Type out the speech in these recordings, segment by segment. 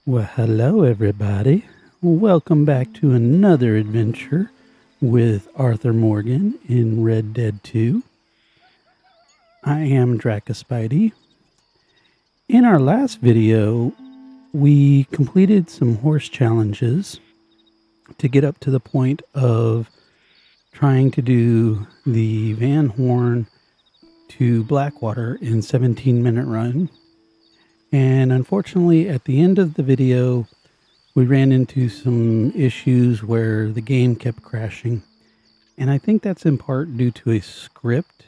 Well, hello everybody. Welcome back to another adventure with Arthur Morgan in Red Dead 2. I am Dracospidey. In our last video, we completed some horse challenges to get up to the point of trying to do the Van Horn to Blackwater in 17-minute run. And unfortunately, at the end of the video, we ran into some issues where the game kept crashing. And I think that's in part due to a script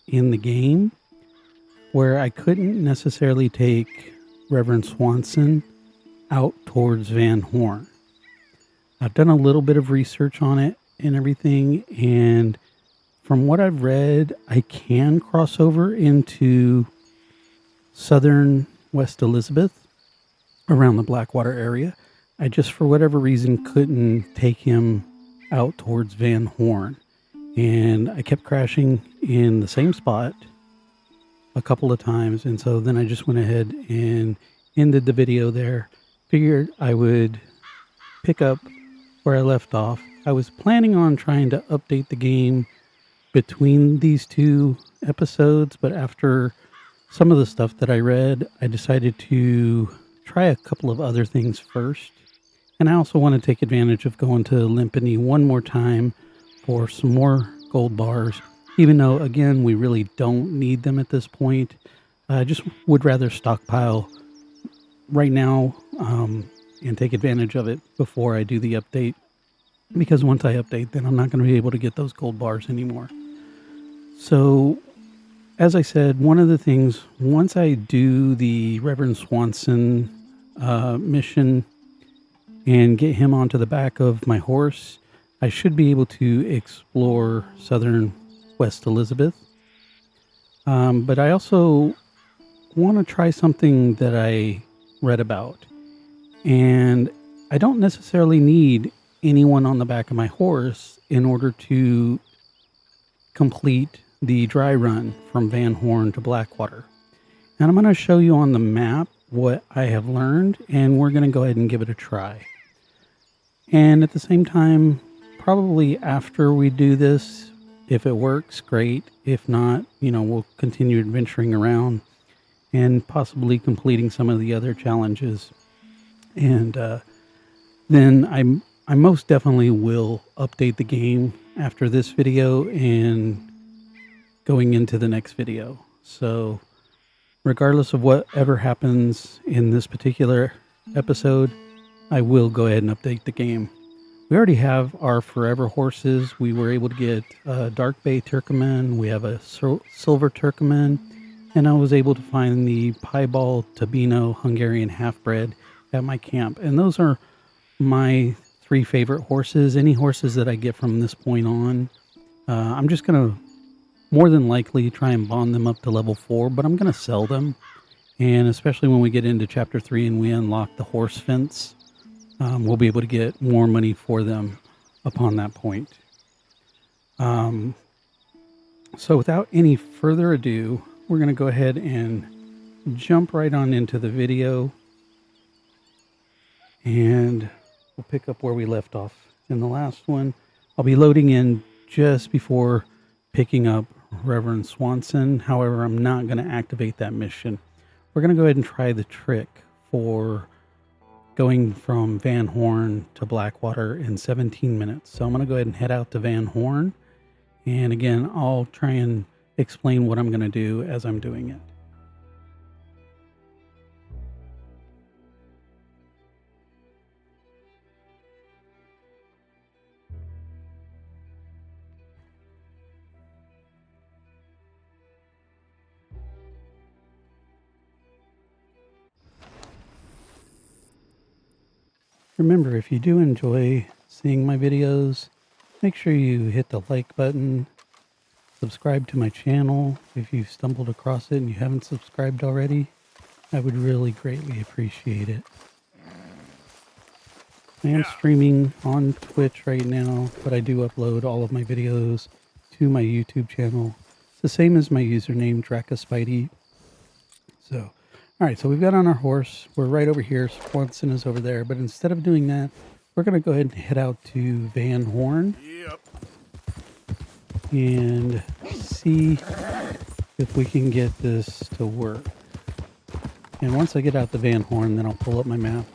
in the game where I couldn't necessarily take Reverend Swanson out towards Van Horn. I've done a little bit of research on it and everything, and from what I've read, I can cross over into southern West Elizabeth around the Blackwater area. I just, for whatever reason, couldn't take him out towards Van Horn. And I kept crashing in the same spot a couple of times. And so then I just went ahead and ended the video there. Figured I would pick up where I left off. I was planning on trying to update the game between these two episodes, but after some of the stuff that I read, I decided to try a couple of other things first. And I also want to take advantage of going to Limpany one more time for some more gold bars, even though, again, we really don't need them at this point. I just would rather stockpile right now and take advantage of it before I do the update. Because once I update, then I'm not going to be able to get those gold bars anymore. So, as I said, one of the things, once I do the Reverend Swanson mission and get him onto the back of my horse, I should be able to explore southern West Elizabeth. But I also want to try something that I read about. And I don't necessarily need anyone on the back of my horse in order to complete the dry run from Van Horn to Blackwater. And I'm going to show you on the map what I have learned, and we're going to go ahead and give it a try. And at the same time, probably after we do this, if it works, great. If not, we'll continue adventuring around and possibly completing some of the other challenges. And then I most definitely will update the game after this video and going into the next video. So regardless of whatever happens in this particular episode, I will go ahead and update the game. We already have our forever horses. We were able to get a Dark Bay Turcoman. We have a Silver Turcoman. And I was able to find the Piebald Tabino Hungarian Half-Bred at my camp. And those are my three favorite horses. Any horses that I get from this point on, I'm just going to more than likely try and bond them up to level 4, but I'm going to sell them. And especially when we get into chapter 3 and we unlock the horse fence, we'll be able to get more money for them upon that point. So without any further ado, we're going to go ahead and jump right on into the video. And we'll pick up where we left off in the last one. I'll be loading in just before picking up Reverend Swanson. However, I'm not going to activate that mission. We're going to go ahead and try the trick for going from Van Horn to Blackwater in 17 minutes. So I'm going to go ahead and head out to Van Horn. And again, I'll try and explain what I'm going to do as I'm doing it. Remember, if you do enjoy seeing my videos, make sure you hit the like button, subscribe to my channel. If you've stumbled across it and you haven't subscribed already, I would really greatly appreciate it. I am streaming on Twitch right now, but I do upload all of my videos to my YouTube channel. It's the same as my username, Dracospidey. So All right, so we've got on our horse. We're right over here. Swanson is over there. But instead of doing that, we're going to go ahead and head out to Van Horn. Yep. And see if we can get this to work. And once I get out the Van Horn, then I'll pull up my map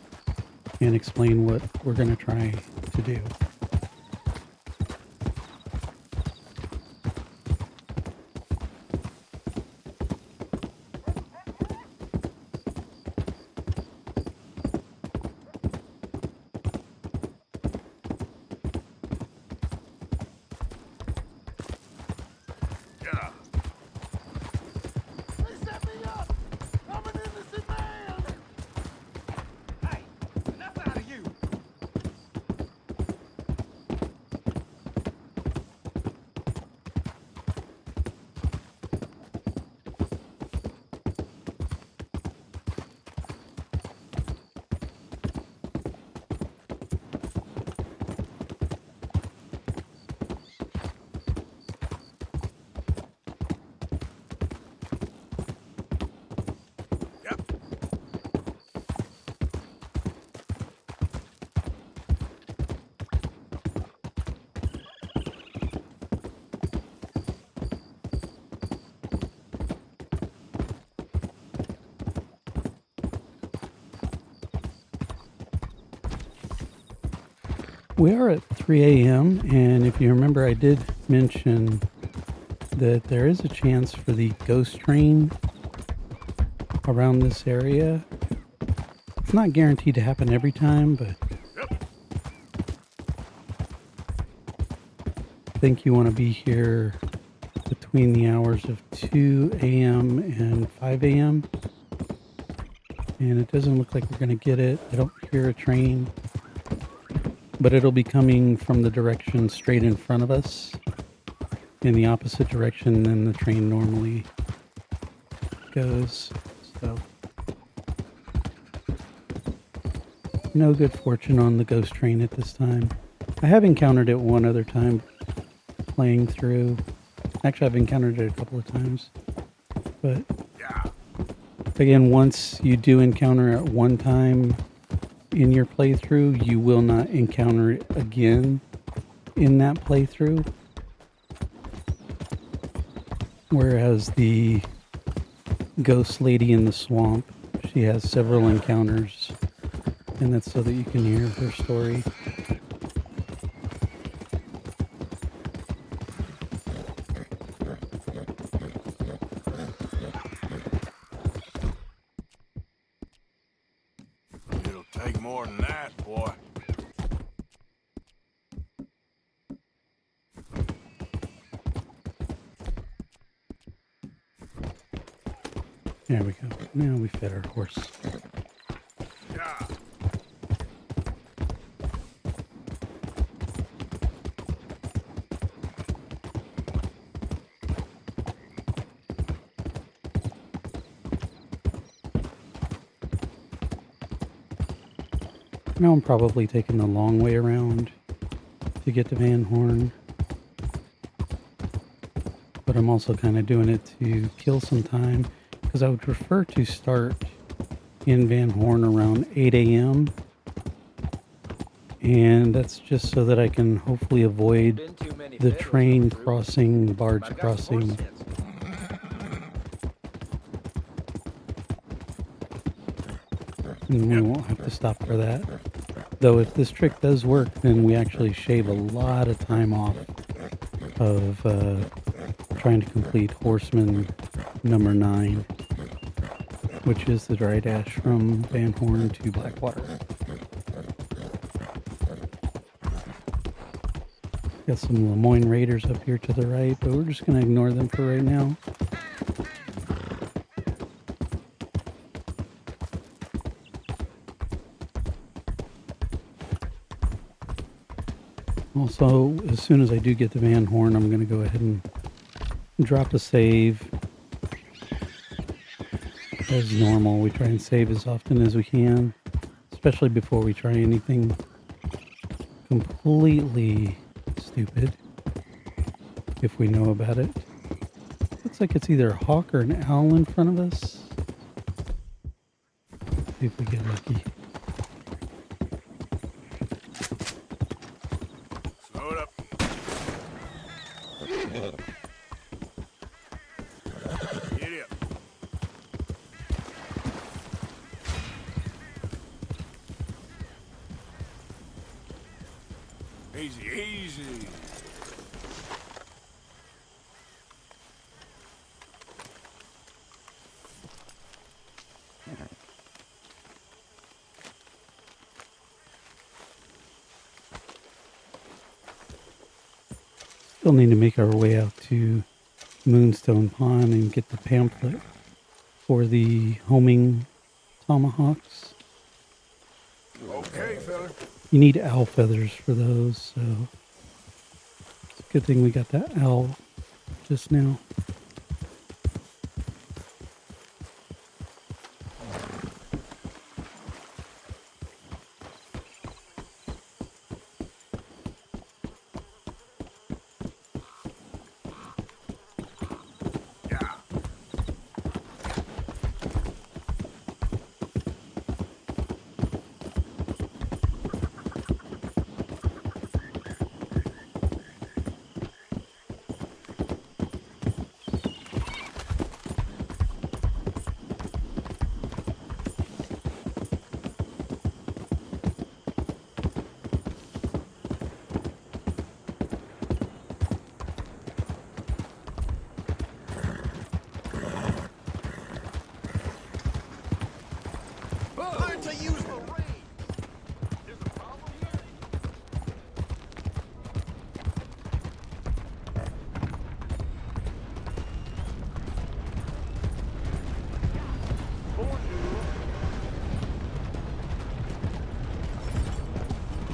and explain what we're going to try to do. We are at 3 a.m. and if you remember, I did mention that there is a chance for the ghost train around this area. It's not guaranteed to happen every time, but I think you want to be here between the hours of 2 a.m. and 5 a.m. And it doesn't look like we're going to get it. I don't hear a train, but it'll be coming from the direction straight in front of us, in the opposite direction than the train normally goes. So, no good fortune on the ghost train at this time. I have encountered it one other time playing through. Actually, I've encountered it a couple of times. But again, once you do encounter it one time in your playthrough, you will not encounter it again in that playthrough. Whereas the ghost lady in the swamp, she has several encounters, and that's so that you can hear her story. It'll take more than that, boy. There we go. Now we fed our horse. Yeah. Now I'm probably taking the long way around to get to Van Horn. But I'm also kind of doing it to kill some time, because I would prefer to start in Van Horn around 8 a.m. And that's just so that I can hopefully avoid the train crossing, the barge crossing. And we won't have to stop for that. Though if this trick does work, then we actually shave a lot of time off of trying to complete Horseman number 9, which is the dry dash from Van Horn to Blackwater. Got some Lemoyne Raiders up here to the right, but we're just going to ignore them for right now. Also, as soon as I do get the Van Horn, I'm going to go ahead and drop a save. As normal, we try and save as often as we can, especially before we try anything completely stupid, if we know about it. Looks like it's either a hawk or an owl in front of us. See if we get lucky. Slow it up. Giddy up. Easy, easy. Still need to make our way out to Moonstone Pond and get the pamphlet for the homing tomahawks. Okay, fella. You need owl feathers for those, so it's a good thing we got that owl just now. Yeah. Learn to use the range. There's a problem here. Bonjour.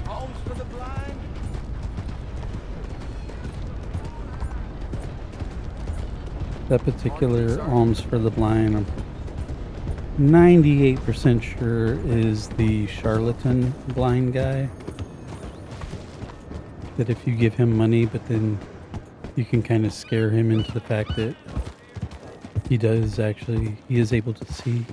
Homes for the blind. That particular alms for the blind, I'm 98% sure is the charlatan blind guy. That if you give him money, but then you can kind of scare him into the fact that he is able to see.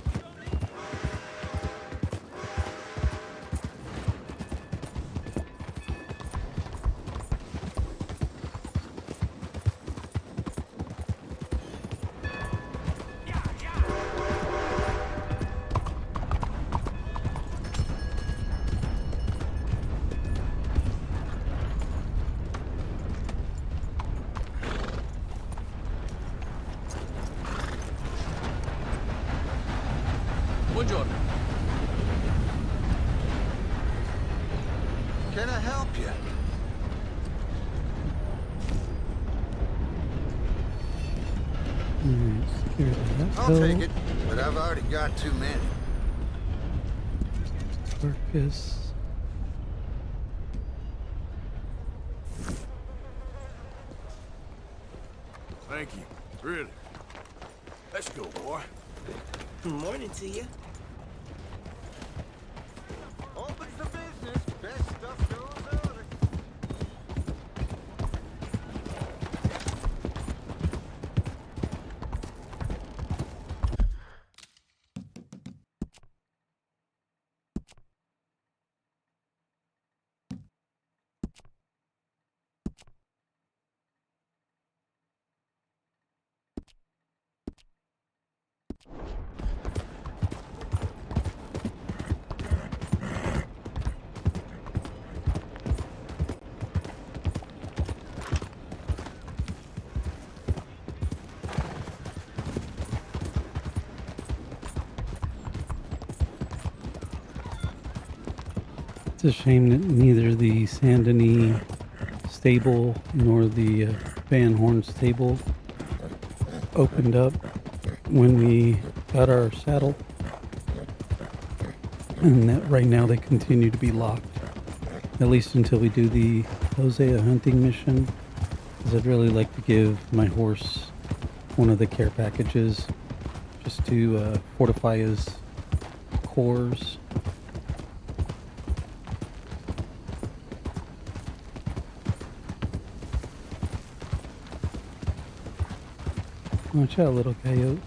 Buongiorno. Can I help you? Alright, clear that I'll take hill. it, but I've already got too many. Carcass. Thank you. Really. Let's go, boy. Morning to you. Opens the business. Best stuff goes other. It's a shame that neither the Saint Denis stable nor the Van Horn stable opened up when we got our saddle, and that right now they continue to be locked, at least until we do the Hosea hunting mission, because I'd really like to give my horse one of the care packages just to fortify his cores. Watch out, little coyotes.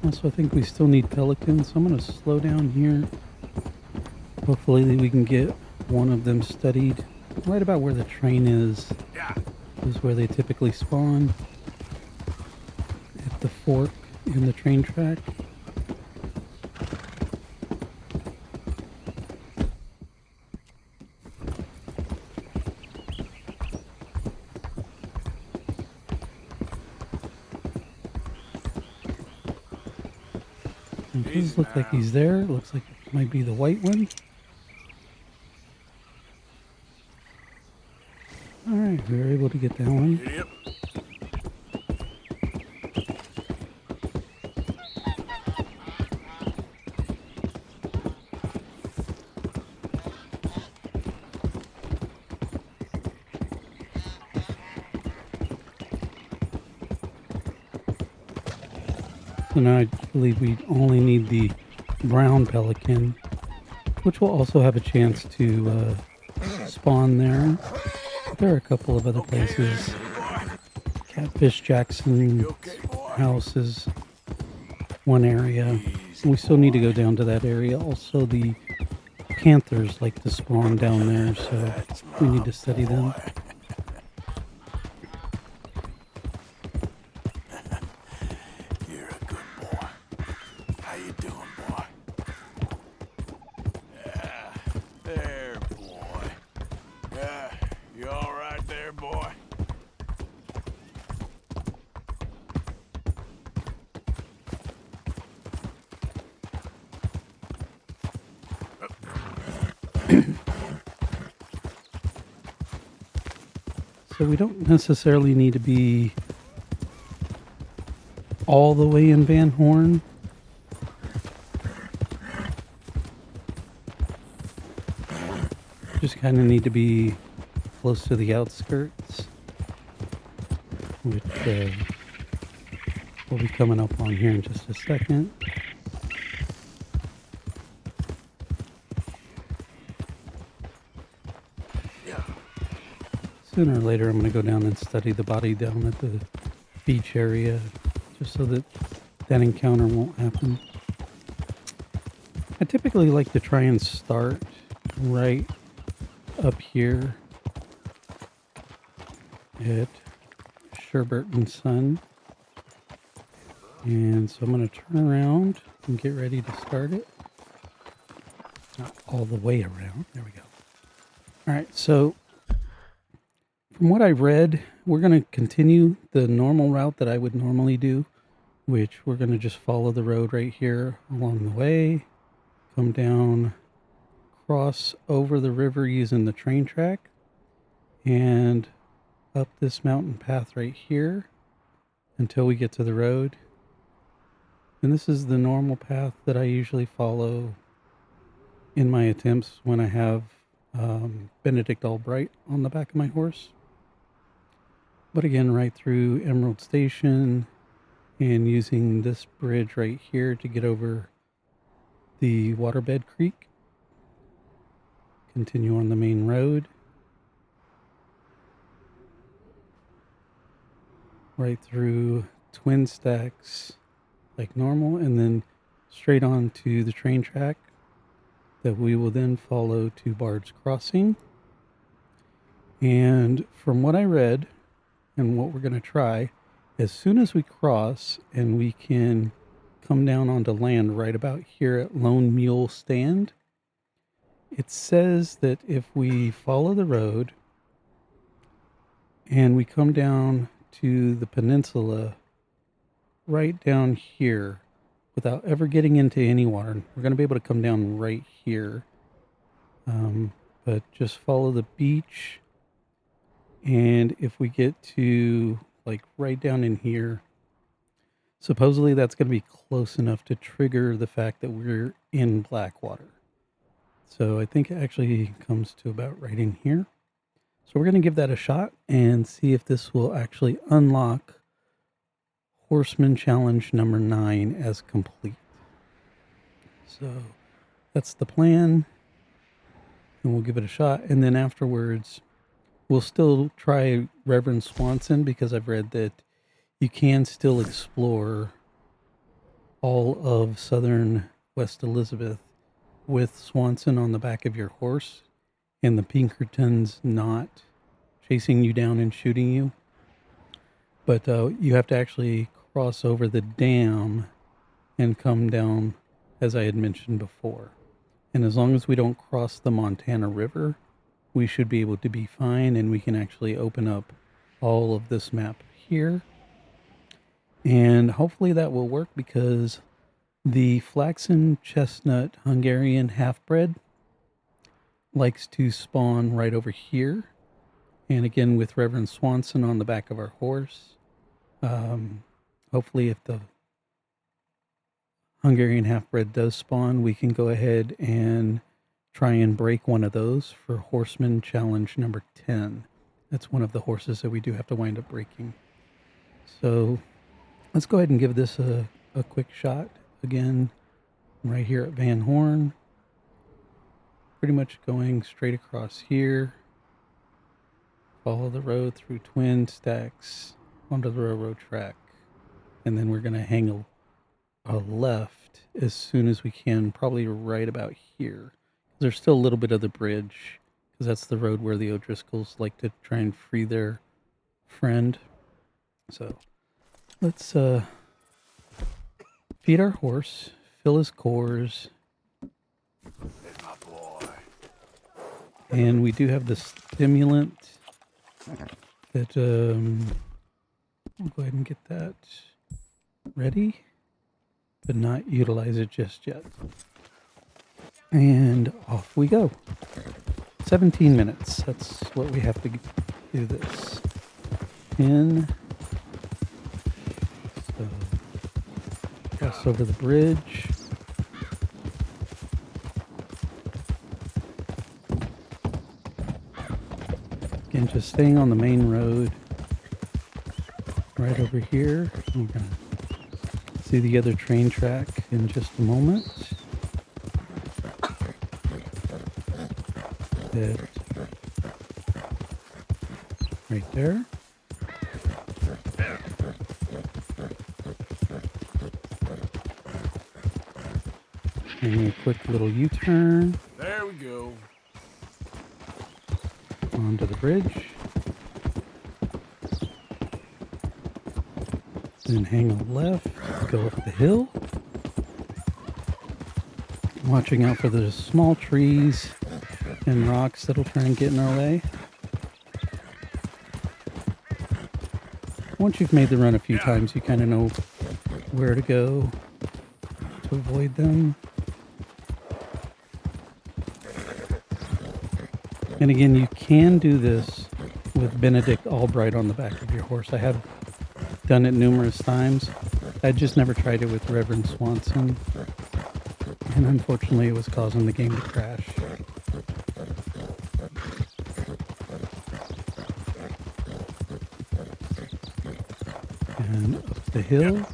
Also, I think we still need pelicans, so I'm going to slow down here. Hopefully we can get one of them studied. Right about where the train is where they typically spawn. At the fork in the train track. It does look like he's there. It looks like it might be the white one. Alright, we were able to get that one. Yep. So now I believe we only need the brown pelican, which will also have a chance to spawn there. There are a couple of other places. Catfish Jackson house is one area. We still need to go down to that area. Also, the panthers like to spawn down there, so we need to study them. You're a good boy. How you doing, boy? Yeah, there, boy. Yeah, you all right there, boy? So we don't necessarily need to be all the way in Van Horn. Just kind of need to be close to the outskirts, which we'll be coming up on here in just a second. Sooner or later, I'm going to go down and study the body down at the beach area, just so that that encounter won't happen. I typically like to try and start right up here at Sherbert and Son. And so I'm going to turn around and get ready to start it. Not all the way around. There we go. All right, so from what I read, we're going to continue the normal route that I would normally do, which we're going to just follow the road right here along the way, come down, cross over the river using the train track, and up this mountain path right here until we get to the road. And this is the normal path that I usually follow in my attempts when I have Benedict Albright on the back of my horse. But again, right through Emerald Station and using this bridge right here to get over the Waterbed Creek. Continue on the main road. Right through Twin Stacks like normal, and then straight on to the train track that we will then follow to Bard's Crossing. And from what I read and what we're going to try, as soon as we cross and we can come down onto land right about here at Lone Mule Stand, it says that if we follow the road and we come down to the peninsula right down here without ever getting into any water, we're going to be able to come down right here. But just follow the beach, and if we get to like right down in here, supposedly that's going to be close enough to trigger the fact that we're in Blackwater. So I think it actually comes to about right in here. So we're going to give that a shot and see if this will actually unlock Horseman Challenge number 9 as complete. So that's the plan, and we'll give it a shot. And then afterwards, we'll still try Reverend Swanson, because I've read that you can still explore all of southern West Elizabeth with Swanson on the back of your horse and the Pinkertons not chasing you down and shooting you. But you have to actually cross over the dam and come down, as I had mentioned before. And as long as we don't cross the Montana River, we should be able to be fine, and we can actually open up all of this map here. And hopefully that will work, because the flaxen chestnut Hungarian half-bred likes to spawn right over here. And again, with Reverend Swanson on the back of our horse, hopefully if the Hungarian half-bred does spawn, we can go ahead and try and break one of those for Horseman Challenge number 10. That's one of the horses that we do have to wind up breaking. So let's go ahead and give this a quick shot. Again, right here at Van Horn. Pretty much going straight across here. Follow the road through Twin Stacks onto the railroad track. And then we're going to hang a left as soon as we can, probably right about here. There's still a little bit of the bridge, because that's the road where the O'Driscolls like to try and free their friend. So let's feed our horse, fill his cores, It's my boy. and we do have the stimulant that we'll go ahead and get that ready, but not utilize it just yet. And off we go. 17 minutes. That's what we have to do this in. So cross over the bridge. Again, just staying on the main road. Right over here. We're going to see the other train track in just a moment. It right there. And a quick little U-turn There we go. onto the bridge. Then hang a left, go up the hill. Watching out for the small trees and rocks that'll try and get in our way. Once you've made the run a few times, you kind of know where to go to avoid them. And again, you can do this with Benedict Albright on the back of your horse. I have done it numerous times. I just never tried it with Reverend Swanson. And unfortunately, it was causing the game to crash. And up the hill.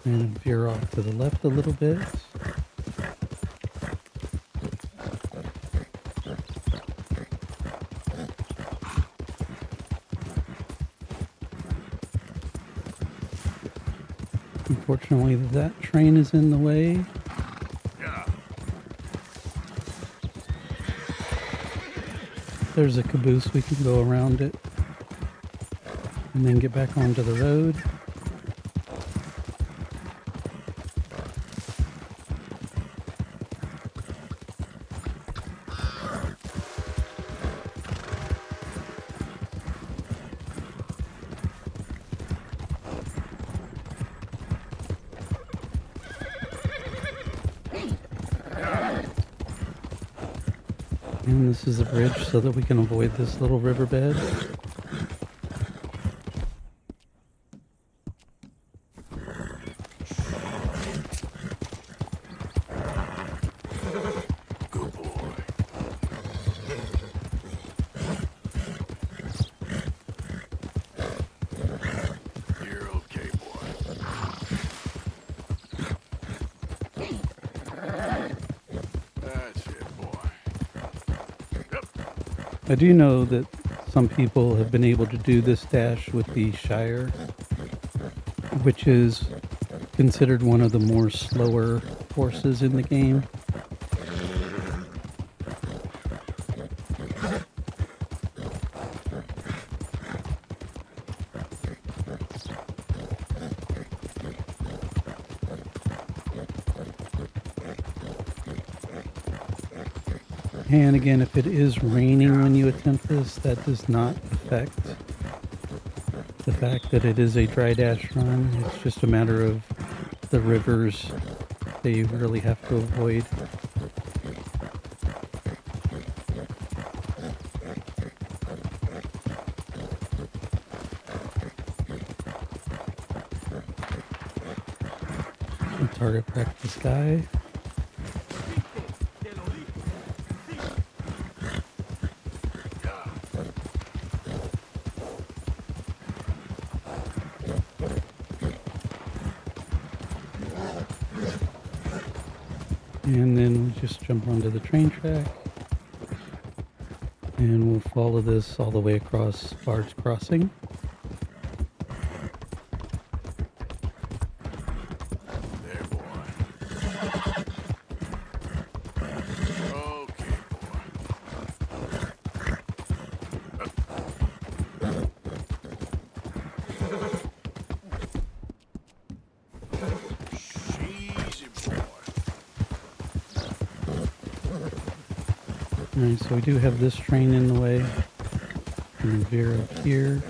And veer off to the left a little bit. Unfortunately, that train is in the way. There's a caboose, we can go around it and then get back onto the road. And this is the bridge so that we can avoid this little riverbed. Good boy. You're okay, boy. That's I do know that some people have been able to do this dash with the Shire, which is considered one of the more slower horses in the game. And again, if it is raining when you attempt this, that does not affect the fact that it is a dry dash run. It's just a matter of the rivers that you really have to avoid. Target practice guy. And then we'll just jump onto the train track. And we'll follow this all the way across Bard's Crossing. There, boy. Okay, boy. Easy, boy. Alright, so we do have this train in the way. And veer up here.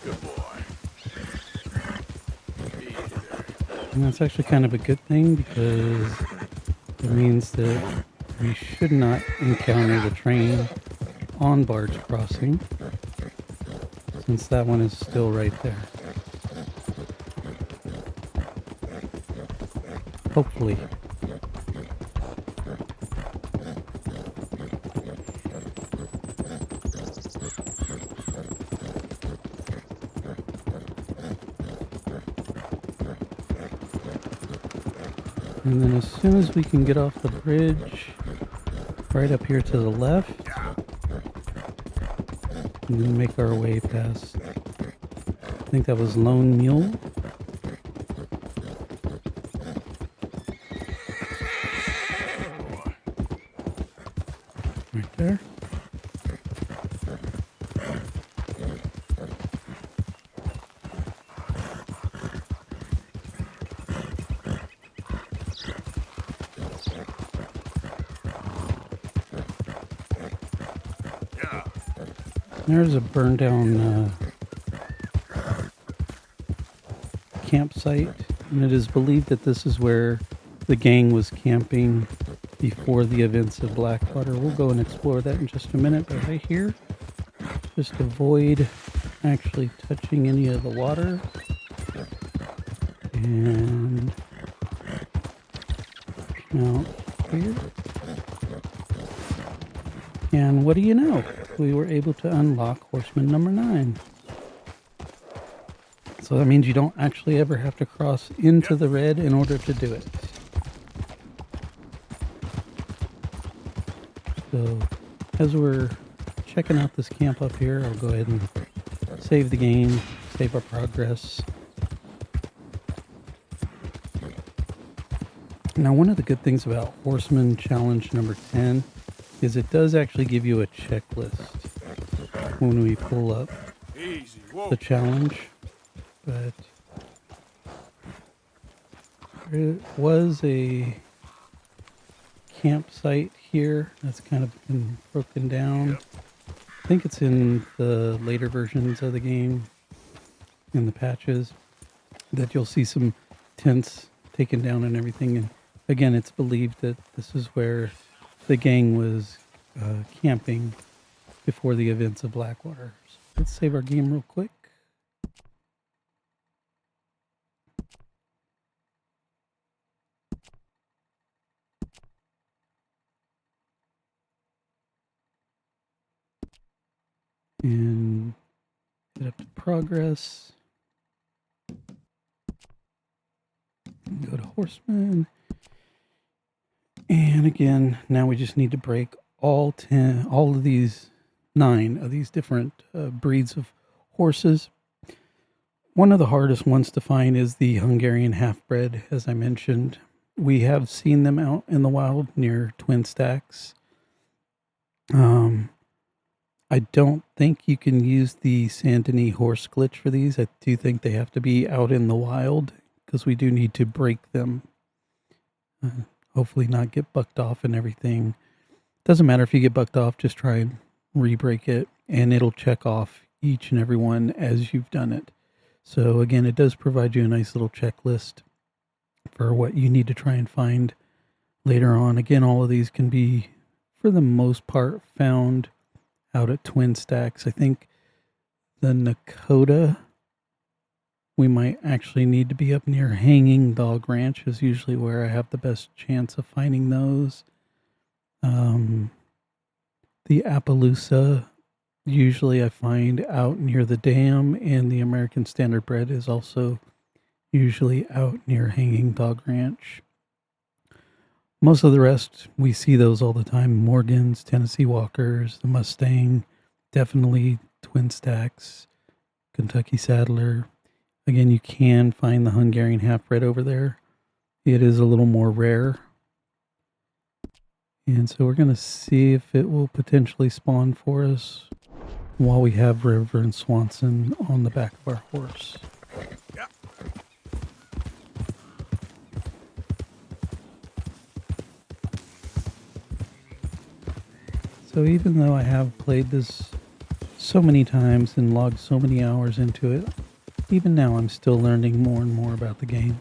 Good boy. Easy there. And that's actually kind of a good thing because it means that we should not encounter the train on Bard's Crossing, since that one is still right there. Hopefully. And then as soon as we can get off the bridge, right up here to the left, and then make our way past, I think that was Lone Mule. Right there. Yeah. There's a burned down campsite, and it is believed that this is where the gang was camping before the events of Blackwater. We'll go and explore that in just a minute, but right here, just avoid actually touching any of the water. And come out here. And what do you know? We were able to unlock Horseman number 9. So that means you don't actually ever have to cross into the red in order to do it. So as we're checking out this camp up here, I'll go ahead and save the game, save our progress. Now, one of the good things about Horseman Challenge number 10 is it does actually give you a checklist when we pull up Easy. Whoa. the challenge. But there was a campsite here that's kind of been broken down. Yep. I think it's in the later versions of the game, in the patches, that you'll see some tents taken down and everything. And again, it's believed that this is where the gang was camping before the events of Blackwater. So let's save our game real quick. And get up to progress. Go to Horseman. And again, now we just need to break all of these 9 of these different breeds of horses. One of the hardest ones to find is the Hungarian half-bred, as I mentioned. We have seen them out in the wild near Twin Stacks. I don't think you can use the Saint Denis horse glitch for these. I do think they have to be out in the wild because we do need to break them. Hopefully not get bucked off and everything. Doesn't matter if you get bucked off, just try and re-break it and it'll check off each and every one as you've done it. So again, it does provide you a nice little checklist for what you need to try and find later on. Again, all of these can be, for the most part, found out at Twin Stacks. I think the Nakota, we might actually need to be up near Hanging Dog Ranch is usually where I have the best chance of finding those. The Appaloosa, usually I find out near the dam, and the American Standard Bred is also usually out near Hanging Dog Ranch. Most of the rest, we see those all the time. Morgans, Tennessee Walkers, the Mustang, definitely Twin Stacks, Kentucky Saddler. Again, you can find the Hungarian half-bred over there. It is a little more rare. And so we're going to see if it will potentially spawn for us while we have Reverend Swanson on the back of our horse. Yeah. So even though I have played this so many times and logged so many hours into it, even now I'm still learning more and more about the game.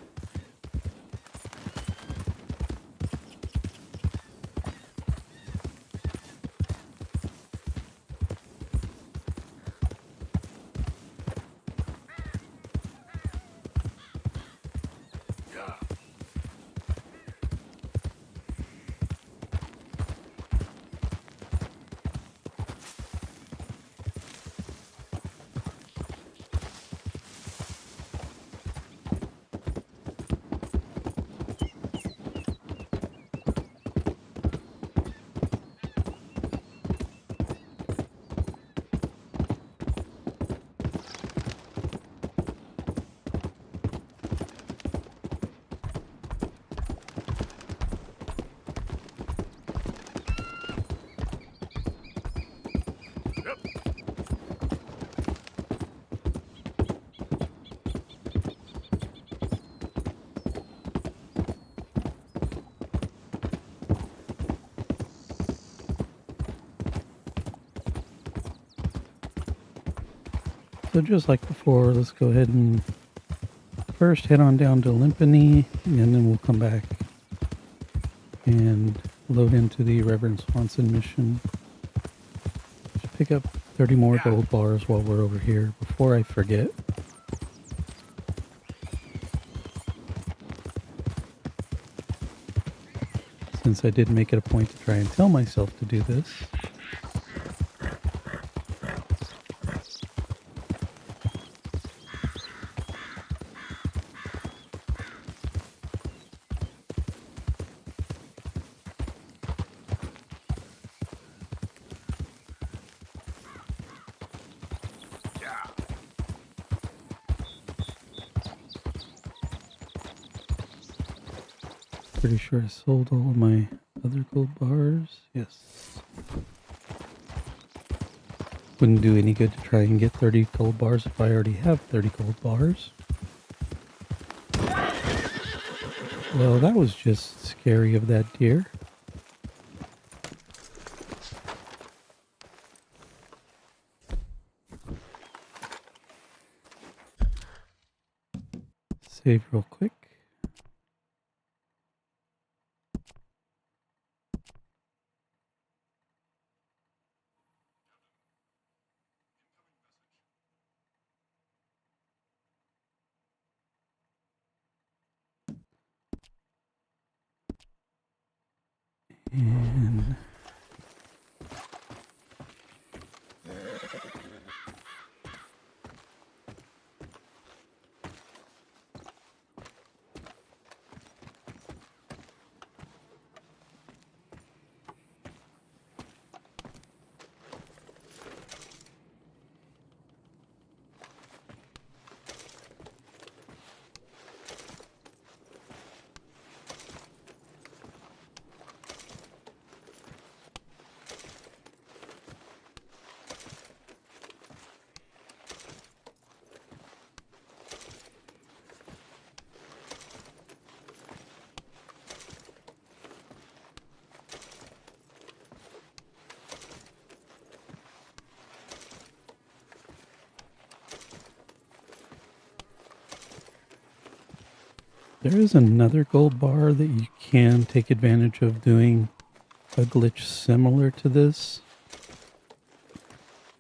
So just like before, let's go ahead and first head on down to Limpany, and then we'll come back and load into the Reverend Swanson mission. Just pick up 30 more gold bars while we're over here before I forget. Since I did make it a point to try and tell myself to do this. Pretty sure I sold all of my other gold bars. Yes. Wouldn't do any good to try and get 30 gold bars if I already have 30 gold bars. Well, that was just scary of that deer. Save real quick. And There is another gold bar that you can take advantage of doing a glitch similar to this.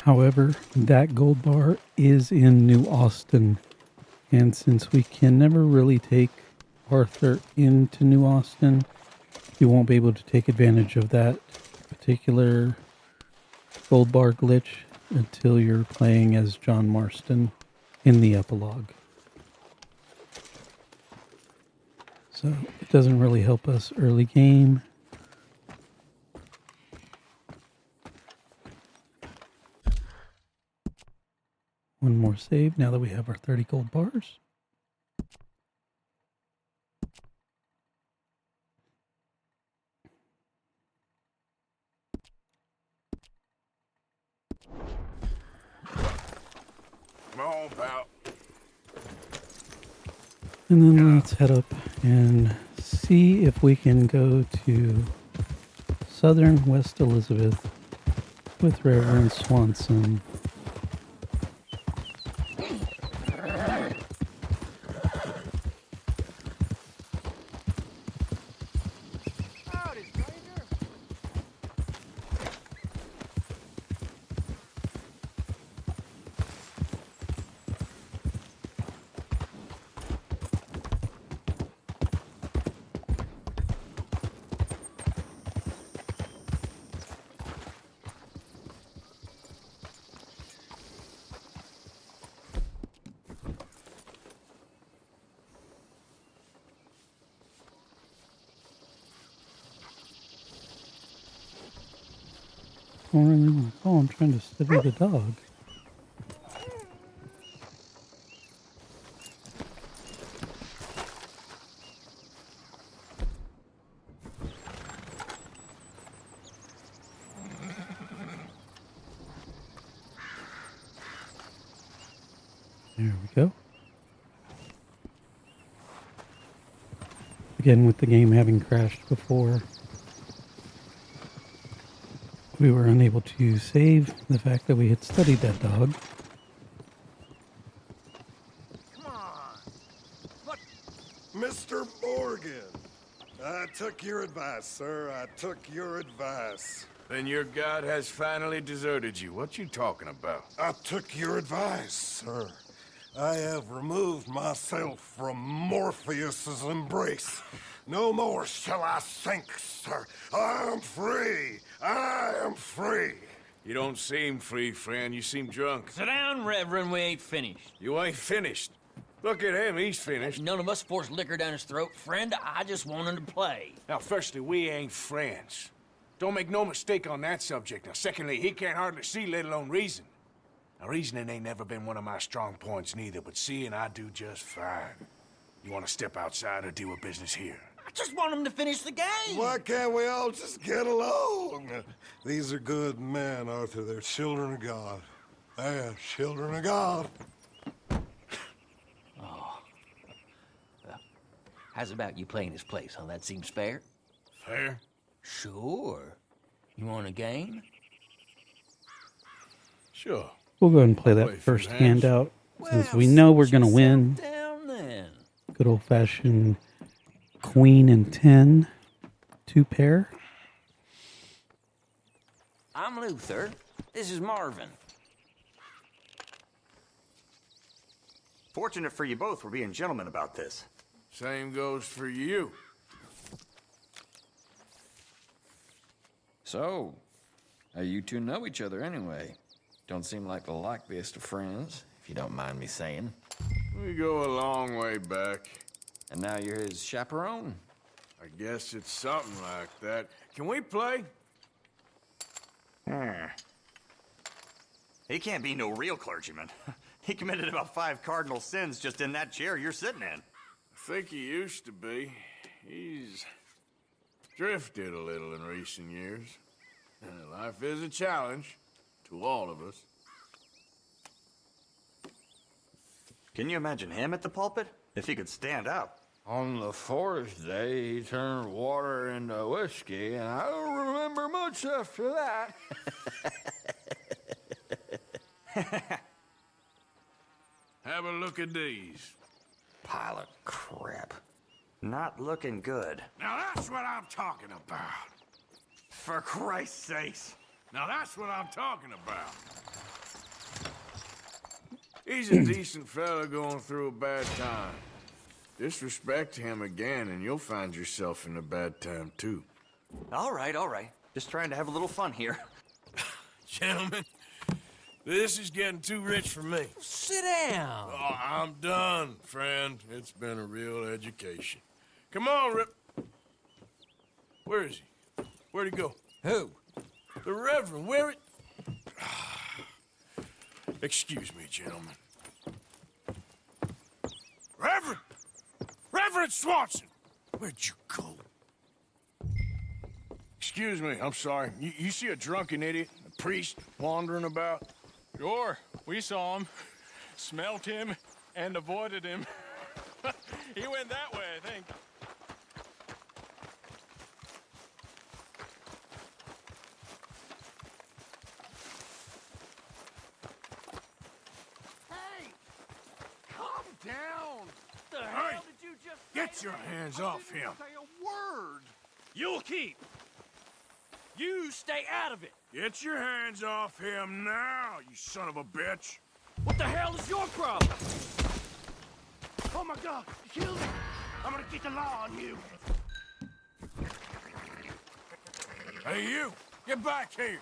However, that gold bar is in New Austin. And since we can never really take Arthur into New Austin, you won't be able to take advantage of that particular gold bar glitch until you're playing as John Marston in the epilogue. So it doesn't really help us early game. One more save now that we have our 30 gold bars. Come on, pal. And then let's head up and see if we can go to Southern West Elizabeth with Reverend Swanson. Howdy, stranger. I don't really want to call. I'm trying to study the dog. There we go. Again, with the game having crashed before, we were unable to save the fact that we had studied that dog. Come on. What? Mr. Morgan, I took your advice, sir. I took your advice. Then your god has finally deserted you. What you talking about? I took your advice, sir. I have removed myself from Morpheus's embrace. No more shall I sink, sir. I am free. I am free. You don't seem free, friend. You seem drunk. Sit down, Reverend. We ain't finished. You ain't finished. Look at him. He's finished. None of us forced liquor down his throat. Friend, I just want him to play. Now, firstly, we ain't friends. Don't make no mistake on that subject. Now, secondly, he can't hardly see, let alone reason. Now, reasoning ain't never been one of my strong points neither, but seeing I do just fine. You want to step outside or deal with business here? I just want him to finish the game. Why can't we all just get along? These are good men, Arthur. They're children of God. They are children of God. How's about you playing his place, huh? That seems fair? Fair? Sure. You want a game? Sure. We'll go ahead and play I'll that play a few first hands. handout since Well, we know we're sit going to win. yourself down then. Good old fashioned Queen and 10, 2 pair. I'm Luther. This is Marvin. Fortunate for you both for being gentlemen about this. Same goes for you. So, how you two know each other anyway? Don't seem like the likeliest of friends, if you don't mind me saying. We go a long way back. And now you're his chaperone? I guess it's something like that. Can we play? He can't be no real clergyman. He committed about 5 cardinal sins just in that chair you're sitting in. I think he used to be. He's drifted a little in recent years. Life is a challenge to all of us. Can you imagine him at the pulpit? If he could stand up. On the 4th day, he turned water into whiskey, and I don't remember much after that. Have a look at these. Pile of crap. Not looking good. Now that's what I'm talking about. For Christ's sakes. Now that's what I'm talking about. He's a decent fella going through a bad time. Disrespect him again and you'll find yourself in a bad time too. All right, all right. Just trying to have a little fun here. Gentlemen, this is getting too rich for me. Sit down. Oh, I'm done, friend. It's been a real education. Come on, Rip. Where is he? Where'd he go? Who? The Reverend, where it... Excuse me, gentlemen. Reverend! Reverend Swanson! Where'd you go? Excuse me, I'm sorry. You see a drunken idiot, a priest, wandering about? Sure, we saw him, smelt him, and avoided him. He went that way, I think. Hey! Calm down! The Hey, hell did you just Get your hands off him. Say a word! You'll keep. You stay out of it. Get your hands off him now, you son of a bitch. What the hell is your problem? Oh my god! You killed him! I'm gonna get the law on you! Hey, you! Get back here!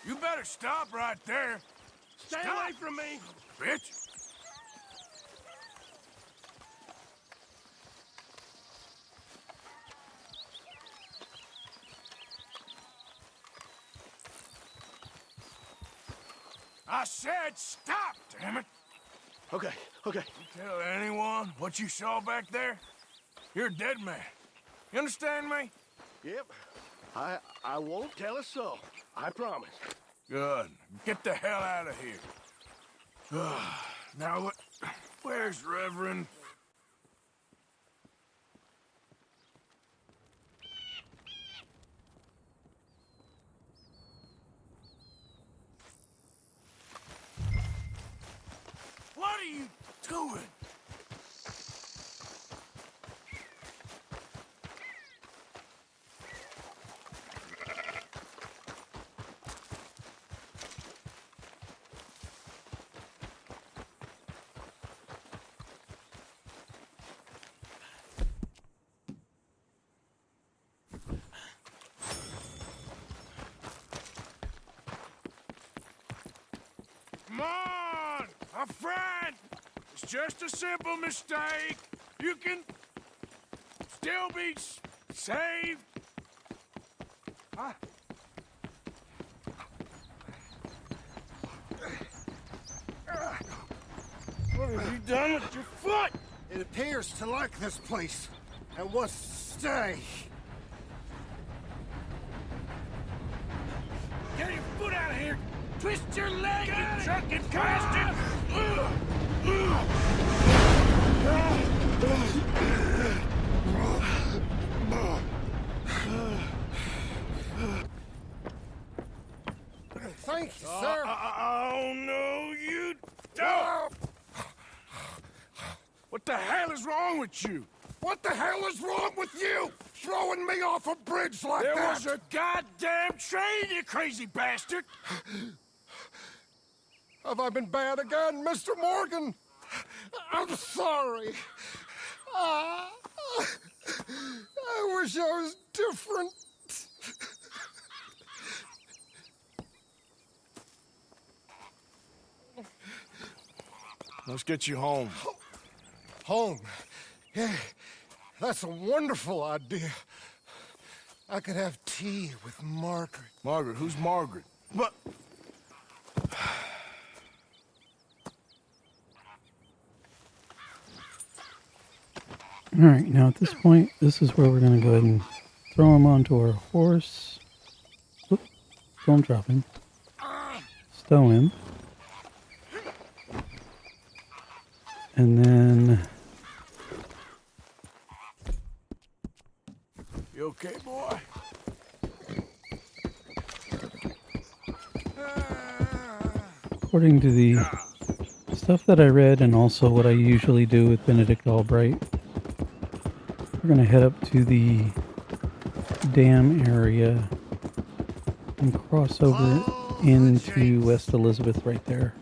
You better stop right there. Stay away from me! Bitch! I said stop, damn it! Okay, okay. Tell anyone what you saw back there? You're a dead man. You understand me? Yep. I won't tell a soul. I promise. Good. Get the hell out of here. Now, where's Reverend? What are you doing? Come on, my friend. It's just a simple mistake. You can still be saved. What have you done with your foot? It appears to like this place and wants to stay. Get your foot out of here! Twist your leg, you drunken bastard! Thank you, sir. Oh, no, you don't! What the hell is wrong with you? What the hell is wrong with you? Throwing me off a bridge like There that? was a goddamn train, you crazy bastard! Have I been bad again, Mr. Morgan? I'm sorry. I wish I was different. Let's get you home. Home. Yeah, that's a wonderful idea. I could have tea with Margaret. Margaret, who's Margaret? But... All right, now at this point, this is where we're going to go ahead and throw him onto our horse. Oop, don't drop him. Stow him. And then... You okay, boy? according to the stuff that I read and also what I usually do with Benedict Albright, we're going to head up to the dam area and cross over into West Elizabeth right there.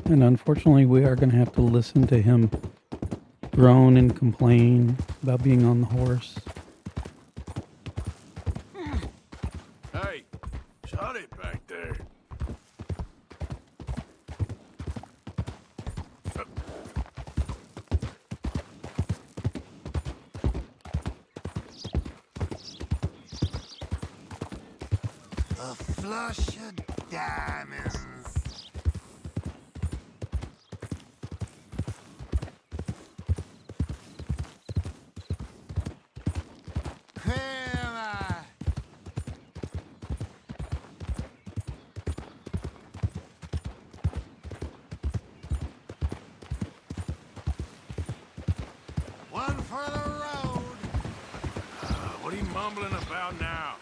And unfortunately, we are going to have to listen to him groan and complain about being on the horse. Hey, shut it back there. A flush of diamonds. One for the road. What are you mumbling about now?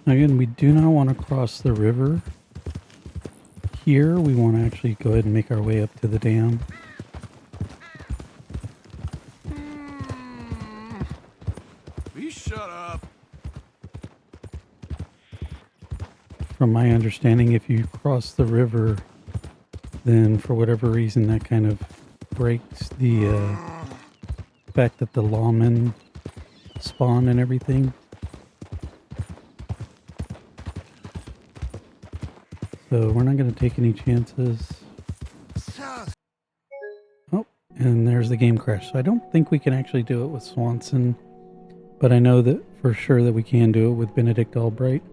Again, we do not want to cross the river here. We want to actually go ahead and make our way up to the dam. Will you shut up? From my understanding, if you cross the river, then for whatever reason that kind of breaks the fact that the lawmen spawn and everything. So we're not going to take any chances. Oh, and there's the game crash. So I don't think we can actually do it with Swanson, but I know that for sure that we can do it with Benedict Albright.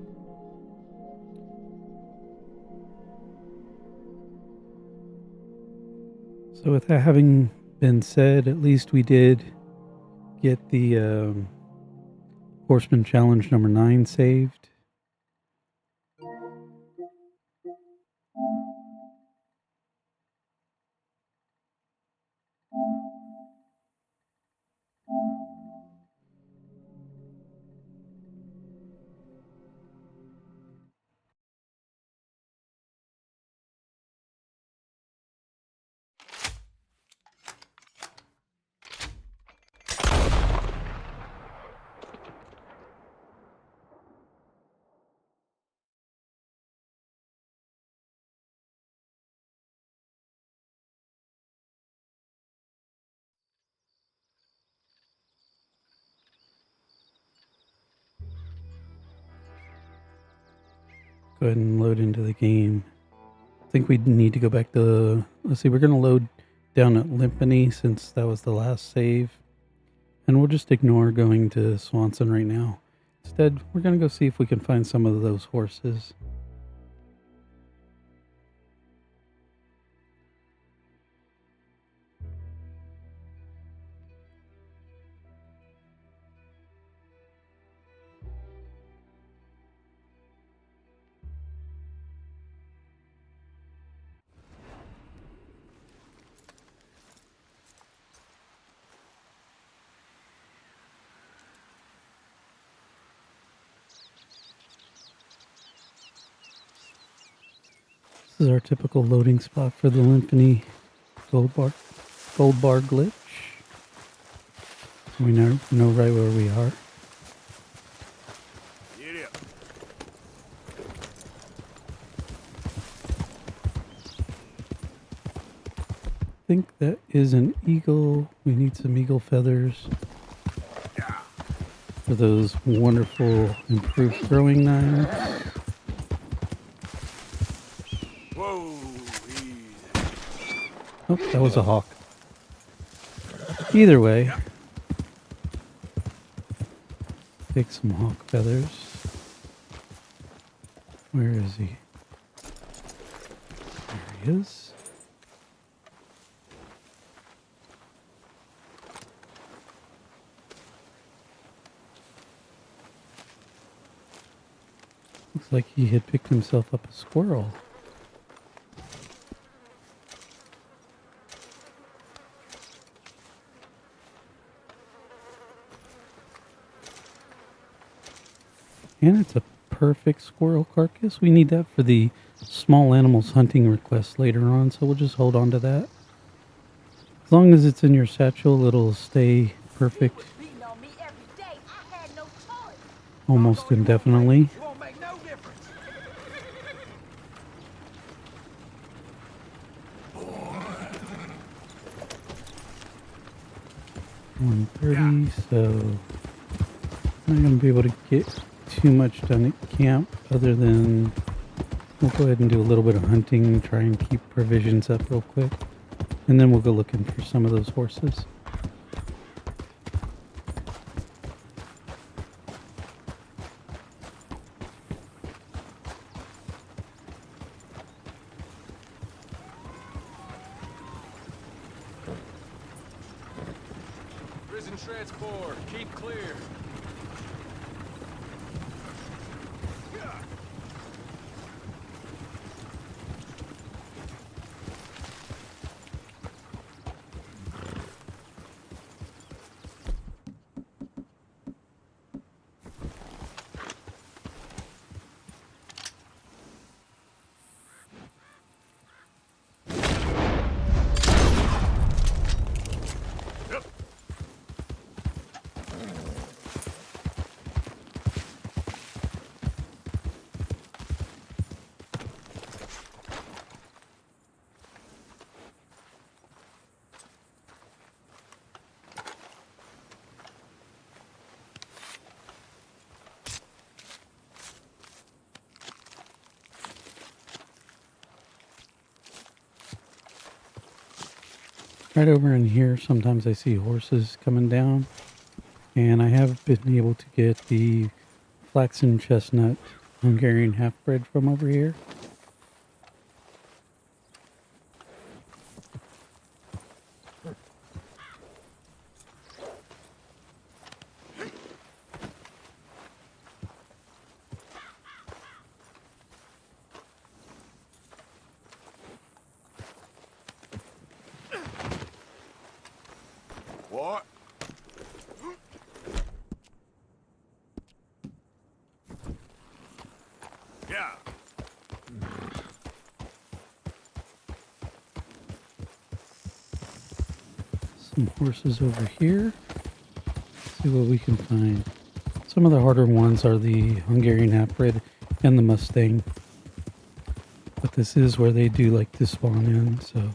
So with that having been said, at least we did get the Horseman Challenge number 9 saved. Go ahead and load into the game. I think we need to go back to, let's see, we're going to load down at Limpany since that was the last save. And we'll just ignore going to Swanson right now. Instead, we're going to go see if we can find some of those horses. This is our typical loading spot for the Limpany gold bar glitch. We know right where we are. Get up. I think that is an eagle. We need some eagle feathers for those wonderful improved throwing knives. Whoa, easy. Oh, that was a hawk. Either way, take some hawk feathers. Where is he? There he is. Looks like he had picked himself up a squirrel. And it's a perfect squirrel carcass. We need that for the small animals hunting request later on, so we'll just hold on to that. As long as it's in your satchel, it'll stay perfect almost indefinitely. It won't make no difference. 1:30, so I'm not going to be able to get too much done at camp other than we'll go ahead and do a little bit of hunting, try and keep provisions up real quick, and then we'll go looking for some of those horses. Prison transport, keep clear. Right over in here, sometimes I see horses coming down, and I have been able to get the flaxen chestnut Hungarian half-bred from over here. What? Yeah. Some horses over here. See what we can find. Some of the harder ones are the Hungarian half-bred and the Mustang. But this is where they do like to spawn in, so.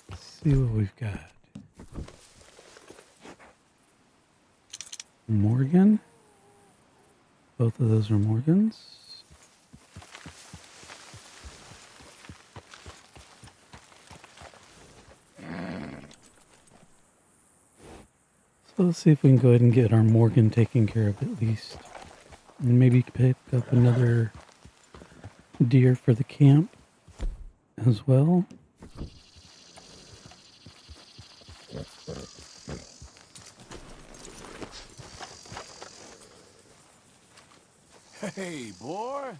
Let's see what we've got. Morgan. Both of those are Morgans. So let's see if we can go ahead and get our Morgan taken care of at least. And maybe pick up another deer for the camp as well. Hey, boy.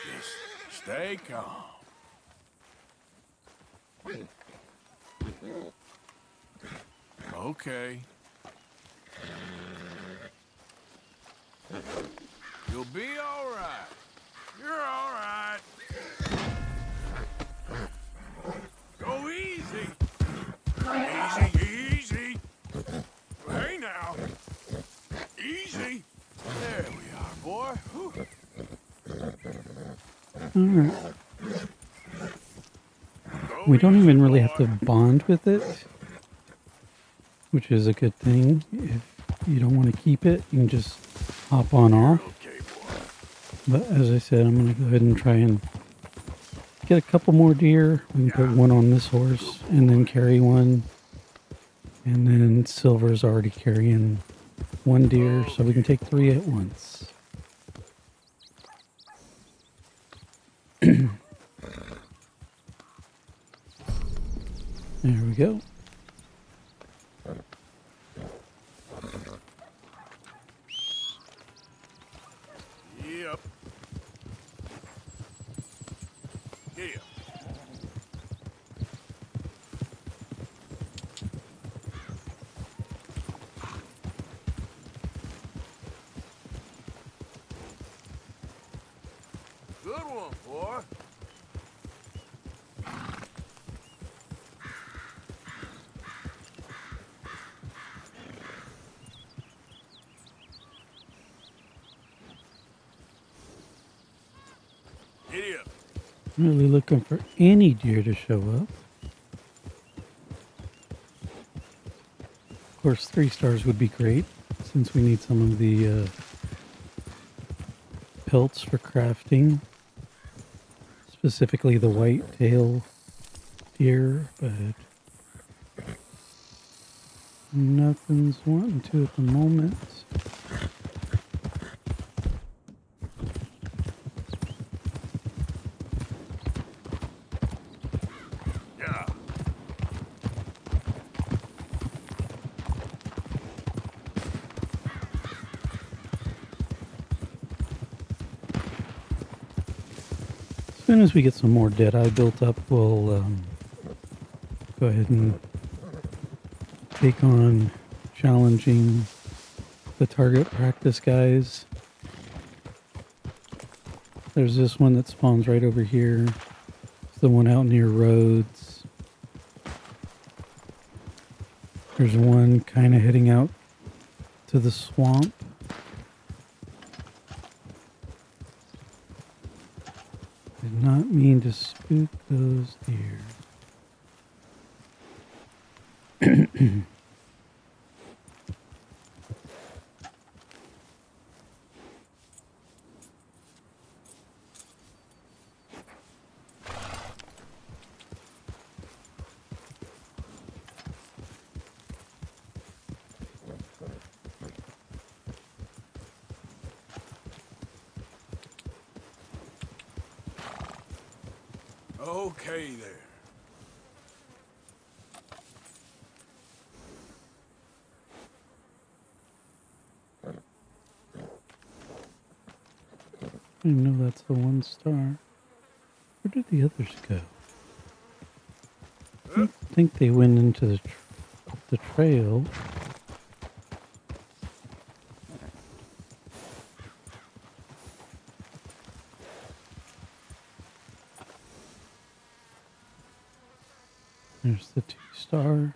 Just stay calm. Okay. You'll be all right. You're all right. Go easy. Easy, easy. Hey now. Easy. There we are, boy. Whew. Alright. We don't even really have to bond with it, which is a good thing. If you don't want to keep it, you can just hop on off. Okay, boy. But as I said, I'm going to go ahead and try and get a couple more deer. We can put one on this horse and then carry one. And then Silver's already carrying one deer, so we can take 3 at once. There we go. Yep. Yeah. Good one, boy. Giddy up. Really looking for any deer to show up. Of course, 3 stars would be great, since we need some of the pelts for crafting. Specifically the white-tail deer, but nothing's wanting to at the moment. Yeah. As soon as we get some more deadeye built up, we'll go ahead and take on challenging the target practice guys. There's this one that spawns right over here. It's the one out near roads. There's one kind of heading out to the swamp. Did not mean to spook those deer. Okay there. I know that's the 1 star. Where did the others go? I think they went into the trail. There's the 2 star.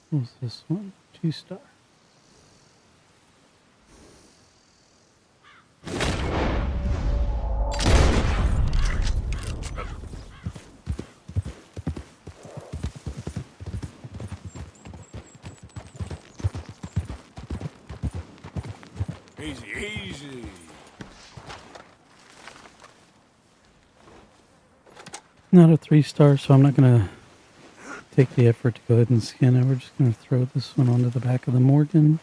What's this one? 2 star. Easy, easy. Not a 3 star, so I'm not going to take the effort to go ahead and skin it. We're just going to throw this one onto the back of the Morgan.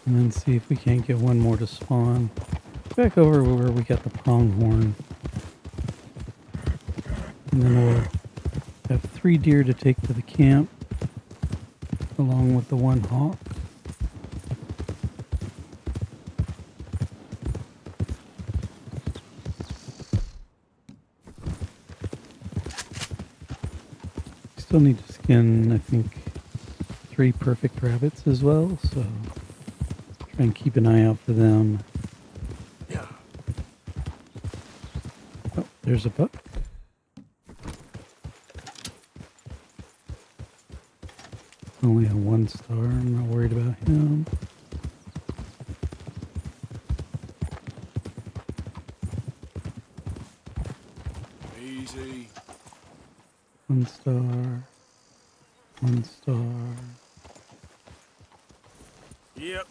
And then see if we can't get one more to spawn. Back over where we got the pronghorn. And then we'll have 3 deer to take to the camp, along with the 1 hawk. Still need to skin, I think, 3 perfect rabbits as well, so try and keep an eye out for them. Yeah. Oh, there's a buck. Only a 1 star, I'm not worried about him. Easy. 1 star. 1 star. Yep.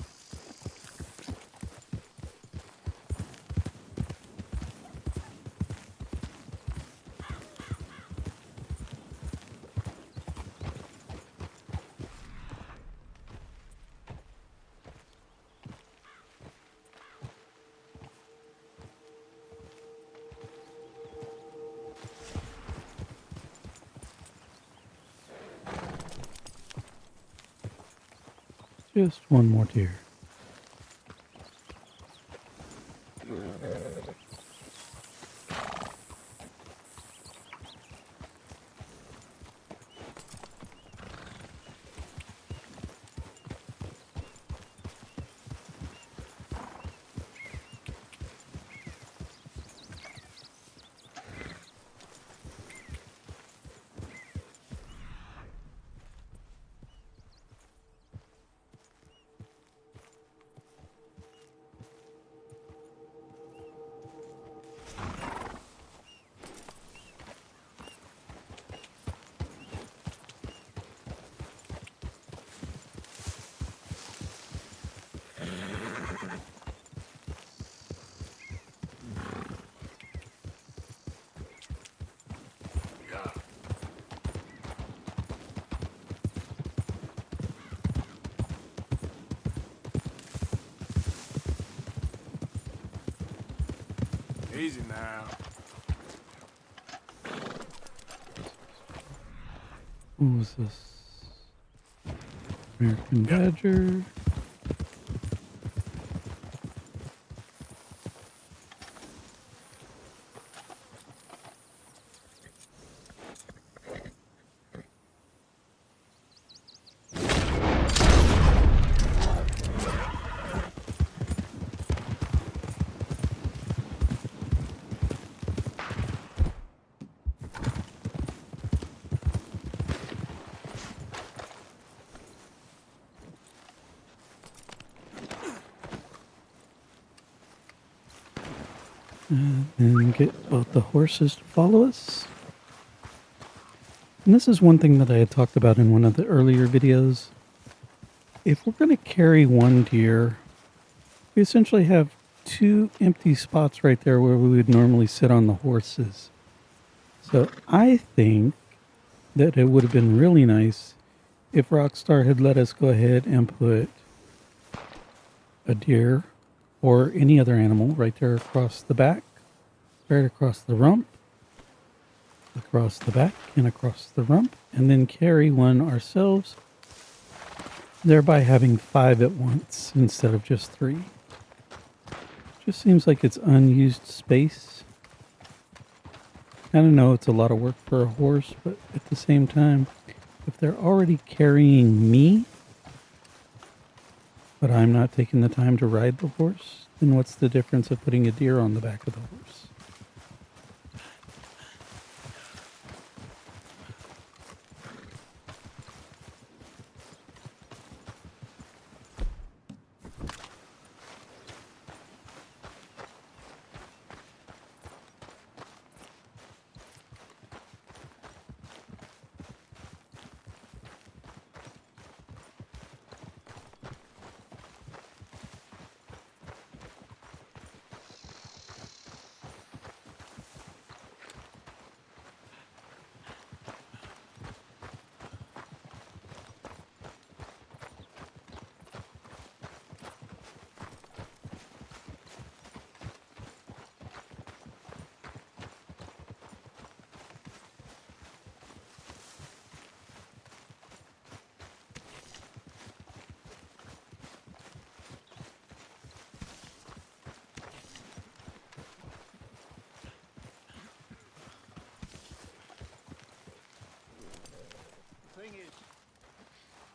Just one more deer. Easy now. What was this? American Badger. And get both the horses to follow us. And this is one thing that I had talked about in one of the earlier videos. If we're going to carry one deer, we essentially have 2 empty spots right there where we would normally sit on the horses. So I think that it would have been really nice if Rockstar had let us go ahead and put a deer or any other animal right there across the back, right across the rump, across the back, and across the rump, and then carry one ourselves, thereby having 5 at once instead of just 3. Just seems like it's unused space. I don't know, it's a lot of work for a horse, but at the same time, if they're already carrying me, but I'm not taking the time to ride the horse, then what's the difference of putting a deer on the back of the horse?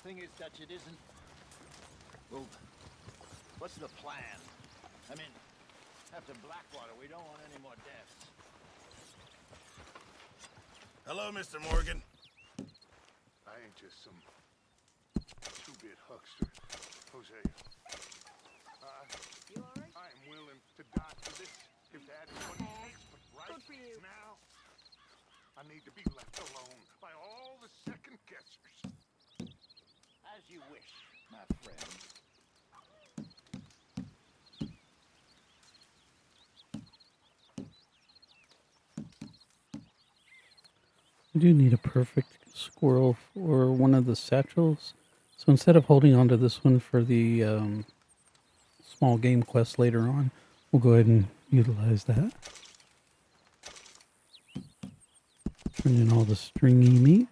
Thing is, Dutch, it isn't. Well, what's the plan? I mean, after Blackwater, we don't want any more deaths. Hello, Mr. Morgan. I ain't just some two-bit huckster, Jose. You alright? I am willing to die for this if that is what it takes, but right Good for you. now, I need to be left alone. you wish, my friend. I do need a perfect squirrel for one of the satchels. So instead of holding on to this one for the small game quest later on, we'll go ahead and utilize that. Turn in all the stringy meat.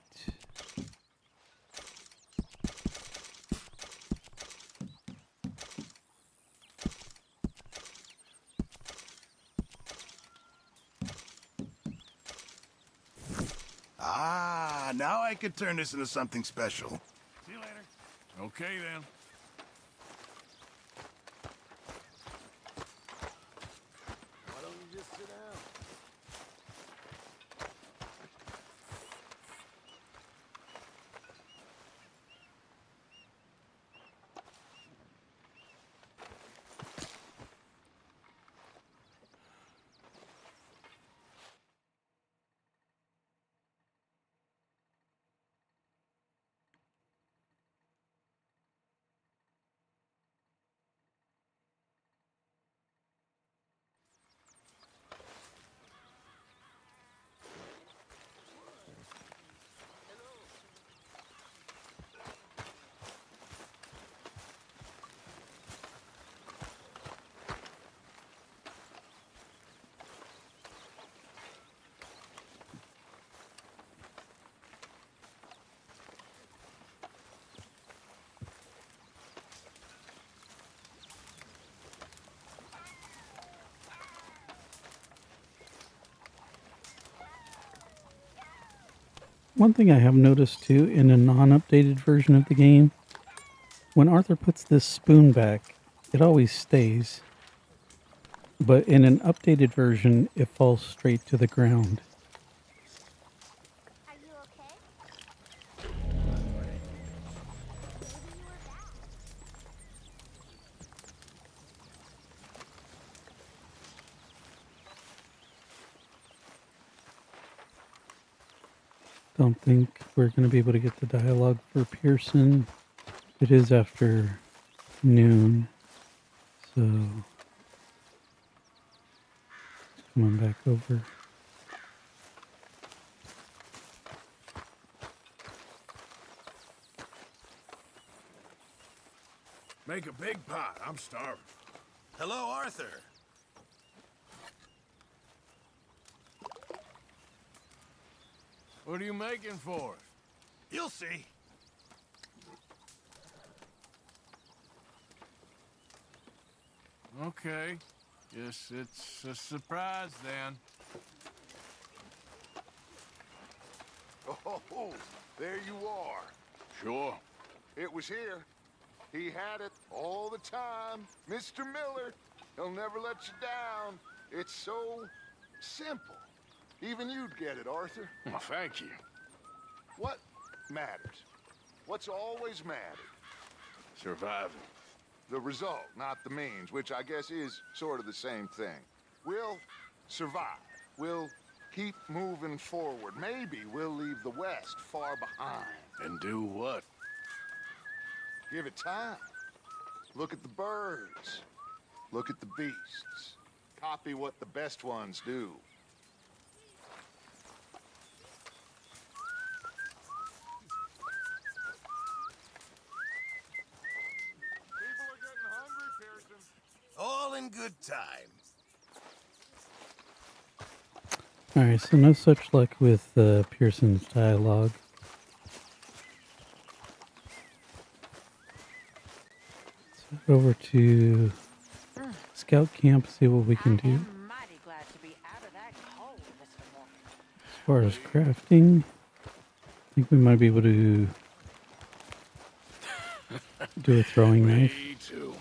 Ah, now I could turn this into something special. See you later. Okay, then. Why don't you just sit down? One thing I have noticed too in a non-updated version of the game, when Arthur puts this spoon back, it always stays. But in an updated version, it falls straight to the ground. Are you okay? Maybe you were bad. Don't think we're going to be able to get the dialogue for Pearson. It is after noon, so it's coming back over. Make a big pot. I'm starving. Hello, Arthur. What are you making for us? You'll see. Okay. Guess it's a surprise then. Oh, there you are. Sure. It was here. He had it all the time. Mr. Miller, he'll never let you down. It's so simple. Even you'd get it, Arthur. Well, thank you. What matters? What's always mattered? Surviving. The result, not the means, which I guess is sort of the same thing. We'll survive. We'll keep moving forward. Maybe we'll leave the West far behind. And do what? Give it time. Look at the birds. Look at the beasts. Copy what the best ones do. People are getting hungry, Pearson. All in good time. Alright, so no such luck with Pearson's dialogue. Let's head over to Scout Camp, see what we can do. I'm mighty glad to be out of that cold, Mr. Morgan. As far as crafting, I think we might be able to do a throwing knife. Me too.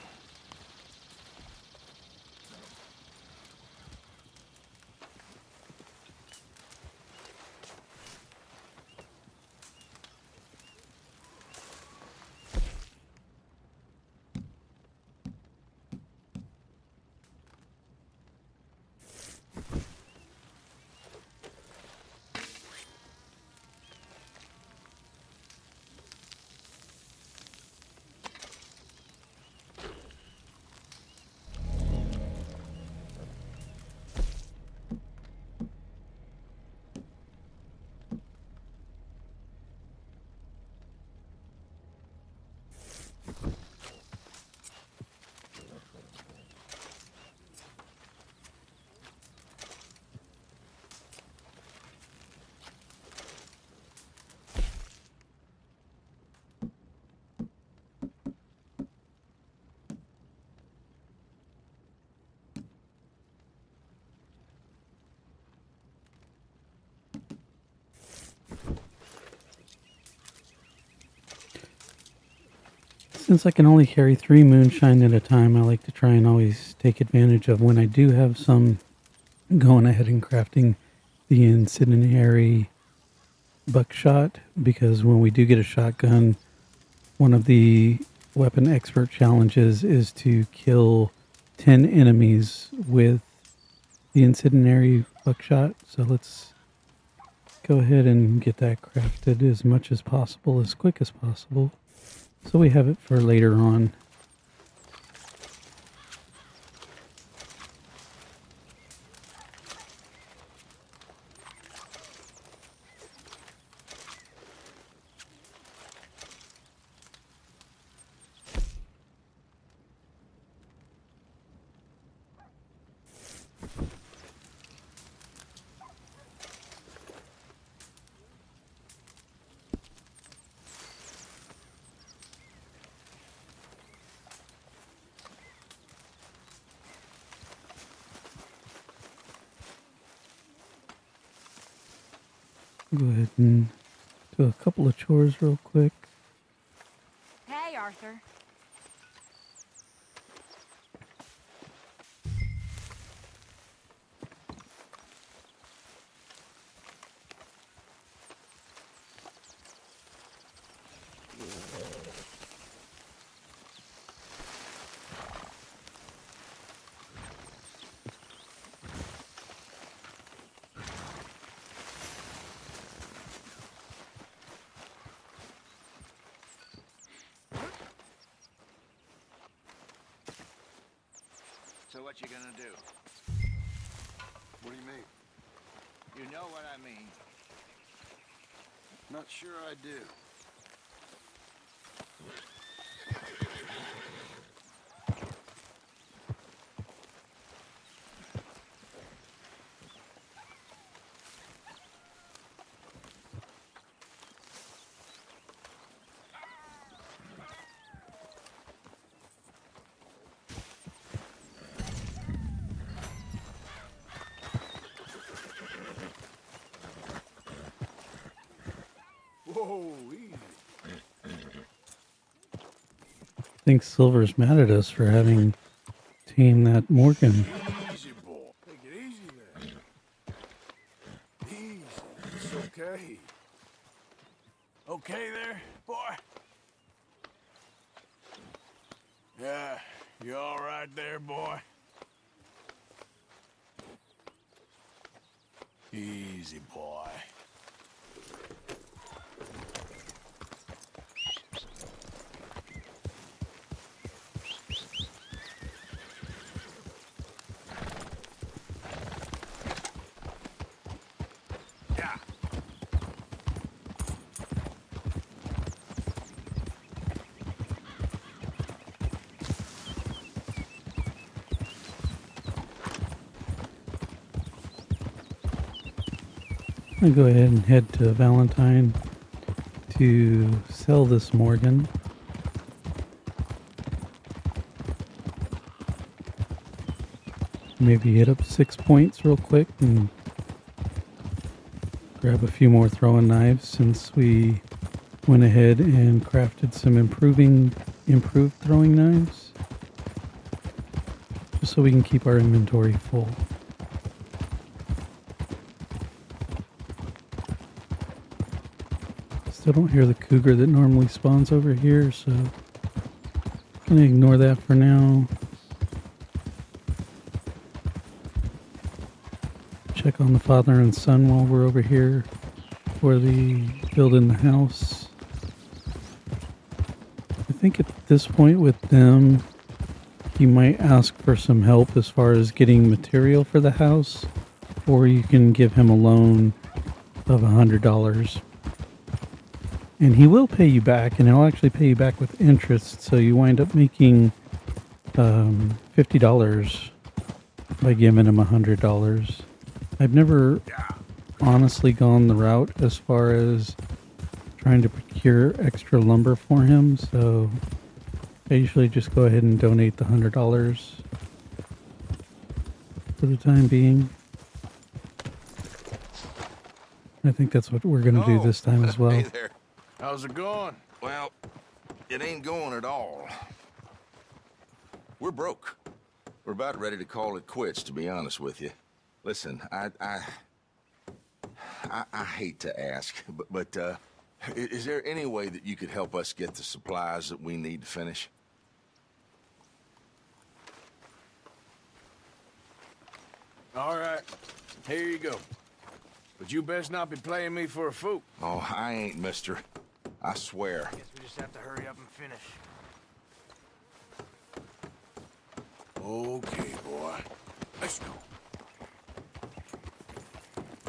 Since I can only carry 3 moonshine at a time, I like to try and always take advantage of when I do have some, going ahead and crafting the incendiary buckshot, because when we do get a shotgun, one of the weapon expert challenges is to kill 10 enemies with the incendiary buckshot. So let's go ahead and get that crafted as much as possible, as quick as possible, so we have it for later on. Go ahead and do a couple of chores real quick. Hey, Arthur. So what you gonna do? What do you mean? You know what I mean. Not sure I do. Whoa, easy. I think Silver's mad at us for having tamed that Morgan. Easy, boy. Take it easy there. Easy. It's okay. Okay there, boy? Yeah, you all right there, boy? Easy, boy. Yeah. I'm going to go ahead and head to Valentine to sell this Morgan. Maybe hit up 6 points real quick and grab a few more throwing knives, since we went ahead and crafted some improved throwing knives, just so we can keep our inventory full. Still don't hear the cougar that normally spawns over here, so I'm gonna ignore that for now. Check on the father and son while we're over here for the building the house. I think at this point with them, you might ask for some help as far as getting material for the house, or you can give him a loan of $100. And he will pay you back, and he'll actually pay you back with interest, so you wind up making $50 by giving him $100. I've never honestly gone the route as far as trying to procure extra lumber for him, so I usually just go ahead and donate the $100 for the time being. I think that's what we're going to do this time as well. Hey there. How's it going? Well, it ain't going at all. We're broke. We're about ready to call it quits, to be honest with you. Listen, I hate to ask, but is there any way that you could help us get the supplies that we need to finish? All right, here you go. But you best not be playing me for a fool. Oh, I ain't, mister. I swear. Guess we just have to hurry up and finish. Okay, boy. Let's go.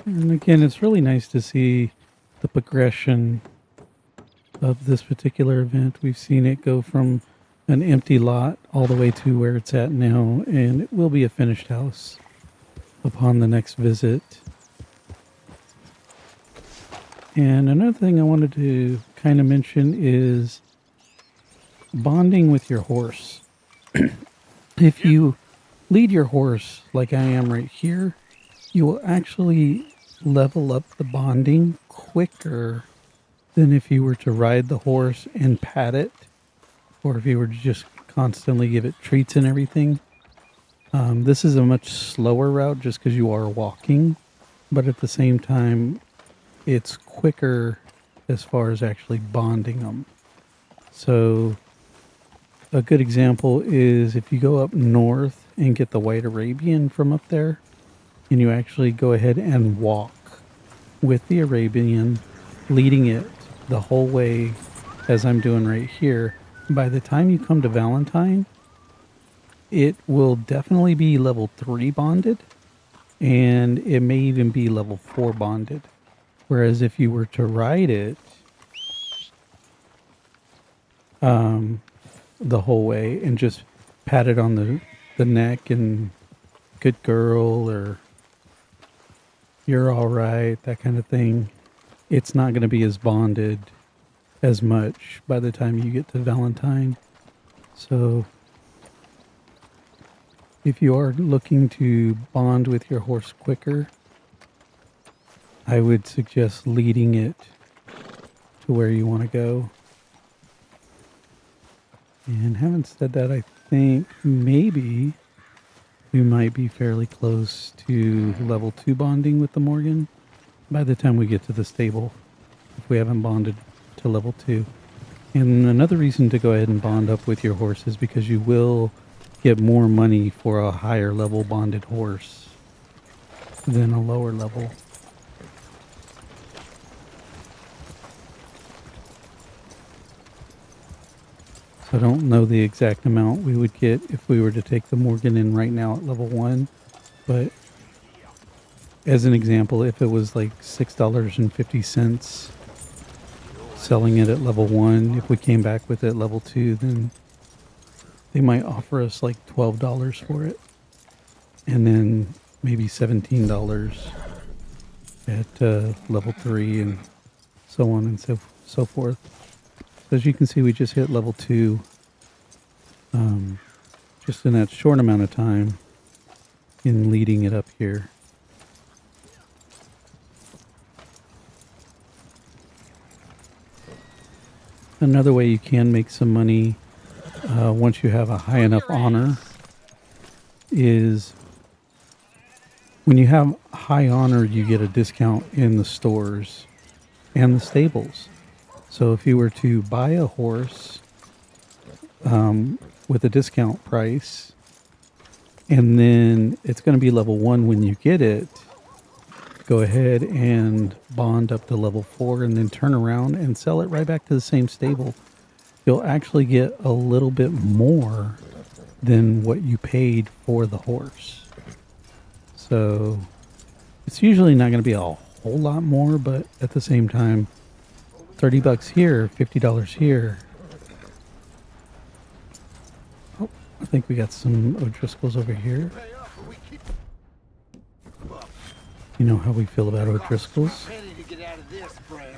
And again, it's really nice to see the progression of this particular event. We've seen it go from an empty lot all the way to where it's at now, and it will be a finished house upon the next visit. And another thing I wanted to kind of mention is bonding with your horse. If you lead your horse like I am right here, you will actually level up the bonding quicker than if you were to ride the horse and pat it, or if you were to just constantly give it treats and everything. This is a much slower route just because you are walking, but at the same time, it's quicker as far as actually bonding them. So a good example is if you go up north and get the white Arabian from up there, and you actually go ahead and walk with the Arabian, leading it the whole way as I'm doing right here. By the time you come to Valentine, it will definitely be level 3 bonded, and it may even be level 4 bonded. Whereas if you were to ride it the whole way and just pat it on the neck and good girl or you're all right, that kind of thing, it's not going to be as bonded as much by the time you get to Valentine. So if you are looking to bond with your horse quicker, I would suggest leading it to where you want to go. And having said that, I think maybe we might be fairly close to level 2 bonding with the Morgan by the time we get to the stable, if we haven't bonded to level 2. And another reason to go ahead and bond up with your horse is because you will get more money for a higher level bonded horse than a lower level. I don't know the exact amount we would get if we were to take the Morgan in right now at level 1, but as an example, if it was like $6.50 selling it at level 1, if we came back with it at level 2, then they might offer us like $12 for it, and then maybe $17 at level 3, and so on and so forth. As you can see, we just hit level 2 just in that short amount of time in leading it up here. Another way you can make some money once you have a high enough honor is when you have high honor, you get a discount in the stores and the stables. So if you were to buy a horse with a discount price, and then it's going to be level 1 when you get it, go ahead and bond up to level 4 and then turn around and sell it right back to the same stable. You'll actually get a little bit more than what you paid for the horse. So it's usually not going to be a whole lot more, but at the same time, $30 here, $50 here. Oh, I think we got some O'Driscolls over here. You know how we feel about O'Driscolls. Ready to get out of this, friend.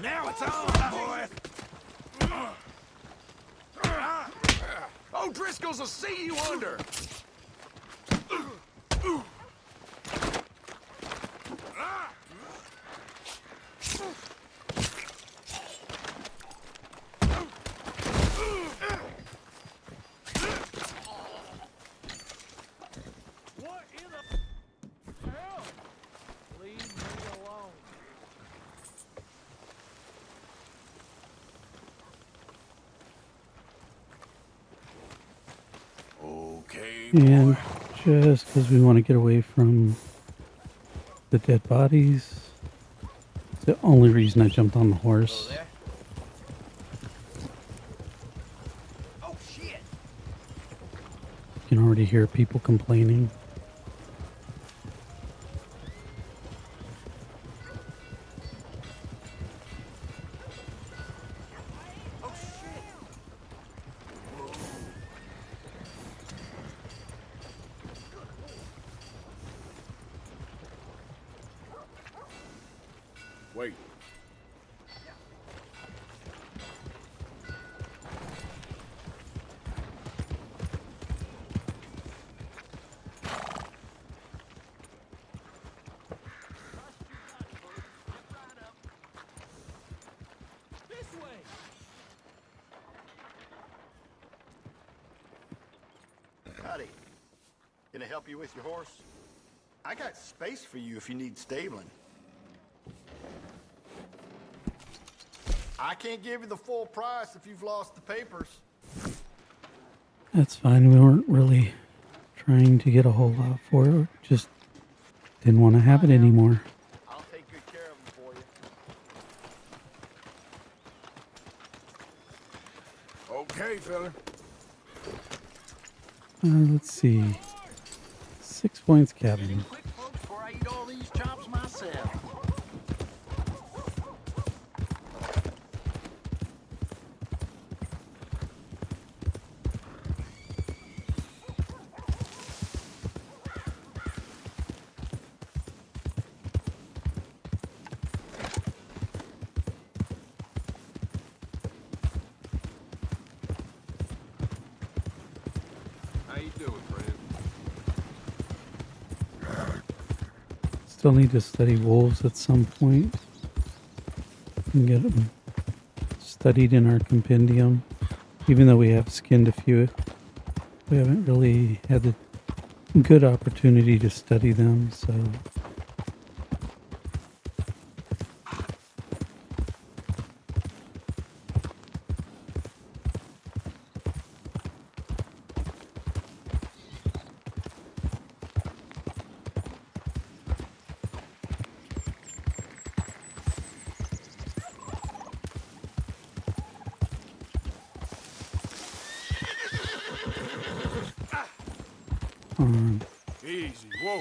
Now it's on, boy. O'Driscolls will see you under. And just because we want to get away from the dead bodies, it's the only reason I jumped on the horse. Oh shit! You can already hear people complaining. Oh shit! Wait. Howdy. Can I help you with your horse? I got space for you if you need stabling. I can't give you the full price if you've lost the papers. That's fine. We weren't really trying to get a whole lot for it. Just didn't want to have it anymore. I'll take good care of them for you. Okay, fella. Let's see. 6 points cabin. Quick, folks, before I eat all these chops myself. How you doing, friend? Still need to study wolves at some point. And get them studied in our compendium. Even though we have skinned a few, we haven't really had the good opportunity to study them, so... Easy, whoa.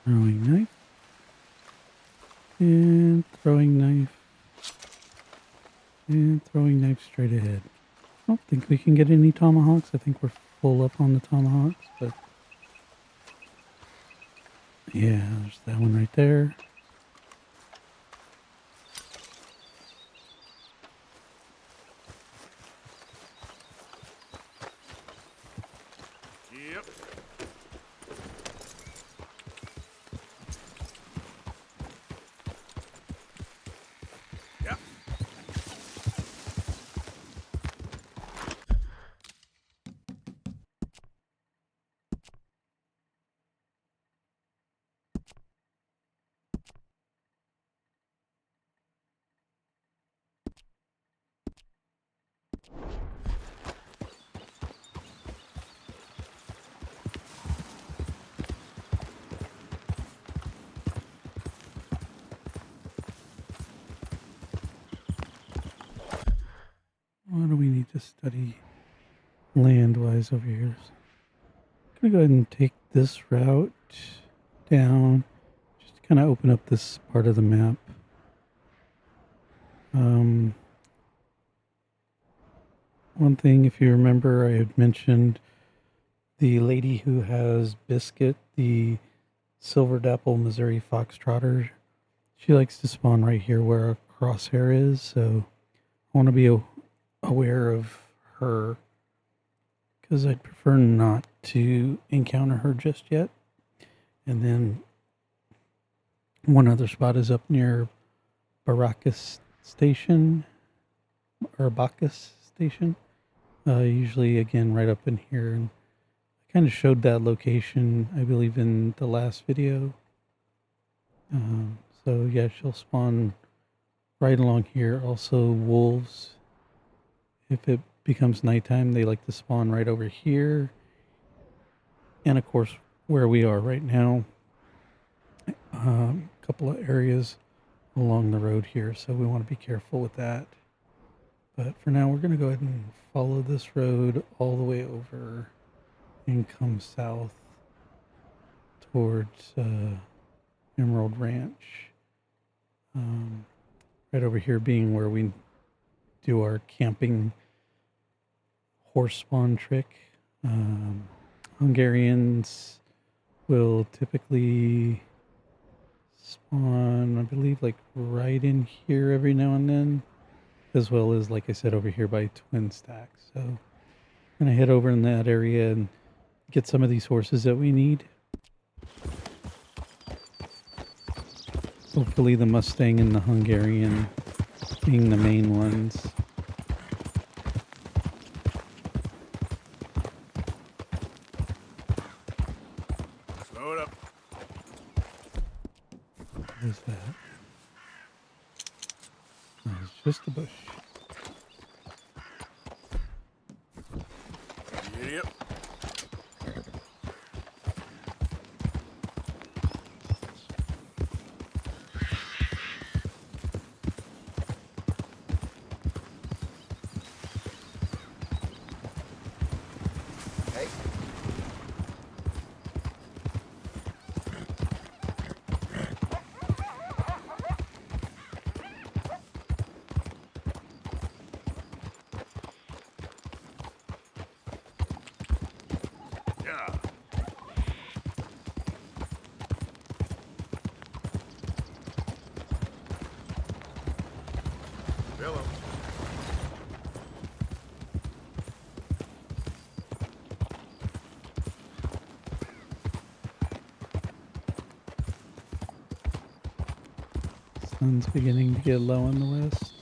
Throwing knife. And throwing knife. And throwing knife straight ahead. I don't think we can get any tomahawks. I think we're full up on the tomahawks, but... yeah, there's that one right there. Yep. Yep. What do we need to study land-wise over here? I'm going to go ahead and take this route down. Just to kind of open up this part of the map. One thing, if you remember, I had mentioned the lady who has Biscuit, the Silver Dapple Missouri Foxtrotter. She likes to spawn right here where a crosshair is, so I want to be aware of her because I'd prefer not to encounter her just yet. And then one other spot is up near Baracus Station, or Bacchus Station. Usually, again, right up in here. And kind of showed that location, I believe, in the last video. So yeah, she'll spawn right along here. Also, wolves, if it becomes nighttime, they like to spawn right over here. And of course, where we are right now, a couple of areas along the road here, so we want to be careful with that. But for now, we're going to go ahead and follow this road all the way over and come south towards Emerald Ranch. Right over here being where we do our camping horse spawn trick. Hungarians will typically spawn, I believe, like right in here every now and then, as well as, like I said, over here by Twin Stacks. So I'm going to head over in that area and get some of these horses that we need. Hopefully the Mustang and the Hungarian being the main ones. Slow it up. What is that? Oh, it's just a bush. Yep. Sun's beginning to get low in the west.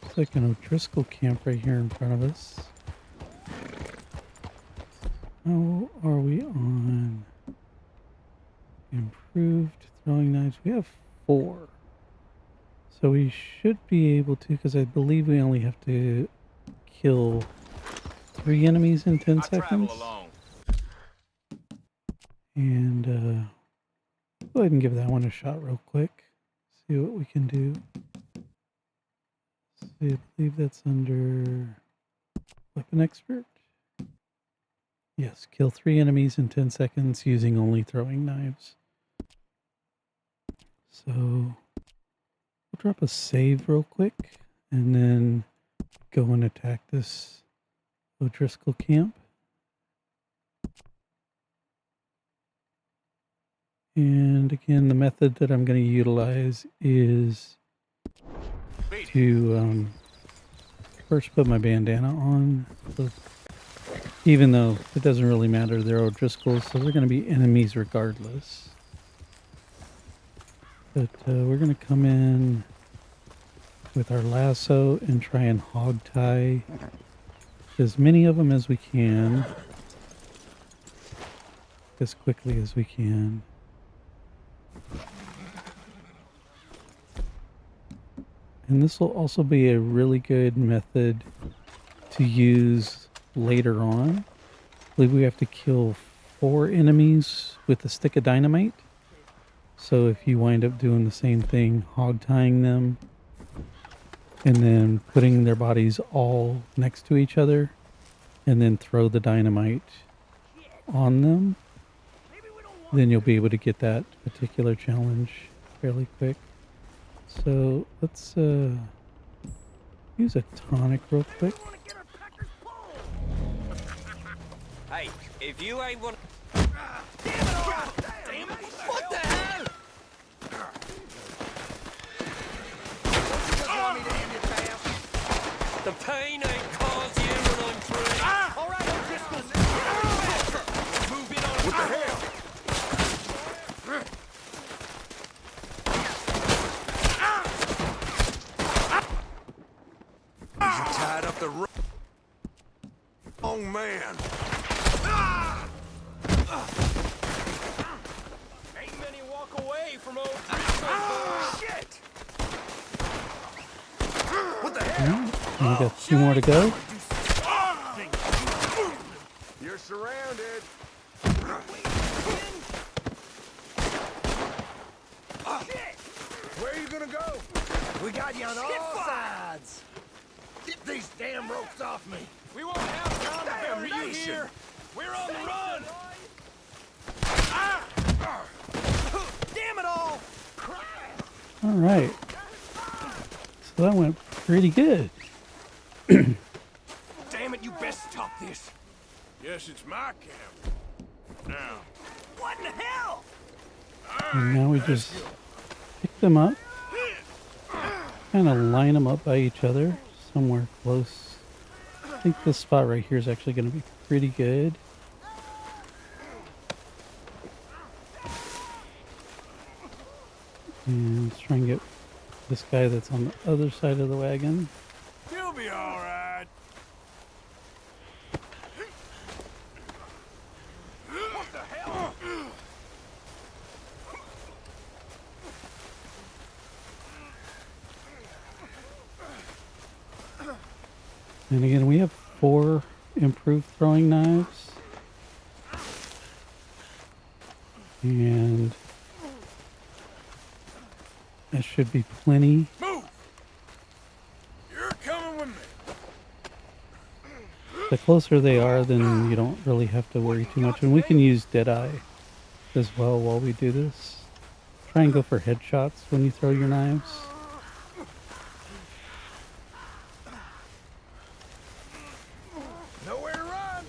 It's like an O'Driscoll camp right here in front of us. How are we on improved throwing knives? We have 4. So we should be able to, because I believe we only have to kill 3 enemies in 10 seconds. And go ahead and give that one a shot real quick. See what we can do. See, I believe that's under Weapon Expert. Yes, kill 3 enemies in 10 seconds using only throwing knives. So we'll drop a save real quick and then go and attack this O'Driscoll camp. And again, the method that I'm going to utilize is to first put my bandana on. So even though it doesn't really matter, they're O'Driscolls, so they're going to be enemies regardless. But we're going to come in with our lasso and try and hog tie as many of them as we can, as quickly as we can. And this will also be a really good method to use later on. I believe we have to kill 4 enemies with a stick of dynamite. So if you wind up doing the same thing, hog tying them, and then putting their bodies all next to each other, and then throw the dynamite on them, then you'll be able to get that particular challenge fairly quick. So let's use a tonic real quick. Hey, if you ain't one... Damn it! What the hell? The pain ain't caused you when I'm free. All right, O'Driscoll. Move it on. What the hell? the wrong man. Ain't many walk away from old Shit! What the hell? We got 2 more to go. You're surrounded. Where are you gonna go? We got you on all sides. Get these damn ropes off me. We won't have time to bury you here. We're on the run. Damn it all! All right. So that went pretty good. Damn it, you best stop this. Yes, it's my camp. Now. What in the hell? And now we just pick them up. Kind of line them up by each other. Somewhere close. I think this spot right here is actually going to be pretty good. And let's try and get this guy that's on the other side of the wagon. You'll be all right. What the hell? And again, we have 4 improved throwing knives. And that should be plenty. Move! You're coming with me. The closer they are, then you don't really have to worry too much. And we can use Deadeye as well while we do this. Try and go for headshots when you throw your knives. Nowhere to run.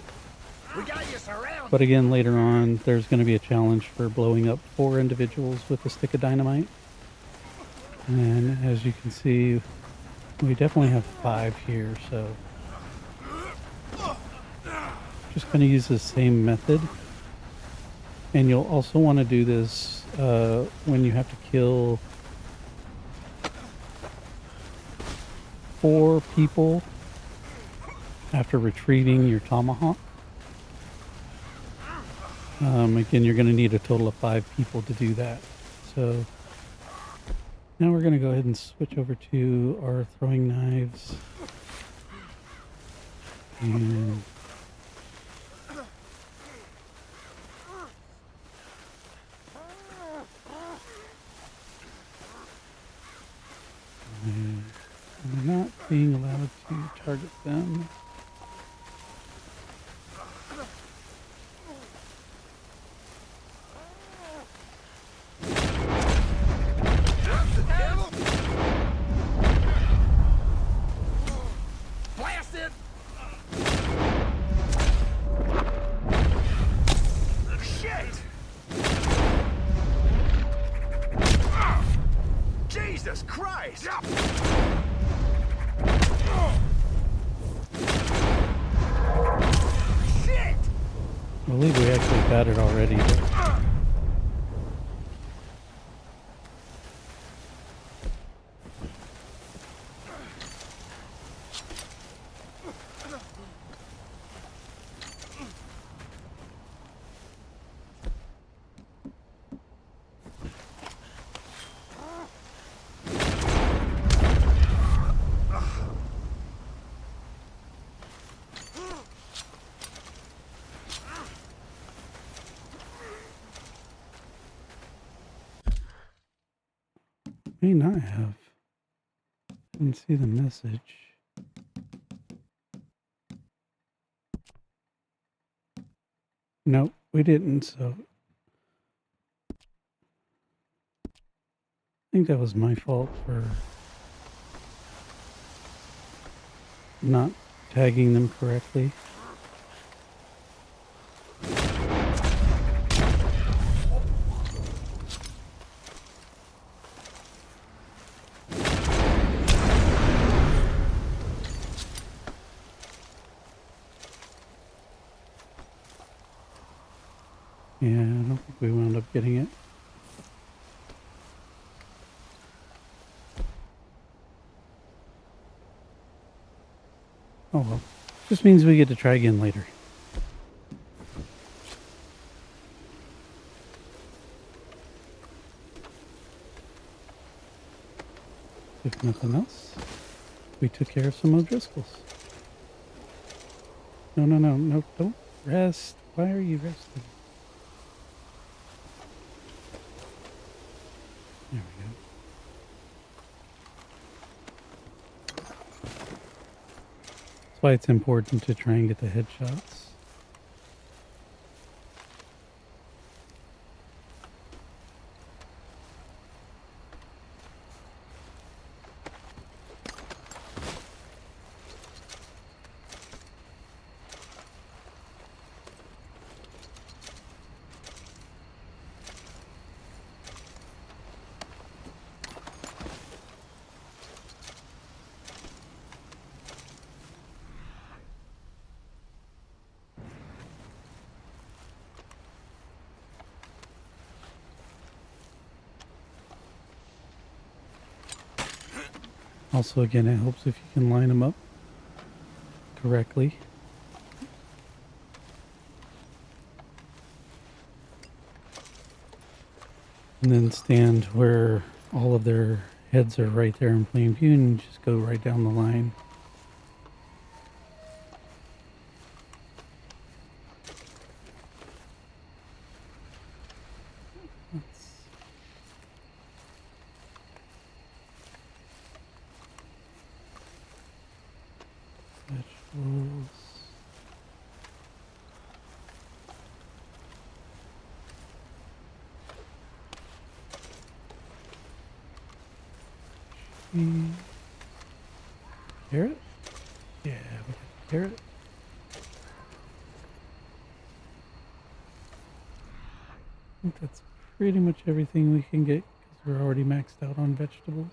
We got you surrounded. But again, later on, there's going to be a challenge for blowing up 4 individuals with a stick of dynamite. And as you can see, we definitely have 5 here, so just going to use the same method. And you'll also want to do this when you have to kill 4 people after retrieving your tomahawk. Again, you're going to need a total of 5 people to do that. So now we're going to go ahead and switch over to our throwing knives. And we're not being allowed to target them. Blast it! Shit! Jesus Christ! Shit! I believe we actually got it already. But may not have. Didn't see the message. Nope, we didn't, so I think that was my fault for not tagging them correctly. Yeah, I don't think we wound up getting it. Oh well. Just means we get to try again later. If nothing else, we took care of some O'Driscolls. No, don't rest. Why are you resting? There we go. That's why it's important to try and get the headshots. Also, again, it helps if you can line them up correctly. And then stand where all of their heads are right there in plain view and just go right down the line. Vegetables. Carrot? Yeah, we got carrot. I think that's pretty much everything we can get because we're already maxed out on vegetables.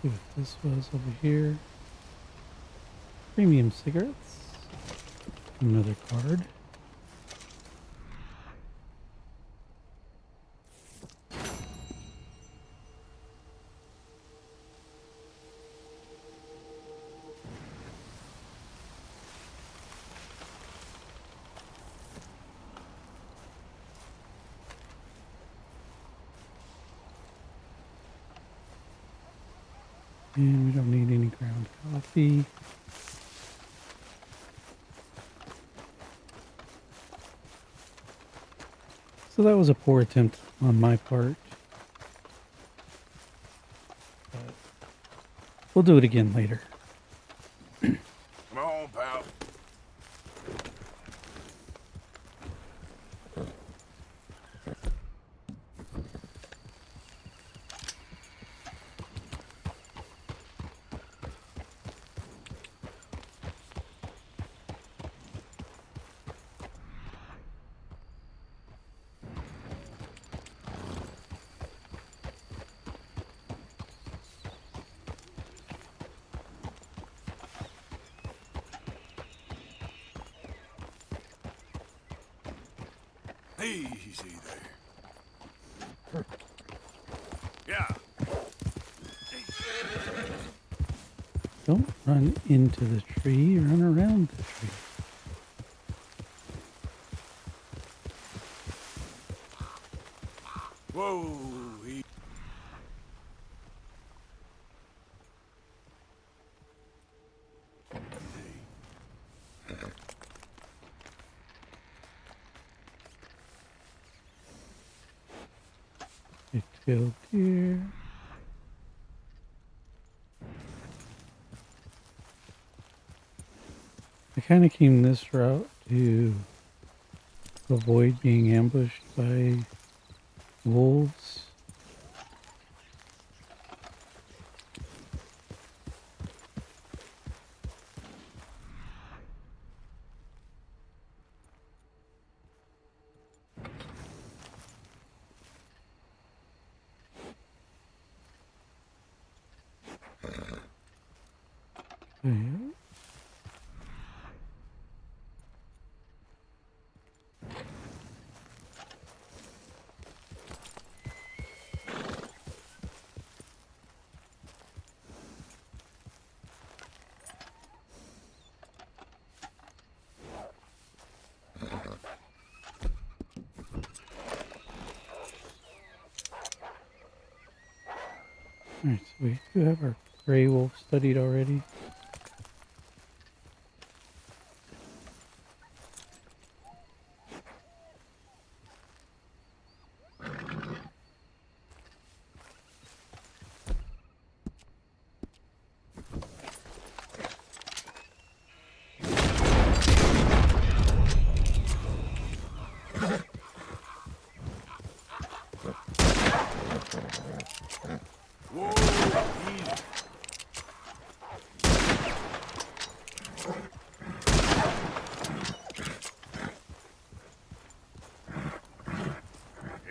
See what this was over here. Premium cigarettes. Another card. And we don't need any ground coffee. So that was a poor attempt on my part. But we'll do it again later. Come on, pal. Easy there. Yeah. Don't run into the tree, run around the tree. Whoa. Killed deer. I kind of came this route to avoid being ambushed by wolves. Yeah. Alright, so we do have our gray wolf studied already.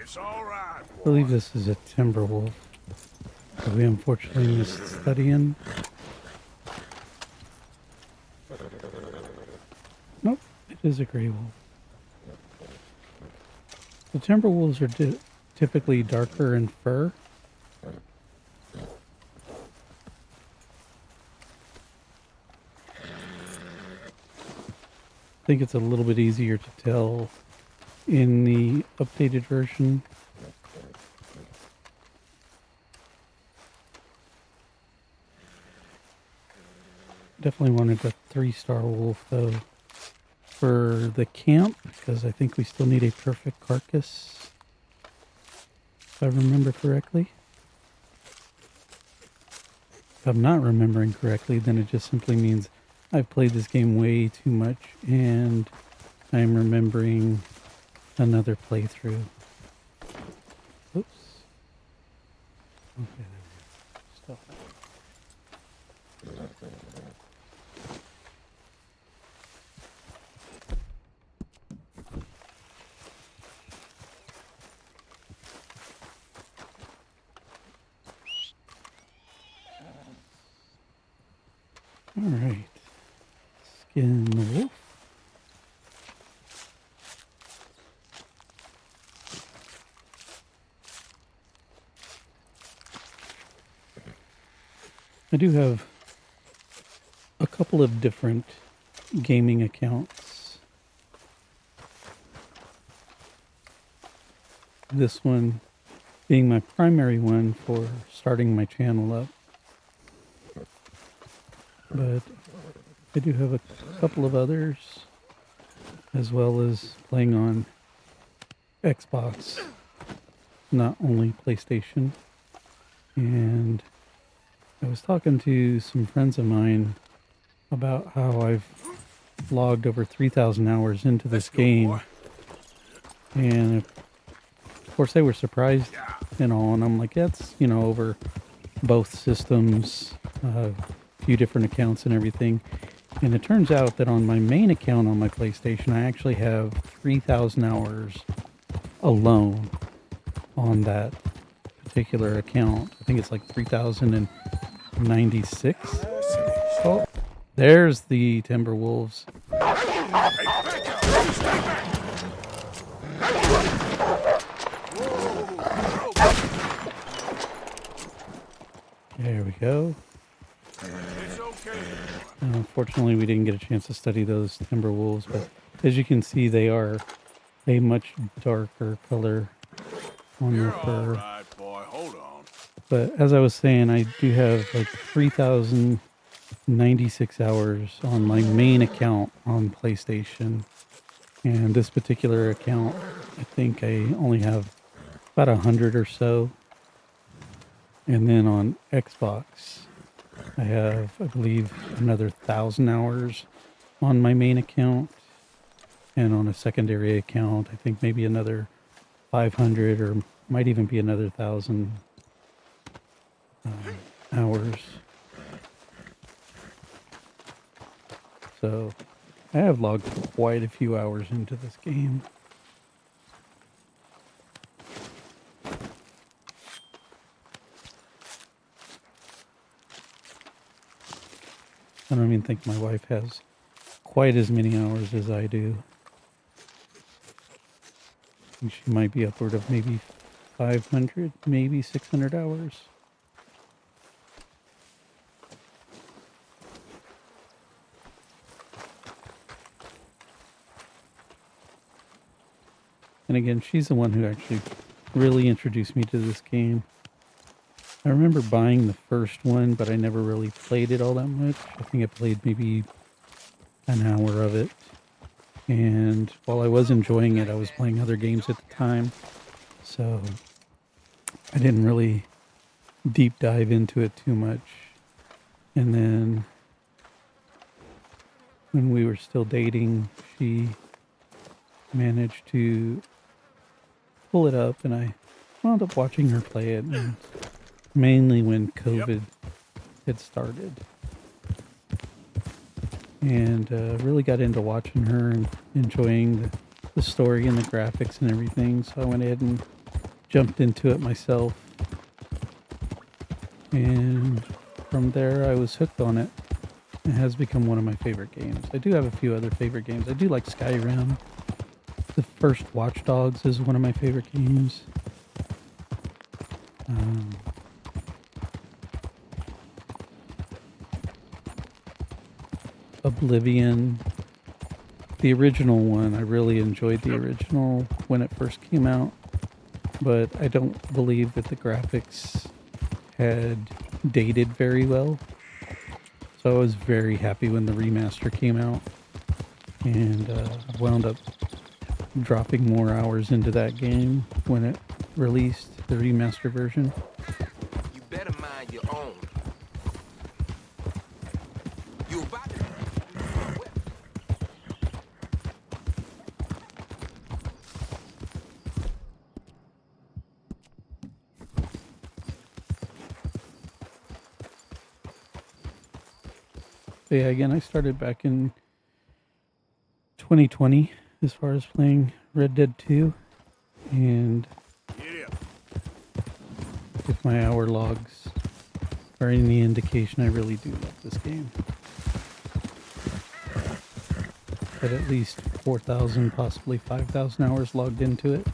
It's all right. I believe this is a timber wolf that we unfortunately missed studying. Nope, it is a gray wolf. The timber wolves are typically darker in fur. I think it's a little bit easier to tell in the updated version. Definitely wanted a 3-star wolf though for the camp, because I think we still need a perfect carcass, if I remember correctly. If I'm not remembering correctly, then it just simply means I've played this game way too much and I'm remembering another playthrough. Oops. Okay, there we go. Stuff. All right. Skin the wolf. I do have a couple of different gaming accounts. This one being my primary one for starting my channel up. But I do have a couple of others, as well as playing on Xbox, not only PlayStation. And I was talking to some friends of mine about how I've logged over 3,000 hours into this game. And of course they were surprised and all, and I'm like, yeah, it's, you know, over both systems, a few different accounts and everything. And it turns out that on my main account on my PlayStation, I actually have 3,000 hours alone on that particular account. I think it's like 3,096. Oh, there's the Timberwolves. There we go. Unfortunately, we didn't get a chance to study those timber wolves, but as you can see, they are a much darker color on their fur. Right, boy. Hold on. But as I was saying, I do have like 3,096 hours on my main account on PlayStation. And this particular account, I think I only have about 100 or so. And then on Xbox, I have, I believe, another 1,000 hours on my main account. And on a secondary account, I think maybe another 500 or might even be another 1,000 hours. So I have logged quite a few hours into this game. I don't even think my wife has quite as many hours as I do. I think she might be upward of maybe 500, maybe 600 hours. And again, she's the one who actually really introduced me to this game. I remember buying the first one, but I never really played it all that much. I think I played maybe an hour of it. And while I was enjoying it, I was playing other games at the time. So I didn't really deep dive into it too much. And then when we were still dating, she managed to pull it up, and I wound up watching her play it, and mainly when COVID had started. And really got into watching her and enjoying the story and the graphics and everything. So I went ahead and jumped into it myself. And from there, I was hooked on it. It has become one of my favorite games. I do have a few other favorite games. I do like Skyrim. The first Watch Dogs is one of my favorite games. Oblivion. The original one, I really enjoyed the original when it first came out. But I don't believe that the graphics had dated very well. So I was very happy when the remaster came out. And wound up dropping more hours into that game when it released, the remaster version. You better mind your own. You about to... But yeah, again, I started back in 2020 as far as playing Red Dead 2, and if my hour logs are any indication, I really do love this game. Had at least 4,000, possibly 5,000 hours logged into it.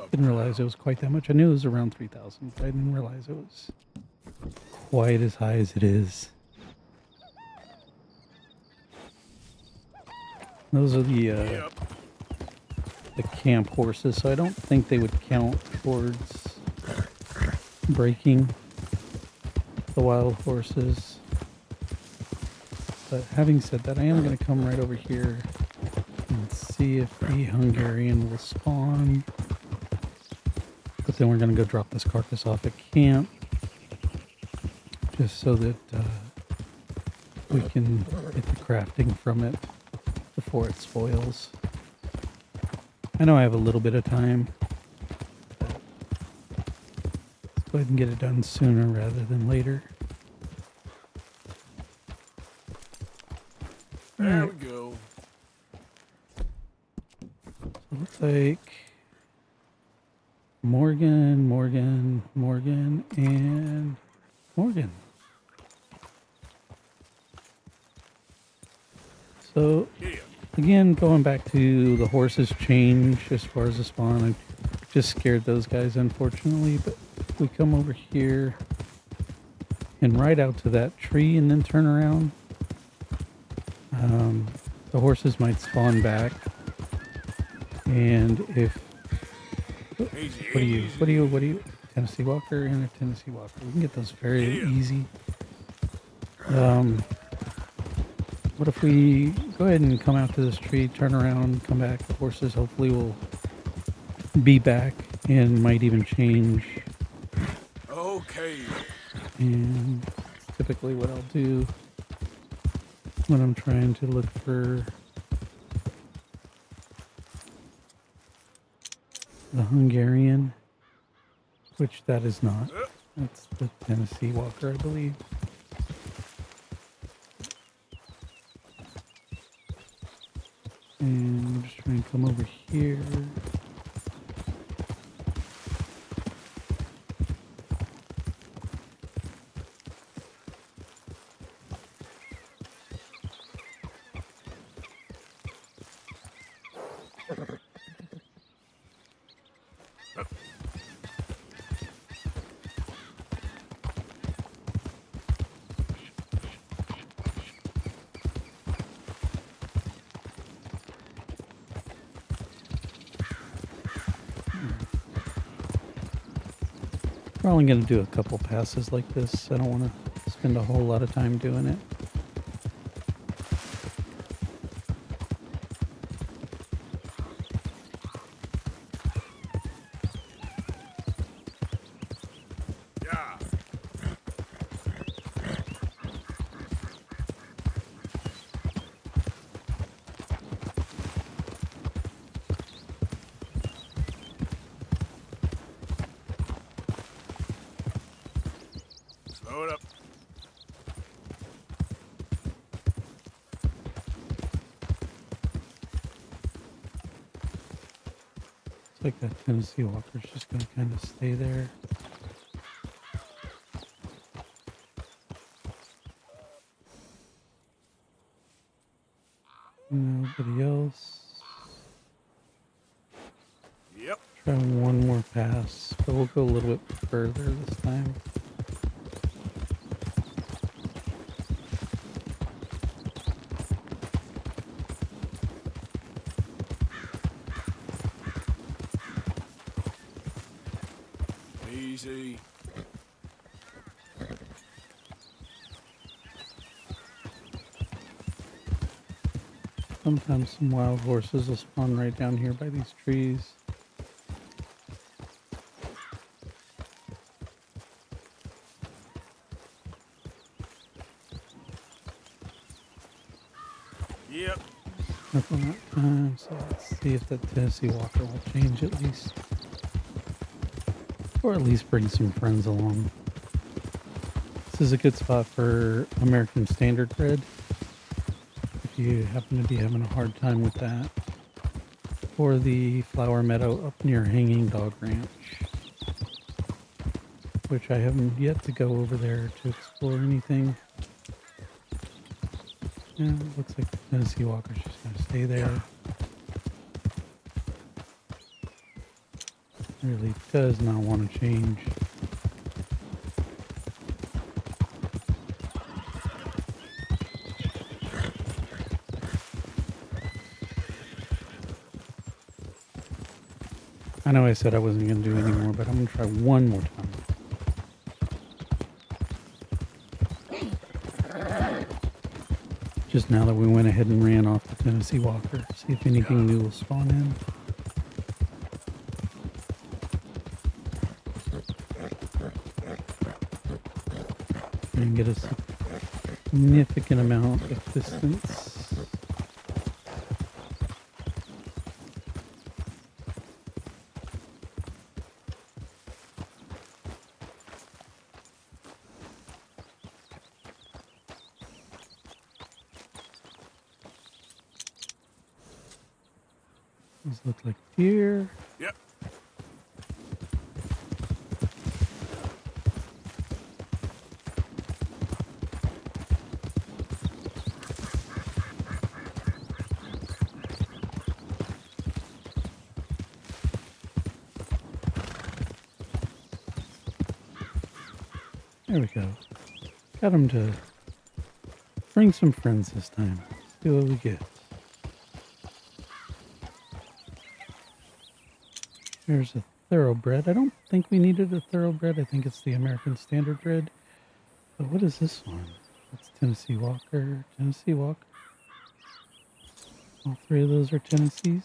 Didn't realize it was quite that much. I knew it was around 3,000, but I didn't realize it was quite as high as it is. Those are the camp horses, so I don't think they would count towards breaking the wild horses. But having said that, I am going to come right over here and see if the Hungarian will spawn. But then we're going to go drop this carcass off at camp, just so that we can get the crafting from it before it spoils. I know I have a little bit of time, but let's go ahead and get it done sooner rather than later. There we go. So it looks like Morgan, and Morgan. So, again, going back to the horses change as far as the spawn, I just scared those guys, unfortunately, but if we come over here and ride out to that tree and then turn around, the horses might spawn back. And if... What are you? Tennessee Walker and a Tennessee Walker. We can get those very easy. What if we go ahead and come out to this tree, turn around, come back? The horses hopefully will be back and might even change. Okay. And typically what I'll do when I'm trying to look for the Hungarian, which that is not. That's the Tennessee Walker, I believe. And I'm just trying to come over here. We're only going to do a couple passes like this. I don't want to spend a whole lot of time doing it. Slow it up. Looks like that Tennessee Walker's just going to kind of stay there. Nobody else. Yep. Try one more pass, but we'll go a little bit further this time. Easy. Sometimes some wild horses will spawn right down here by these trees. Yep. Nothing that time, so let's see if that Tennessee Walker will change at least. Or at least bring some friends along. This is a good spot for American Standard Red. If you happen to be having a hard time with that. Or the Flower Meadow up near Hanging Dog Ranch. Which I haven't yet to go over there to explore anything. Yeah, it looks like the Tennessee Walker's just going to stay there. Really does not want to change. I know I said I wasn't going to do any more, but I'm going to try one more time. Just now that we went ahead and ran off the Tennessee Walker, see if anything new will spawn in. And get a significant amount of distance. These look like deer. Yep. There we go. Got him to bring some friends this time. See what we get. There's a thoroughbred. I don't think we needed a thoroughbred. I think it's the American Standard Bred. But what is this one? That's Tennessee Walker. Tennessee Walker. All three of those are Tennessees.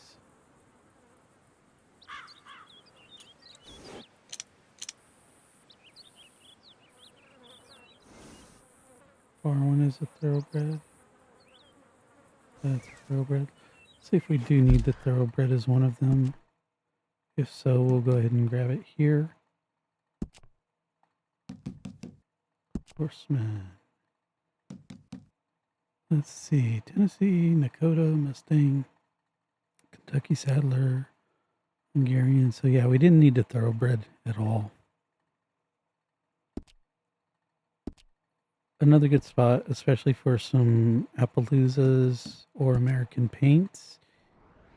Far one is a thoroughbred. That's a thoroughbred. Let's see if we do need the thoroughbred as one of them. If so, we'll go ahead and grab it here. Horseman. Let's see. Tennessee, Nakota, Mustang, Kentucky Saddler, Hungarian. So yeah, we didn't need a thoroughbred at all. Another good spot, especially for some Appaloozas or American paints,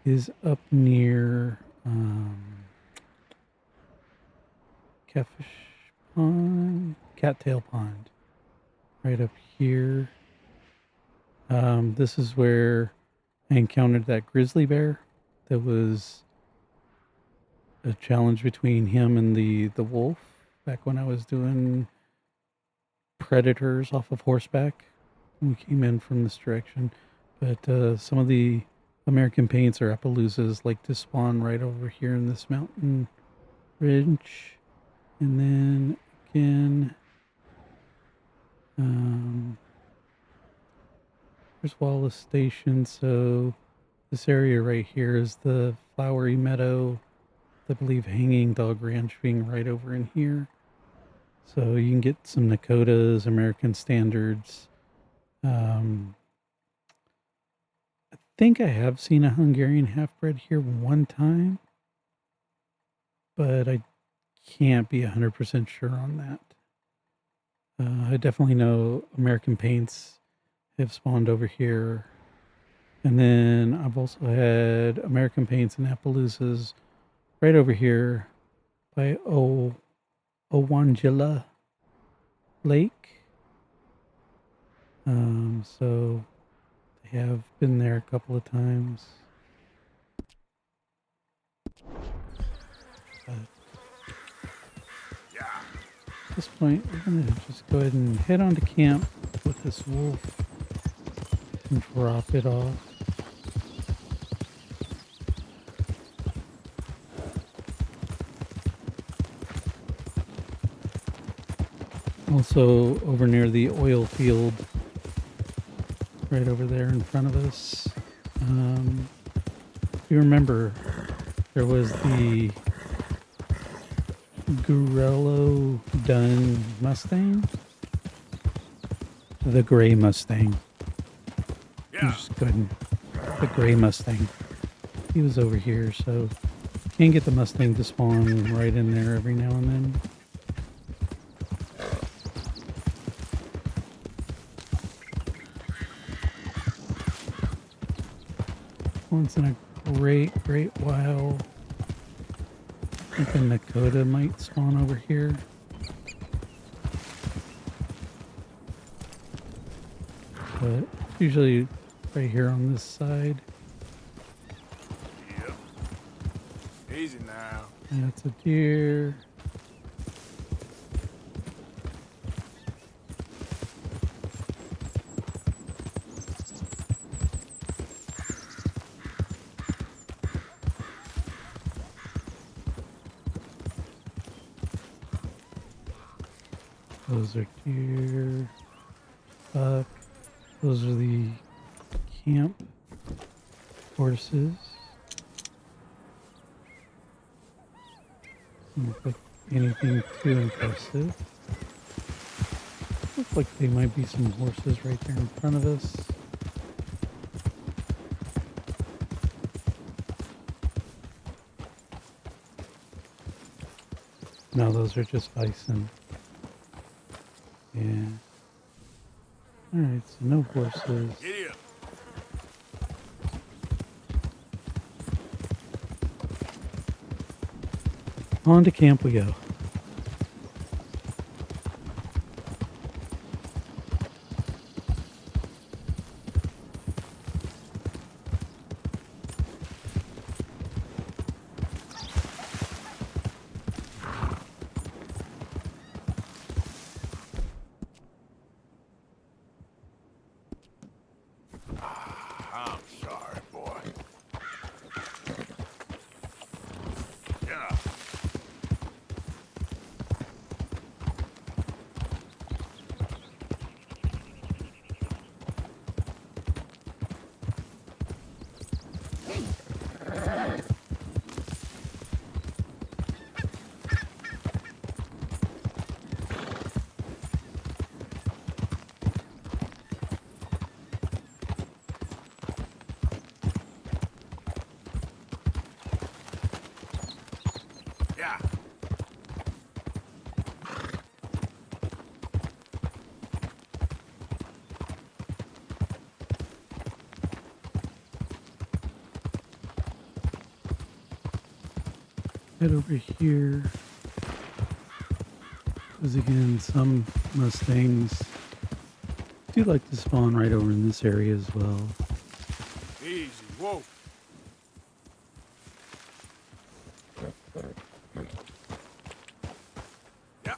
is up near Catfish Pond, Cattail Pond, right up here. This is where I encountered that grizzly bear. That was a challenge between him and the wolf. back when I was doing predators off of horseback. We came in from this direction, but some of the American paints or Appaloosas like to spawn right over here in this mountain ridge, and then again, there's Wallace Station. So this area right here is the Flowery Meadow. I believe Hanging Dog Ranch being right over in here. So you can get some Nakotas, American Standards. I think I have seen a Hungarian half-bred here one time, but I can't be 100% sure on that. I definitely know American Paints have spawned over here. And then I've also had American Paints and Appaloosas right over here by Owangilla Lake. So they have been there a couple of times. But at this point, we're going to just go ahead and head on to camp with this wolf and drop it off. Also over near the oil field, right over there in front of us. If you remember, there was the Gurello Dunn Mustang, the gray Mustang. Just go ahead and the gray Mustang. He was over here, so can't get the Mustang to spawn right in there every now and then. Once in a great while, I think a Nakota might spawn over here. But usually right here on this side. Yep. Easy now. That's a deer. Those are deer, buck. Those are the camp horses. Don't look like anything too impressive. Looks like they might be some horses right there in front of us. No, those are just bison. Yeah. Alright, so no horses. Giddy up. On to camp we go. I'm sorry, boy. Yeah. Yeah. Head over here. Because again, some Mustangs do like to spawn right over in this area as well. Easy. Whoa. Yeah.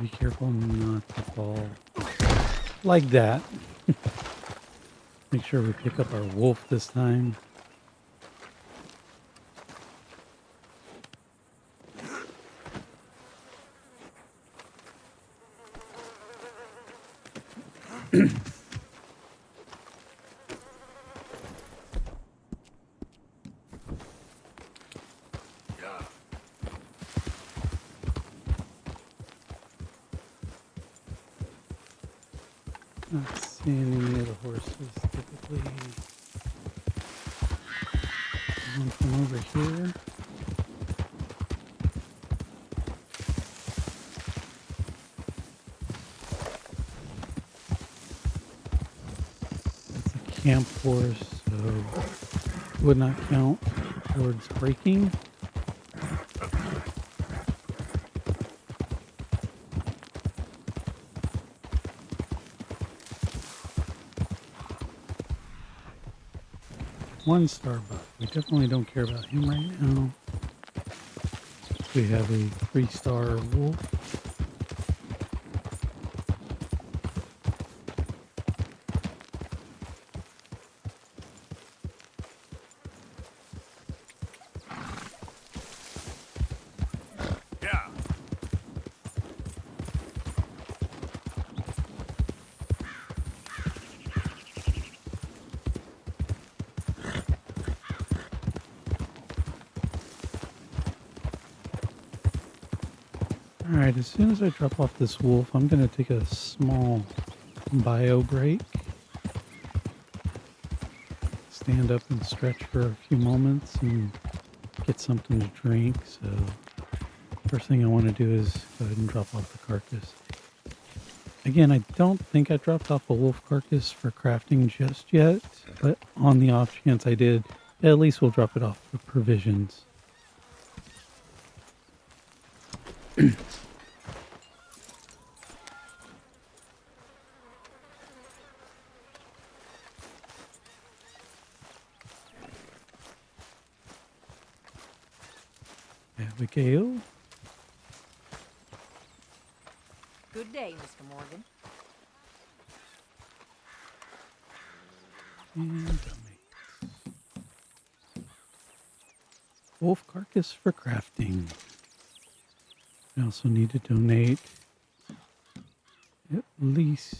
be careful not to fall like that. Make sure we pick up our wolf this time. Not seeing any of the horses typically. One from over here. It's a camp horse, so would not count towards breaking. One star buck. We definitely don't care about him right now. We have a 3-star wolf. Yeah. Alright, as soon as I drop off this wolf, I'm going to take a small bio break. Stand up and stretch for a few moments and get something to drink. So, first thing I want to do is go ahead and drop off the carcass. Again, I don't think I dropped off a wolf carcass for crafting just yet, but on the off chance I did, at least we'll drop it off for provisions. Abigail. Good day, Mr. Morgan. And wolf carcass for crafting. I also need to donate at least.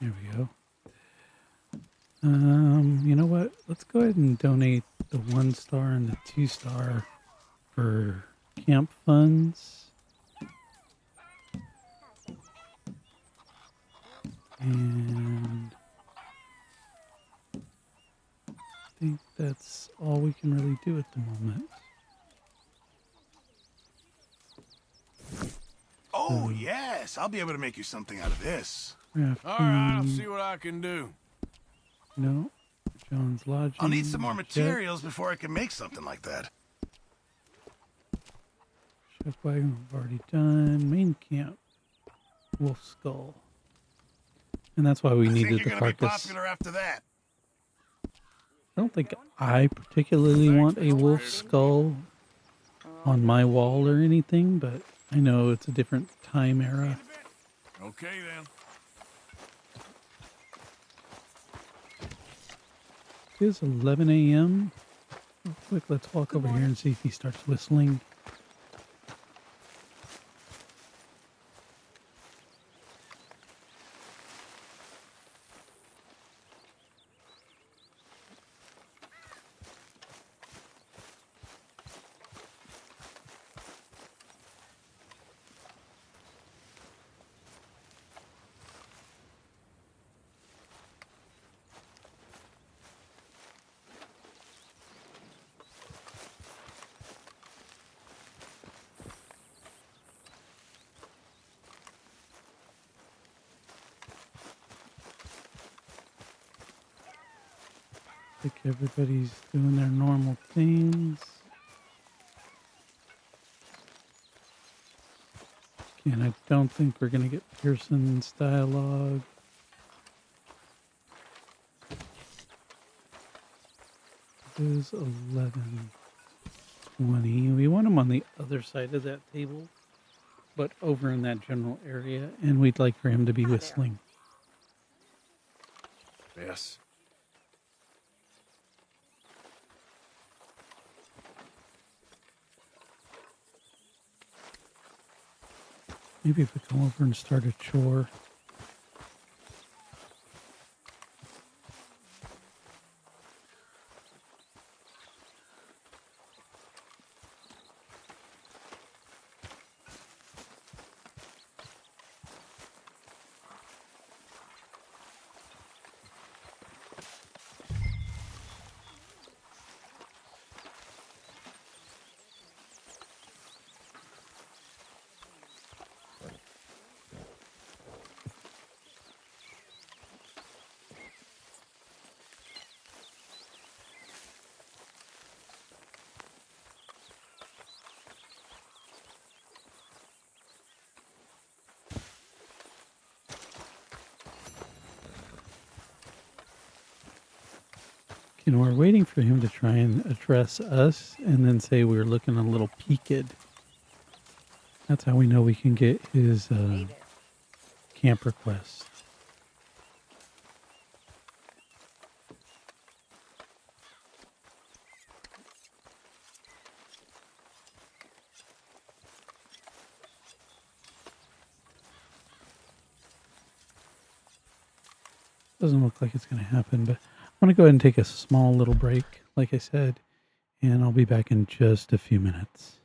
There we go. You know what? Let's go ahead and donate the 1-star and the 2-star for camp funds. And I think that's all we can really do at the moment. Oh, yes. I'll be able to make you something out of this. All right, I'll see what I can do. No. John's Lodging. I'll need some more materials before I can make something like that. Chef wagon we've already done. Main camp. Wolf skull. And that's why we needed the you're gonna be carcass. popular after that. I don't think I particularly want a wolf skull on my wall or anything, but I know it's a different time era. Okay, then. It is 11 a.m. Real quick, let's walk over here and see if he starts whistling. I think everybody's doing their normal things. And I don't think we're going to get Pearson's dialogue. It is 11. 20. We want him on the other side of that table, but over in that general area, and we'd like for him to be whistling. Yes. Maybe if we come over and start a chore. You know, we're waiting for him to try and address us and then say we're looking a little peaked. That's how we know we can get his camp request. Doesn't look like it's going to happen, but I'm going to go ahead and take a small little break, like I said, and I'll be back in just a few minutes.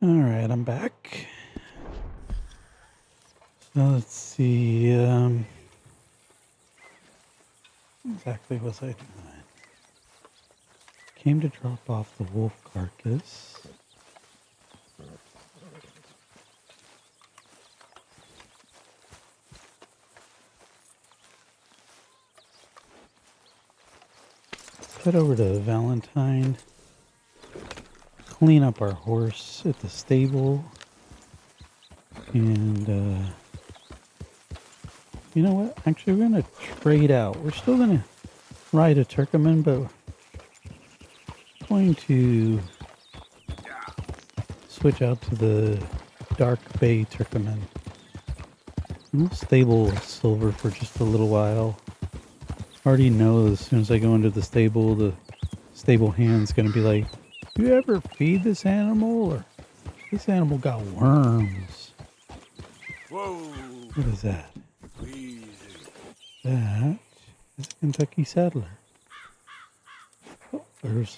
Alright, I'm back. So let's see. Exactly was I doing? Came to drop off the wolf carcass. Head over to Valentine. Clean up our horse at the stable. And, you know what? Actually, we're going to trade out. We're still going to ride a Turkoman, but going to switch out to the Dark Bay Turkoman. We'll stable Silver for just a little while. Already know as soon as I go into the stable hand's going to be like, you ever feed this animal? Or this animal got worms. Whoa. What is that? Easy. That is a Kentucky Saddler. Oh, there's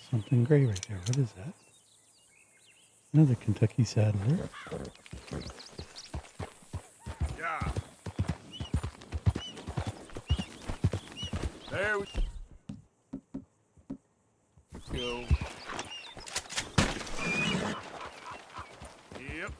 something gray right there. What is that? Another Kentucky Saddler. Yeah. There we go. Yep.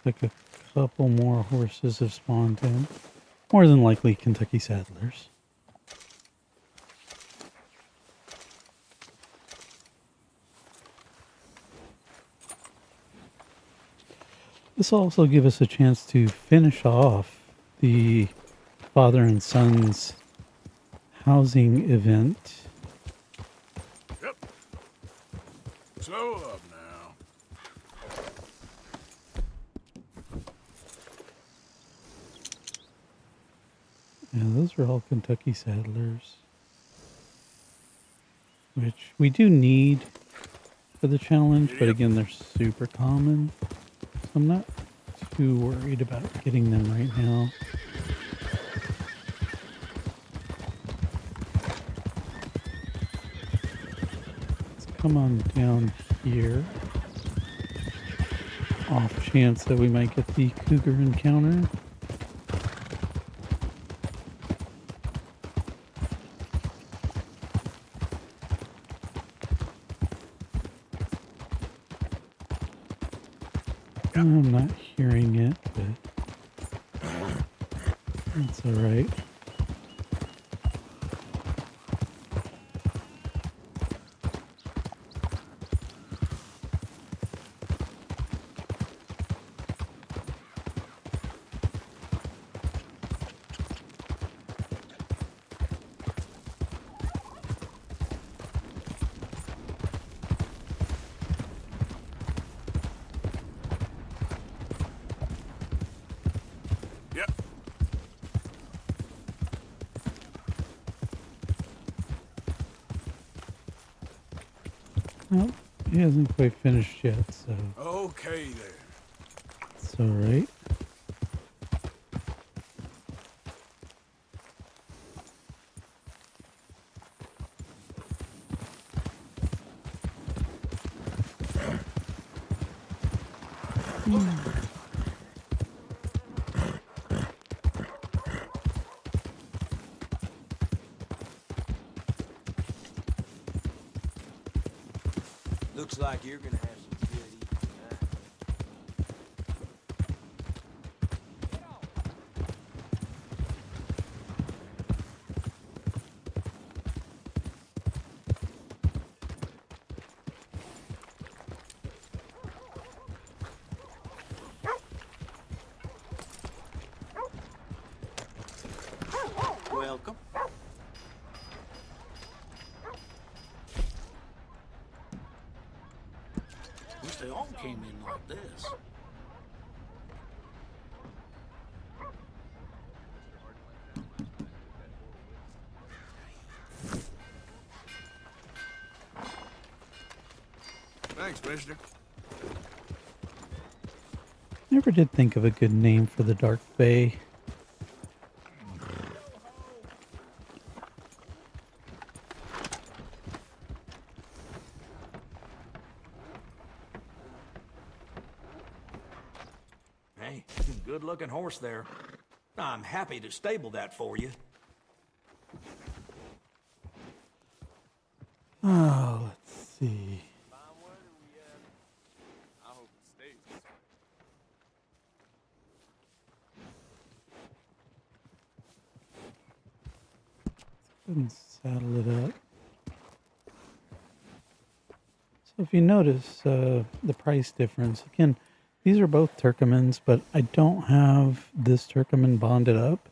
Like a couple more horses have spawned in. More than likely Kentucky Saddlers. This will also give us a chance to finish off the father and son's housing event. Yep. Slow up now. Yeah, those are all Kentucky Saddlers. Which we do need for the challenge, but again, they're super common. So I'm not too worried about getting them right now. Let's come on down here. Off chance that we might get the cougar encounter. I'm not hearing it, but that's alright. Yep. Well, he hasn't quite finished yet, so Okay there. it's alright. Looks like you're gonna have some good eating tonight. Welcome. Wish they all came in like this. Thanks, mister. Never did think of a good name for the Dark Bay. Hey, good-looking horse there. I'm happy to stable that for you. Oh, let's see. And saddle it up. So if you notice the price difference, again, these are both Turkmens, but I don't have this Turkmen bonded up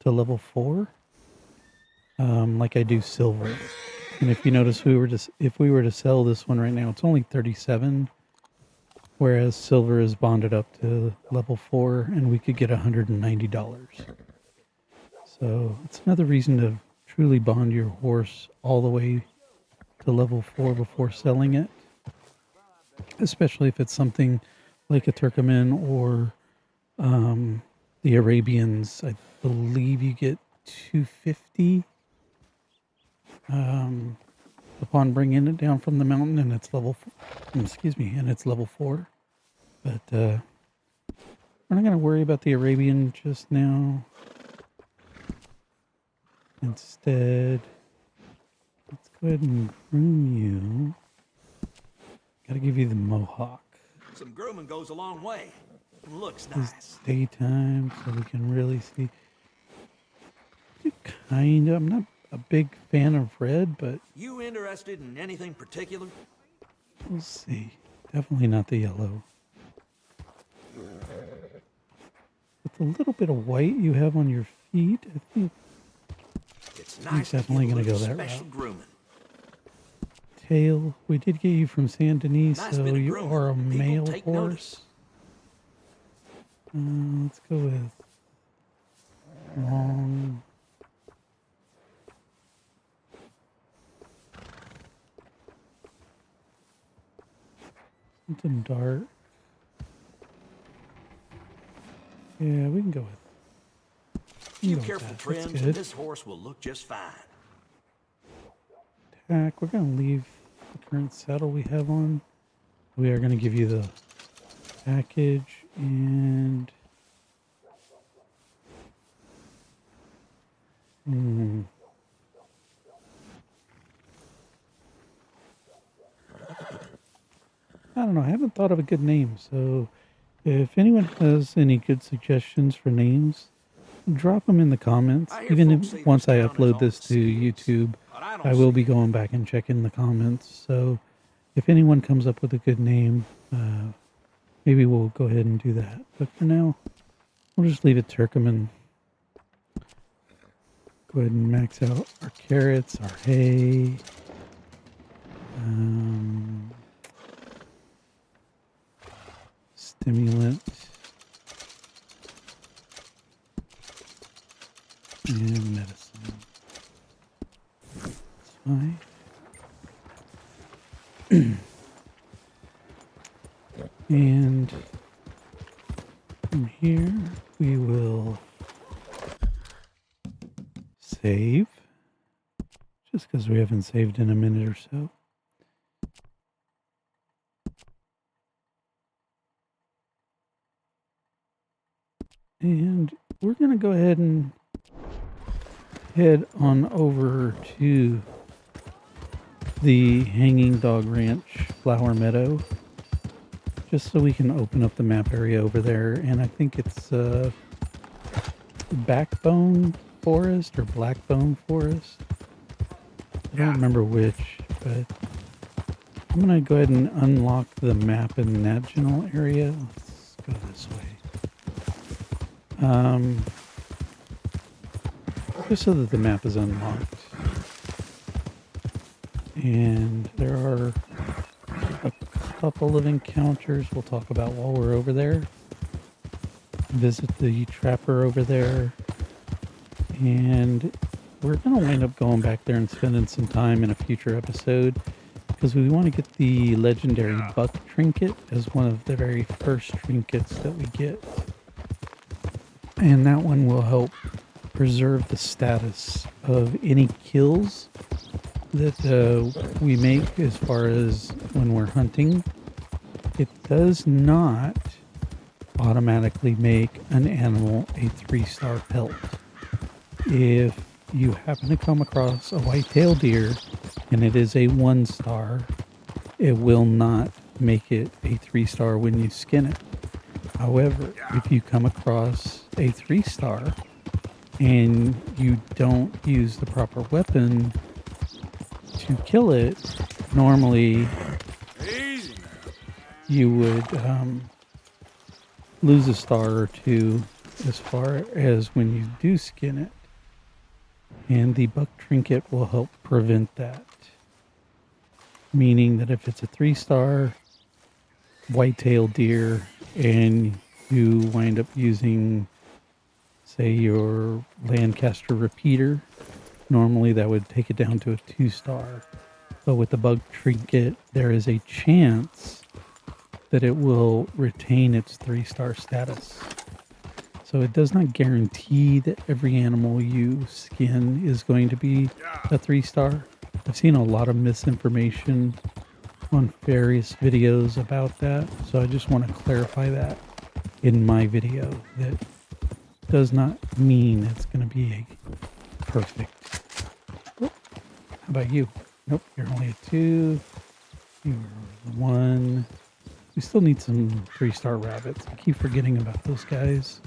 to level 4 like I do silver. And if you notice, if we were to sell this one right now, it's only 37, whereas silver is bonded up to level 4, and we could get $190. So it's another reason to truly bond your horse all the way to level 4 before selling it, especially if it's something like a Turkmen or the Arabians. I believe you get 250 upon bringing it down from the mountain, and it's level and it's level 4. But we're not going to worry about the Arabian just now. Instead, let's go ahead and groom you. Gotta give you the mohawk. Some grooming goes a long way. Looks It's nice. daytime, so we can really see. I'm not a big fan of red, but You interested in anything particular? we'll see. Definitely not the yellow. With the little bit of white you have on your feet, I think It's I'm nice. definitely going to go that special route. grooming. Tail, we did get you from Saint Denis, Nice so bit of you grooming. are a People male take horse. notice. Let's go with long. Something dark. Yeah, we can go with. Few go with careful that. That's trims, and good. this horse will look just fine. Tack. We're gonna leave the current saddle we have on. We are gonna give you the package and. I don't know. I haven't thought of a good name, so if anyone has any good suggestions for names, drop them in the comments. Even if, once I upload this to YouTube, I will be going back and checking the comments. So if anyone comes up with a good name, maybe we'll go ahead and do that. But for now, we'll just leave it Turkmen. Go ahead and max out our carrots, our hay. Stimulant. And medicine. That's fine. And from here, we will save. Just because we haven't saved in a minute or so. And we're going to go ahead and head on over to the Hanging Dog Ranch Flower Meadow, just so we can open up the map area over there. And I think it's Backbone Forest or Blackbone Forest. I don't remember which, but I'm going to go ahead and unlock the map in that general area. Let's go this way. Just so that the map is unlocked. And there are a couple of encounters we'll talk about while we're over there. Visit the trapper over there. And we're going to wind up going back there and spending some time in a future episode because we want to get the legendary buck trinket as one of the very first trinkets that we get. And that one will help preserve the status of any kills that we make as far as when we're hunting. It does not automatically make an animal a 3-star pelt. If you happen to come across a white-tailed deer and it is a 1-star, it will not make it a 3-star when you skin it. However, if you come across a 3-star and you don't use the proper weapon to kill it, normally you would lose a star or two as far as when you do skin it. And the buck trinket will help prevent that. Meaning that if it's a 3-star white-tailed deer and you wind up using, say, your Lancaster repeater, normally that would take it down to a 2-star. But with the buck trinket, there is a chance that it will retain its 3-star status. So it does not guarantee that every animal you skin is going to be a 3-star. I've seen a lot of misinformation on various videos about that, so I just want to clarify that in my video. That does not mean it's going to be a perfect. Oh, how about you? Nope, you're only a 2. You're a 1. We still need some 3-star rabbits. I keep forgetting about those guys.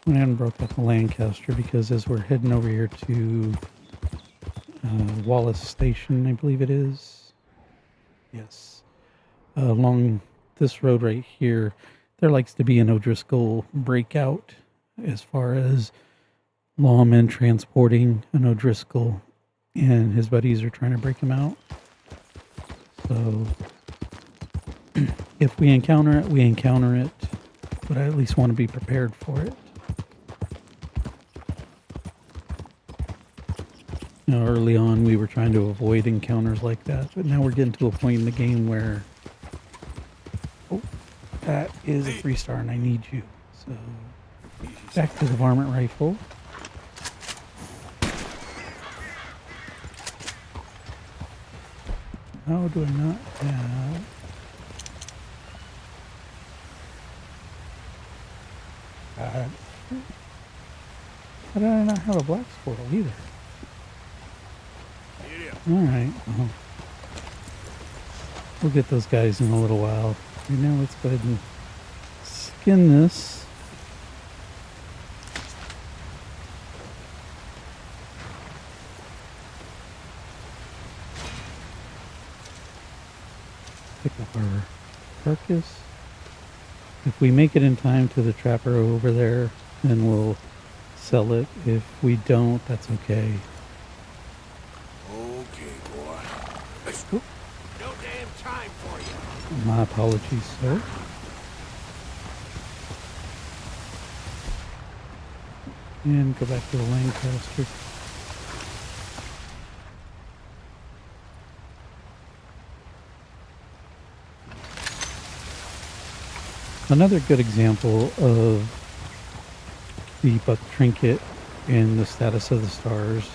Went ahead and broke up the Lancaster because as we're heading over here to Wallace Station, I believe it is. Yes. Along this road right here, there likes to be an O'Driscoll breakout as far as lawmen transporting an O'Driscoll, and his buddies are trying to break him out. So if we encounter it, we encounter it, but I at least want to be prepared for it. You know, early on we were trying to avoid encounters like that, but now we're getting to a point in the game where, oh, that is a 3-star and I need you. So back to the varmint rifle. How do I not have... How did I not have a black portal either? Alright, well, we'll get those guys in a little while. Right now, let's go ahead and skin this. Pick up our carcass. If we make it in time to the trapper over there, then we'll sell it. If we don't, that's okay. No damn time for you. My apologies, sir. And go back to the Lancaster. Another good example of the buck trinket and the status of the stars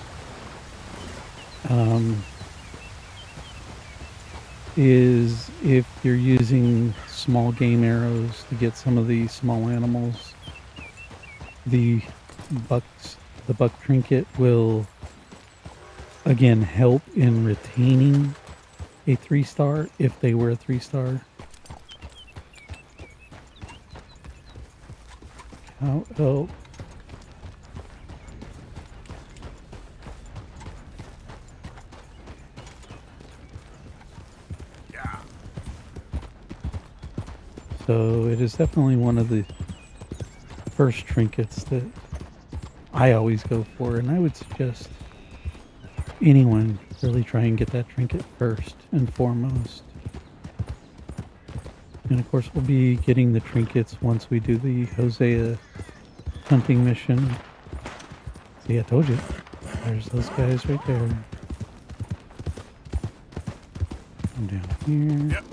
is if you're using small game arrows to get some of these small animals, the buck trinket will again help in retaining a 3-star if they were a 3-star. How help? So it is definitely one of the first trinkets that I always go for, and I would suggest anyone really try and get that trinket first and foremost. And of course, we'll be getting the trinkets once we do the Hosea hunting mission. See, I told you. There's those guys right there. Come down here. Yep.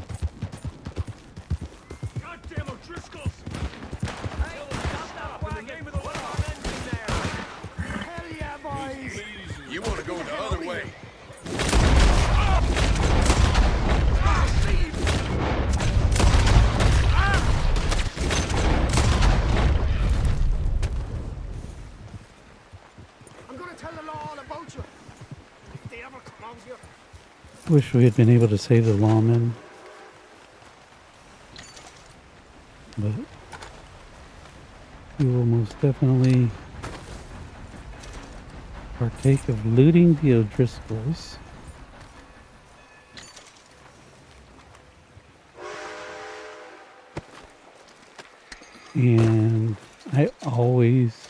Goddamn O'Driscolls! Hell yeah, boys! You want to go the other way? I'm gonna tell the law all about you. If they ever come out here. Wish we had been able to save the lawman. But we will most definitely partake of looting the O'Driscolls. And I always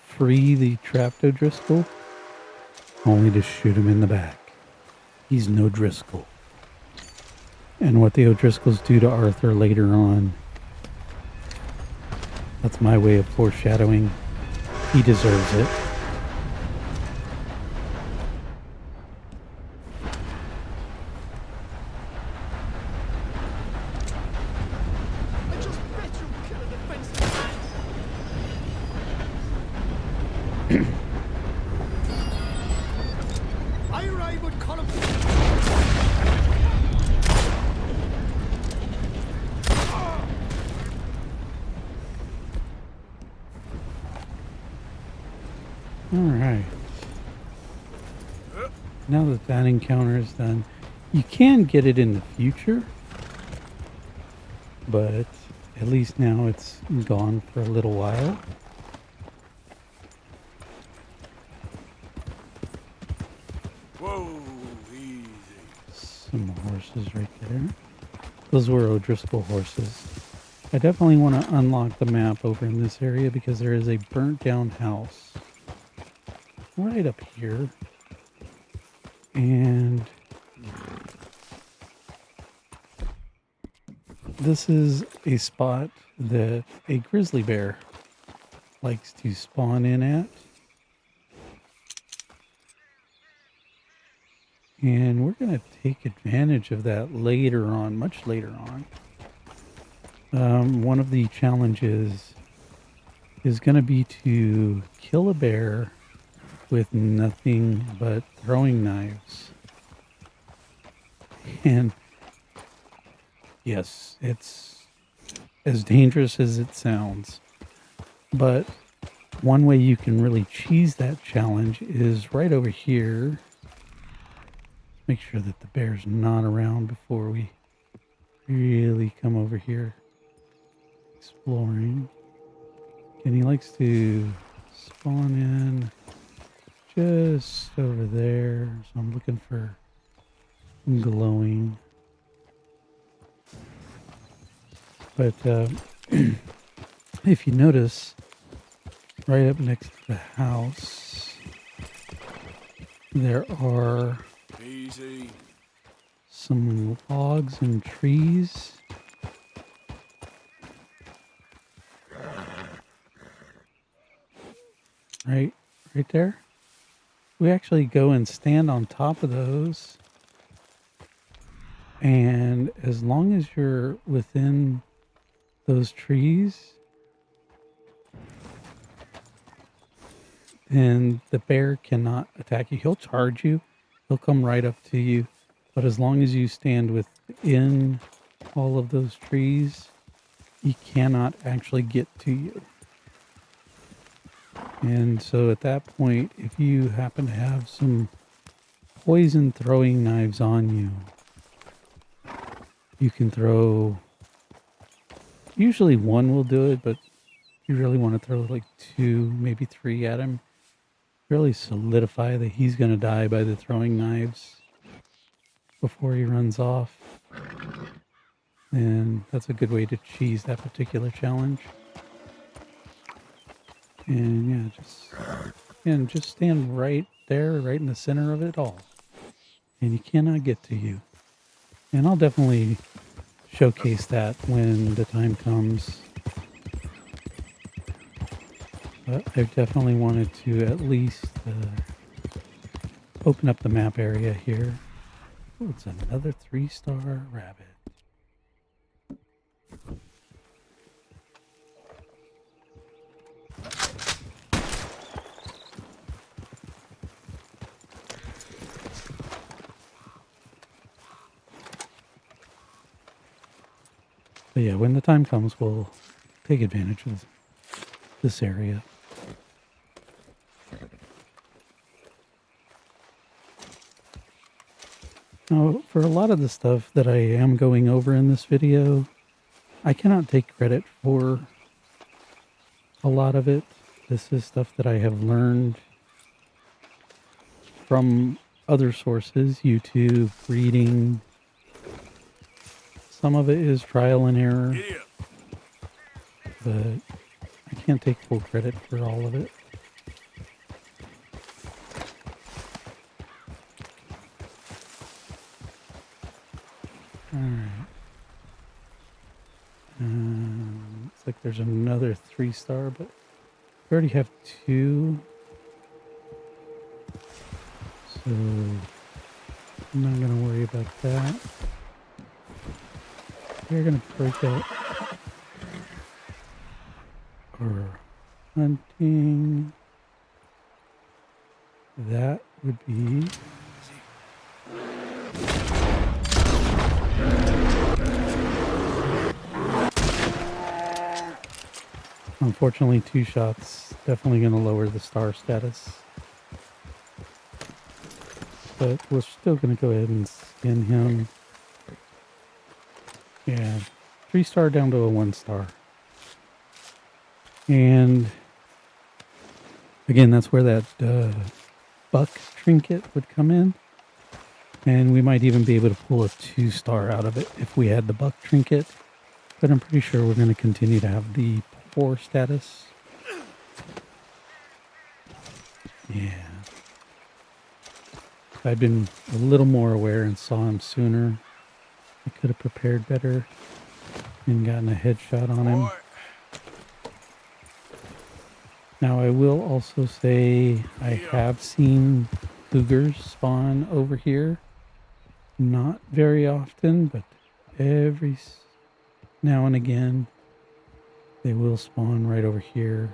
free the trapped O'Driscoll, only to shoot him in the back. He's no Driscoll. And what the O'Driscolls do to Arthur later on, that's my way of foreshadowing. He deserves it. I just bet you kill a defenseless man. I ride with Colin. Alright. Now that that encounter is done, you can get it in the future, but at least now it's gone for a little while. Whoa, easy. Some horses right there. Those were O'Driscoll horses. I definitely want to unlock the map over in this area because there is a burnt down house right up here. And this is a spot that a grizzly bear likes to spawn in at. And we're going to take advantage of that later on, much later on. One of the challenges is going to be to kill a bear with nothing but throwing knives. And yes, it's as dangerous as it sounds. But one way you can really cheese that challenge is right over here. Make sure that the bear's not around before we really come over here exploring. And he likes to spawn in just over there. So I'm looking for glowing. But if you notice, right up next to the house, there are Easy. some logs and trees. Right there. We actually go and stand on top of those. And as long as you're within those trees, then the bear cannot attack you. He'll charge you. He'll come right up to you. But as long as you stand within all of those trees, he cannot actually get to you. And so at that point, if you happen to have some poison throwing knives on you, you can throw, usually one will do it, but you really want to throw like 2, maybe 3 at him. Really solidify that he's going to die by the throwing knives before he runs off. And that's a good way to cheese that particular challenge. And yeah, just stand right there, right in the center of it all. and you cannot get to you. And I'll definitely showcase that when the time comes. But I definitely wanted to at least open up the map area here. Oh, it's another 3-star rabbit. But yeah, when the time comes, we'll take advantage of this area. Now, for a lot of the stuff that I am going over in this video, I cannot take credit for a lot of it. This is stuff that I have learned from other sources, YouTube, reading. Some of it is trial and error, but I can't take full credit for all of it. Alright. Looks like there's another 3-star, but we already have 2. So I'm not going to worry about that. We're going to break out our hunting. That would be... Unfortunately, 2 shots definitely going to lower the star status. But we're still going to go ahead and skin him. Yeah, 3-star down to a 1-star. And again, that's where that buck trinket would come in. And we might even be able to pull a 2-star out of it if we had the buck trinket. But I'm pretty sure we're going to continue to have the 4 status. Yeah. If I'd been a little more aware and saw him sooner, I could have prepared better and gotten a headshot on him. Now, I will also say I have seen cougars spawn over here. Not very often, but every now and again, they will spawn right over here.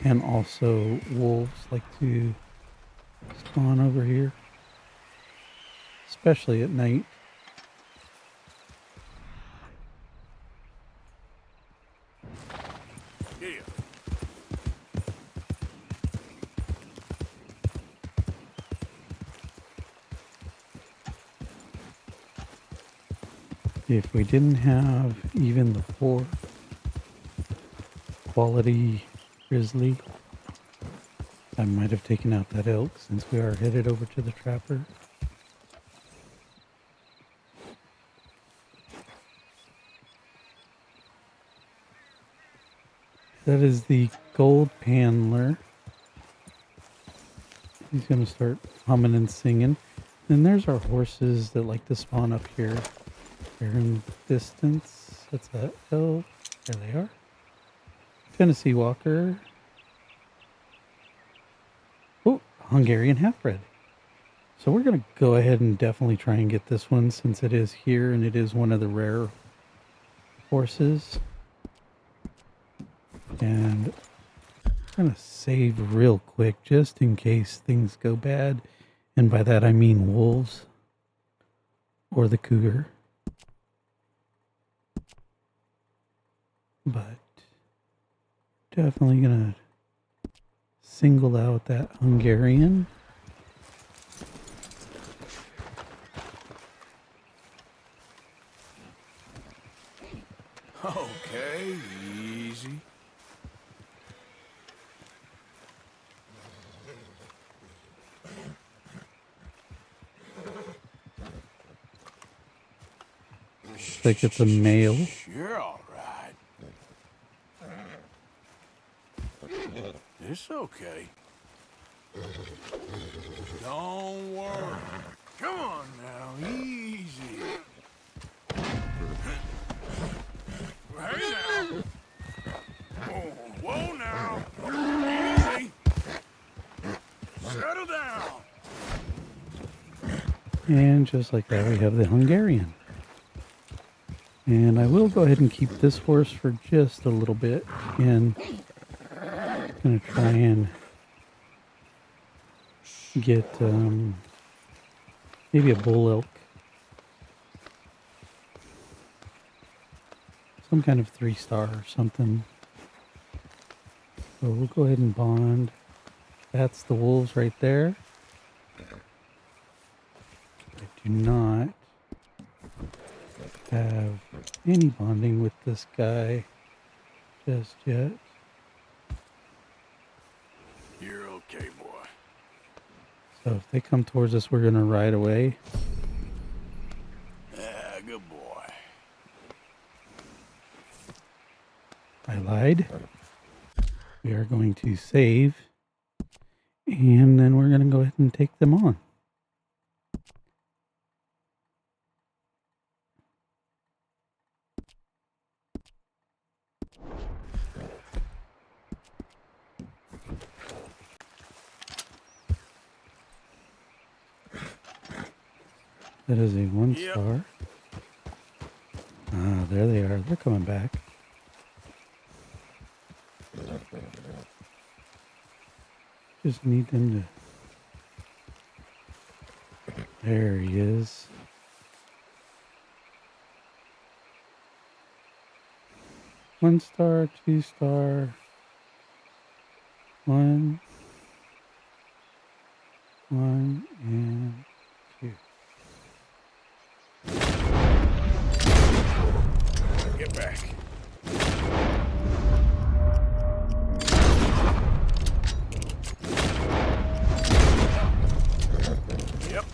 And also wolves like to spawn over here, especially at night. If we didn't have even the 4 quality grizzly, I might have taken out that elk since we are headed over to the trapper. That is the gold paneler. He's going to start humming and singing. And there's our horses that like to spawn up here. They're in the distance. That's that elk. There they are. Tennessee Walker. Oh, Hungarian half-bred. So we're going to go ahead and definitely try and get this one since it is here and it is one of the rare horses. And I'm going to save real quick just in case things go bad. And by that I mean wolves or the cougar. But definitely going to single out that Hungarian. Okay, easy. Like it's a male. You're all right. It's okay. Don't worry. Come on now, easy. Hey now. Oh, whoa now. Easy. Settle down. And just like that, we have the Hungarian. And I will go ahead and keep this horse for just a little bit. And I'm going to try and get maybe a bull elk. Some kind of 3-star or something. So we'll go ahead and bond. That's the wolves right there. I do not have any bonding with this guy just yet. You're okay, boy. So if they come towards us, we're going to ride away. Yeah, good boy. I lied. We are going to save. And then we're going to go ahead and take them on. That is a 1-star. Ah, there they are. They're coming back. Just need them to... There he is. One star, 2-star. 1, and 2. Get back. Yep.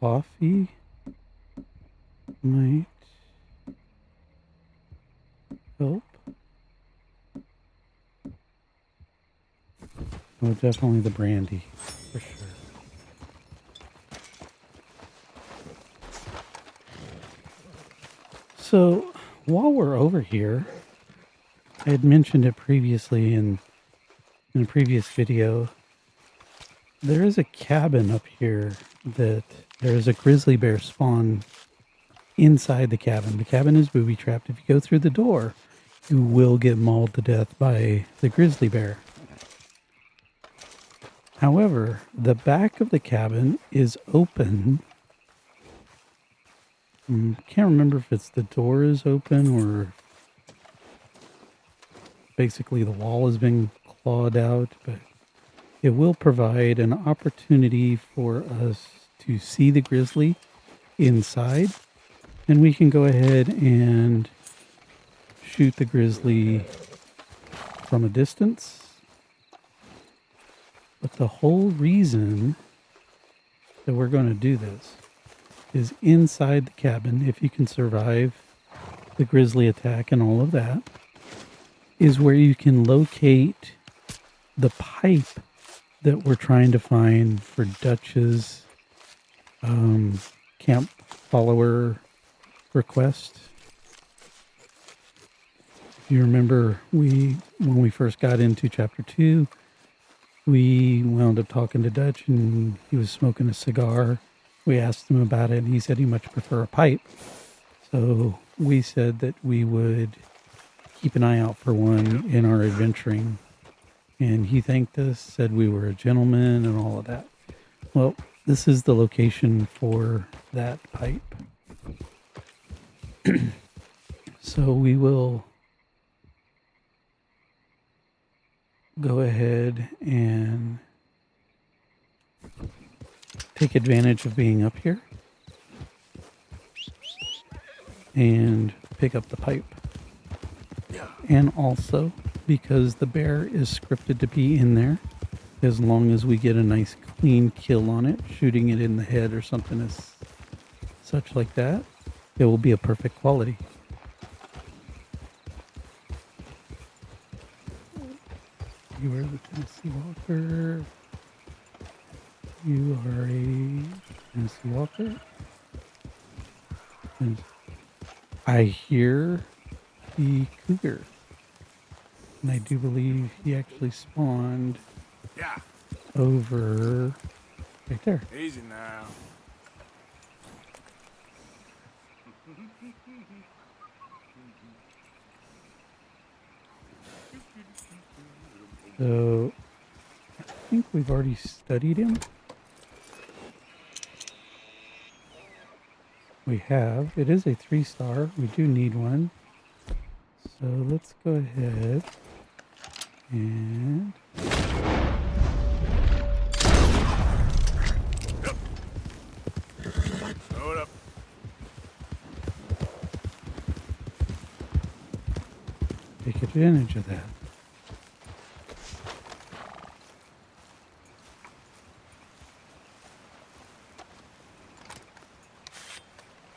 Coffee might help. Oh, definitely the brandy, for sure. So, while we're over here, I had mentioned it previously in a previous video. There is a cabin up here that there is a grizzly bear spawn inside the cabin. The cabin is booby trapped. If you go through the door, you will get mauled to death by the grizzly bear. However, the back of the cabin is open. Can't remember if it's the door is open or basically the wall has been clawed out, but it will provide an opportunity for us to see the grizzly inside, and we can go ahead and shoot the grizzly from a distance. But the whole reason that we're going to do this is inside the cabin, if you can survive the grizzly attack and all of that, is where you can locate the pipe that we're trying to find for Dutch's camp follower request. If you remember, when we first got into chapter 2, we wound up talking to Dutch and he was smoking a cigar. We asked him about it and he said he much prefer a pipe. So we said that we would keep an eye out for one in our adventuring. And he thanked us, said we were a gentleman and all of that. Well, this is the location for that pipe. So we will go ahead and take advantage of being up here and pick up the pipe. And also, because the bear is scripted to be in there, as long as we get a nice clean kill on it, shooting it in the head or something as such like that, it will be a perfect quality. You are the Tennessee Walker. You are a Tennessee Walker. And I hear the cougar. And I do believe he actually spawned over right there. Easy now. So I think we've already studied him. We have. It is a 3-star. We do need one. So let's go ahead and Hold up. take advantage of that.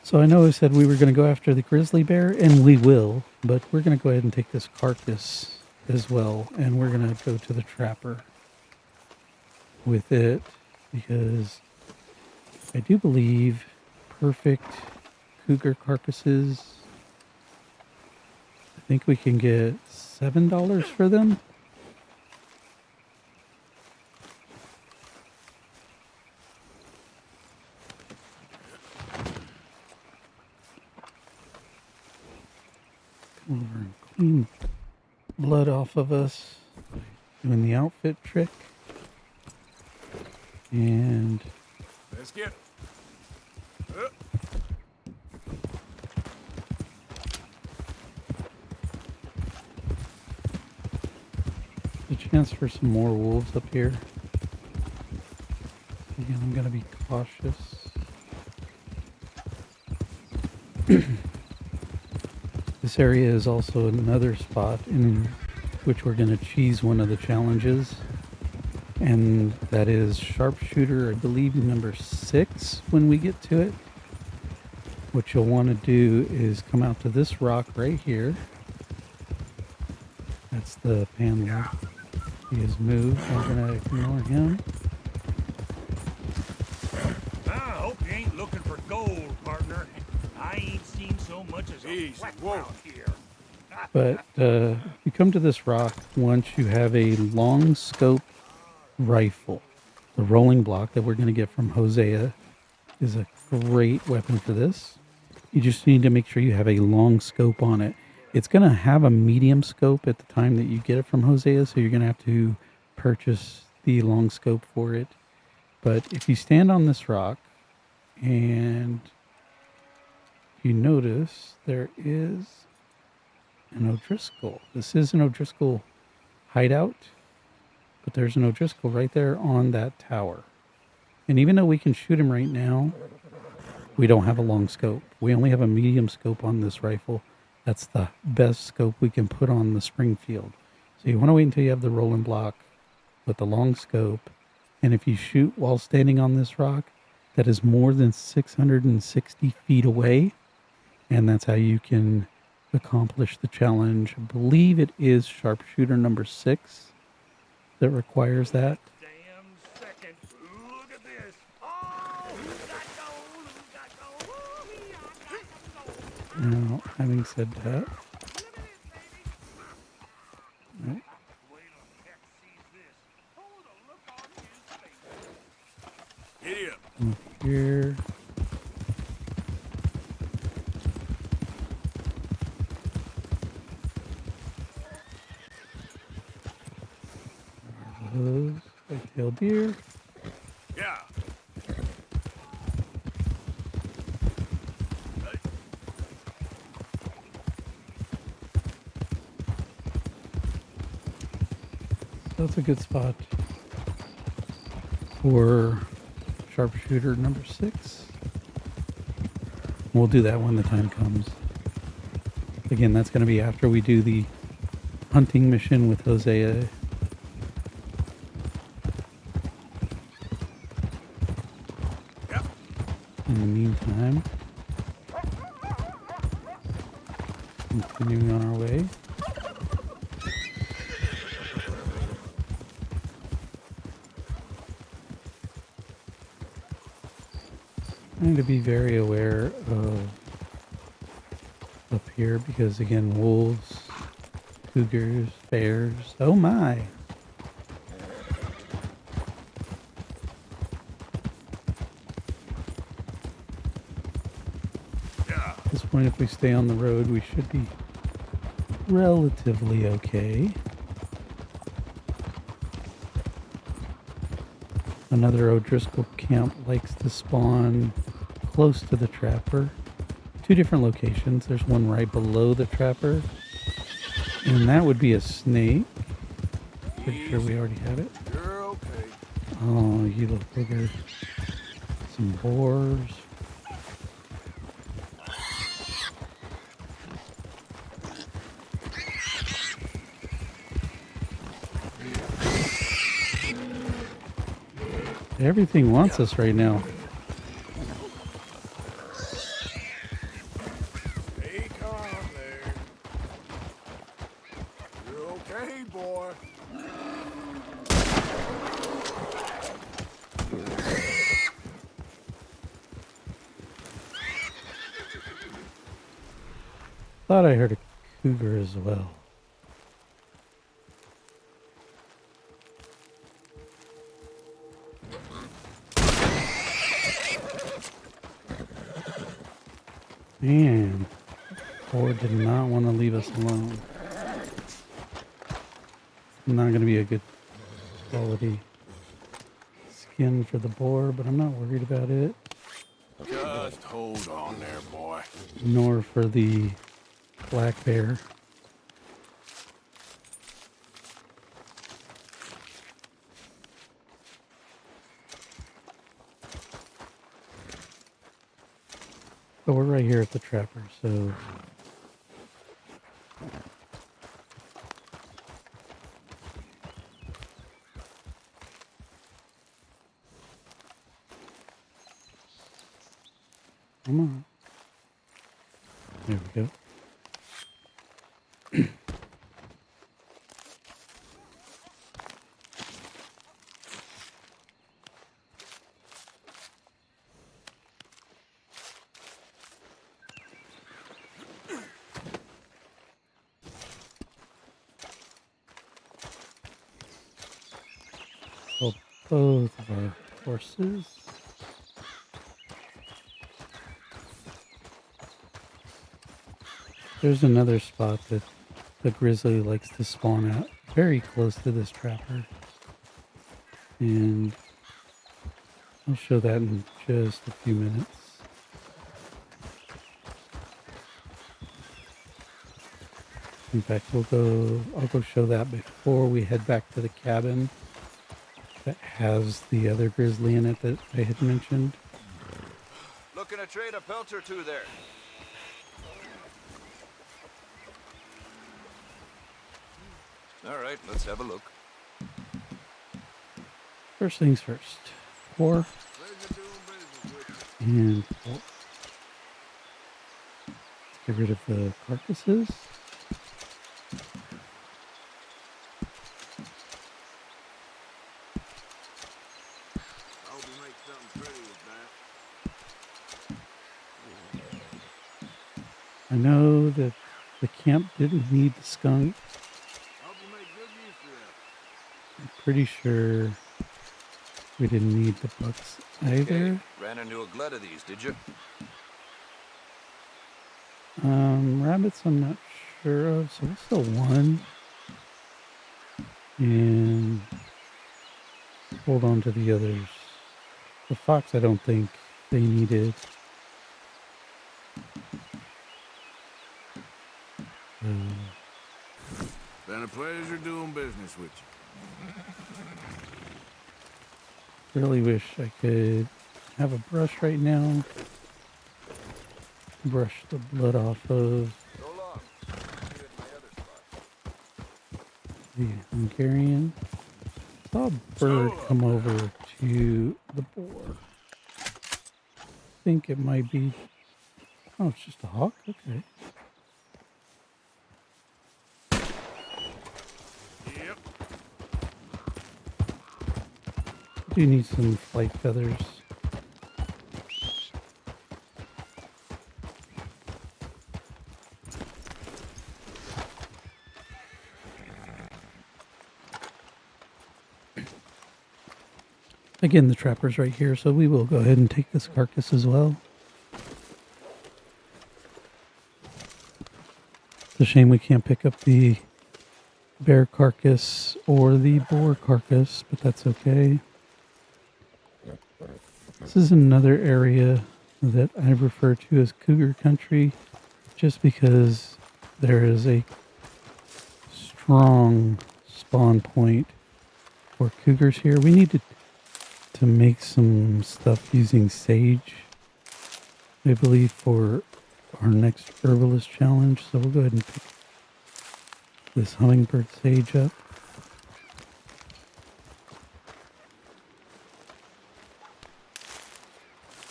So I know I said we were going to go after the grizzly bear, and we will, but we're going to go ahead and take this carcass as well, and we're going to go to the trapper with it, because I do believe perfect cougar carcasses, I think we can get $7 for them. Come over and clean blood off of us, doing the outfit trick. And Let's get a chance for some more wolves up here. Again, I'm going to be cautious. This area is also another spot in which we're going to cheese one of the challenges. And that is sharpshooter, I believe, number 6 when we get to it. What you'll want to do is come out to this rock right here. That's the paneler. He has moved. I'm going to ignore him. I hope you ain't looking for gold, partner. I ain't seen so much as a flat out here. But you come to this rock once you have a long scope rifle. The rolling block that we're going to get from Hosea is a great weapon for this. You just need to make sure you have a long scope on it. It's going to have a medium scope at the time that you get it from Hosea, so you're going to have to purchase the long scope for it. But if you stand on this rock and you notice there is an O'Driscoll. This is an O'Driscoll hideout, but there's an O'Driscoll right there on that tower. And even though we can shoot him right now, we don't have a long scope. We only have a medium scope on this rifle. That's the best scope we can put on the Springfield. So you want to wait until you have the rolling block with the long scope. And if you shoot while standing on this rock, that is more than 660 feet away. And that's how you can accomplish the challenge. I believe it is sharpshooter number 6 that requires that. Damn second. Look at this. Oh, who's got gold? Who's got gold? Now, having said that, right. Giddy up. Come up here. those white-tailed deer. Yeah. That's a good spot for sharpshooter number 6. We'll do that when the time comes. Again, that's going to be after we do the hunting mission with Hosea. In the meantime, continuing on our way. I need to be very aware of up here because, again, wolves, cougars, bears. Oh my! At this point, if we stay on the road, we should be relatively okay. Another O'Driscoll camp likes to spawn close to the trapper. 2 different locations. There's one right below the trapper, and that would be a snake. Pretty sure we already have it. You're okay. Oh, you little booger. Some boars. Everything wants us right now. Hey, calm there. You're okay, boy. Thought I heard a cougar as well. Man, boar did not want to leave us alone. Not going to be a good quality skin for the boar, but I'm not worried about it. Just hold on there, boy. Nor for the black bear. But we're right here at the trapper, so come on. There we go. Well, both of our horses. There's another spot that the grizzly likes to spawn at, very close to this trapper. And I'll show that in just a few minutes. In fact, I'll go show that before we head back to the cabin that has the other grizzly in it that I had mentioned. Looking to trade a pelt or two there. All right, let's have a look. First things first. 4 and 4. Let's get rid of the carcasses. I know that the camp didn't need the skunk. I'm pretty sure we didn't need the bucks either. Okay. Ran into a glut of these, did you? Rabbits I'm not sure of, so we'll still 1. And hold on to the others. The fox, I don't think they needed. Been a pleasure doing business with you. Really wish I could have a brush right now. Brush the blood off of the Hungarian. Saw a bird come over to the boar. Think it might be. Oh, it's just a hawk? Okay. Yep. Do need some flight feathers. Again, the trapper's right here, so we will go ahead and take this carcass as well. It's a shame we can't pick up the bear carcass or the boar carcass, but that's okay. This is another area that I refer to as cougar country, just because there is a strong spawn point for cougars here. We need to make some stuff using sage, I believe, for our next herbalist challenge. So we'll go ahead and pick this hummingbird sage up.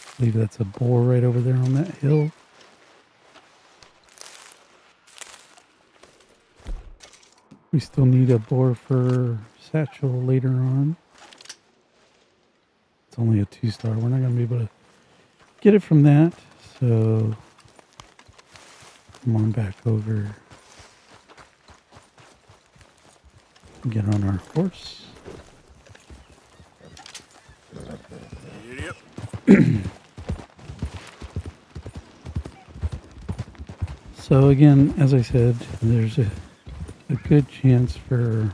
I believe that's a boar right over there on that hill. We still need a boar for satchel later on. It's only a 2-star. We're not going to be able to get it from that. So come on back over. Get on our horse. Yep. So again, as I said, there's a good chance for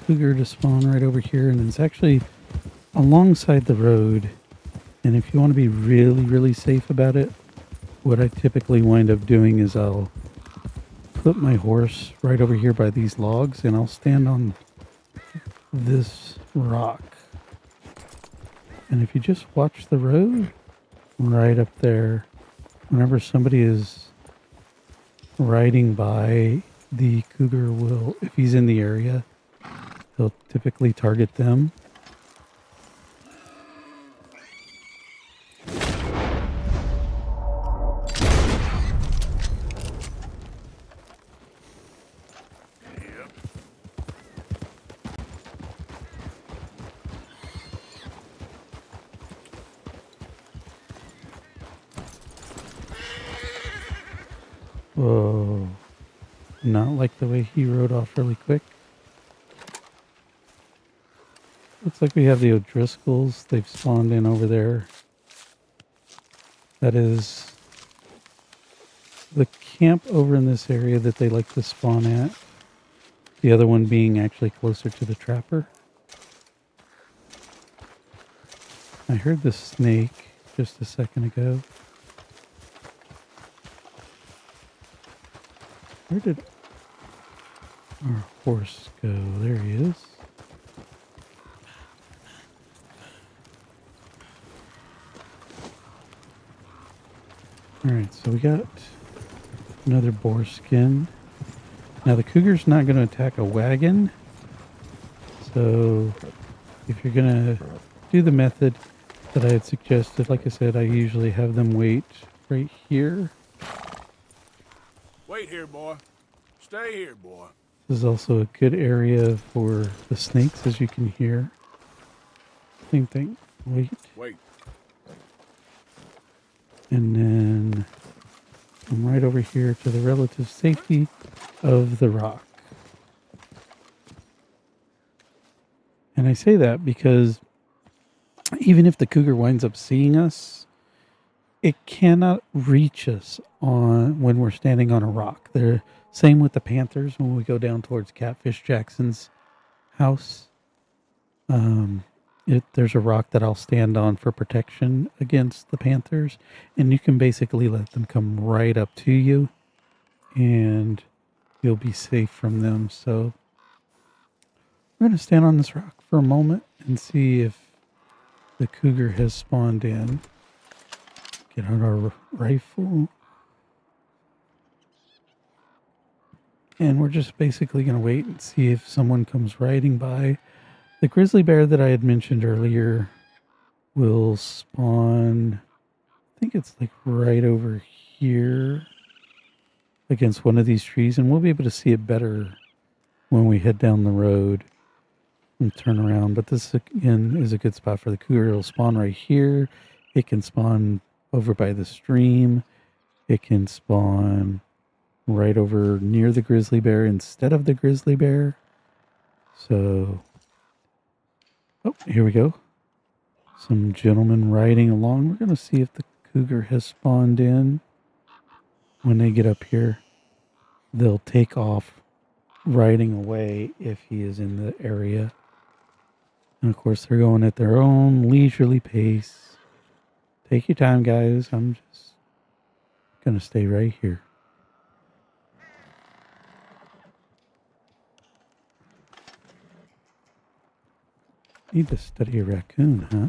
cougar to spawn right over here, and it's actually alongside the road. And if you want to be really, really safe about it, what I typically wind up doing is I'll put my horse right over here by these logs, and I'll stand on this rock. And if you just watch the road right up there, whenever somebody is riding by, the cougar will, if he's in the area, he'll typically target them. Whoa. Not like the way he rode off really quick. Looks like we have the O'Driscolls. They've spawned in over there. That is the camp over in this area that they like to spawn at. The other one being actually closer to the trapper. I heard the snake just a second ago. Where did our horse go? There he is. Alright, so we got another boar skin. Now the cougar's not going to attack a wagon. So if you're going to do the method that I had suggested, like I said, I usually have them wait right here. Wait here, boy. Stay here, boy. This is also a good area for the snakes, as you can hear. Same thing. Wait. Wait. And then come right over here to the relative safety of the rock. And I say that because even if the cougar winds up seeing us, it cannot reach us when we're standing on a rock. Same with the panthers when we go down towards Catfish Jackson's house. there's a rock that I'll stand on for protection against the panthers, and you can basically let them come right up to you, and you'll be safe from them. So we're going to stand on this rock for a moment and see if the cougar has spawned in. Get out our rifle. And we're just basically going to wait and see if someone comes riding by. The grizzly bear that I had mentioned earlier will spawn, I think it's like right over here against one of these trees. And we'll be able to see it better when we head down the road and turn around. But this, again, is a good spot for the cougar. It'll spawn right here. It can spawn over by the stream. It can spawn right over near the grizzly bear instead of the grizzly bear. So, oh, here we go. Some gentlemen riding along. We're going to see if the cougar has spawned in. When they get up here, they'll take off riding away if he is in the area. And of course, they're going at their own leisurely pace. Take your time, guys. I'm just going to stay right here. Need to study a raccoon, huh?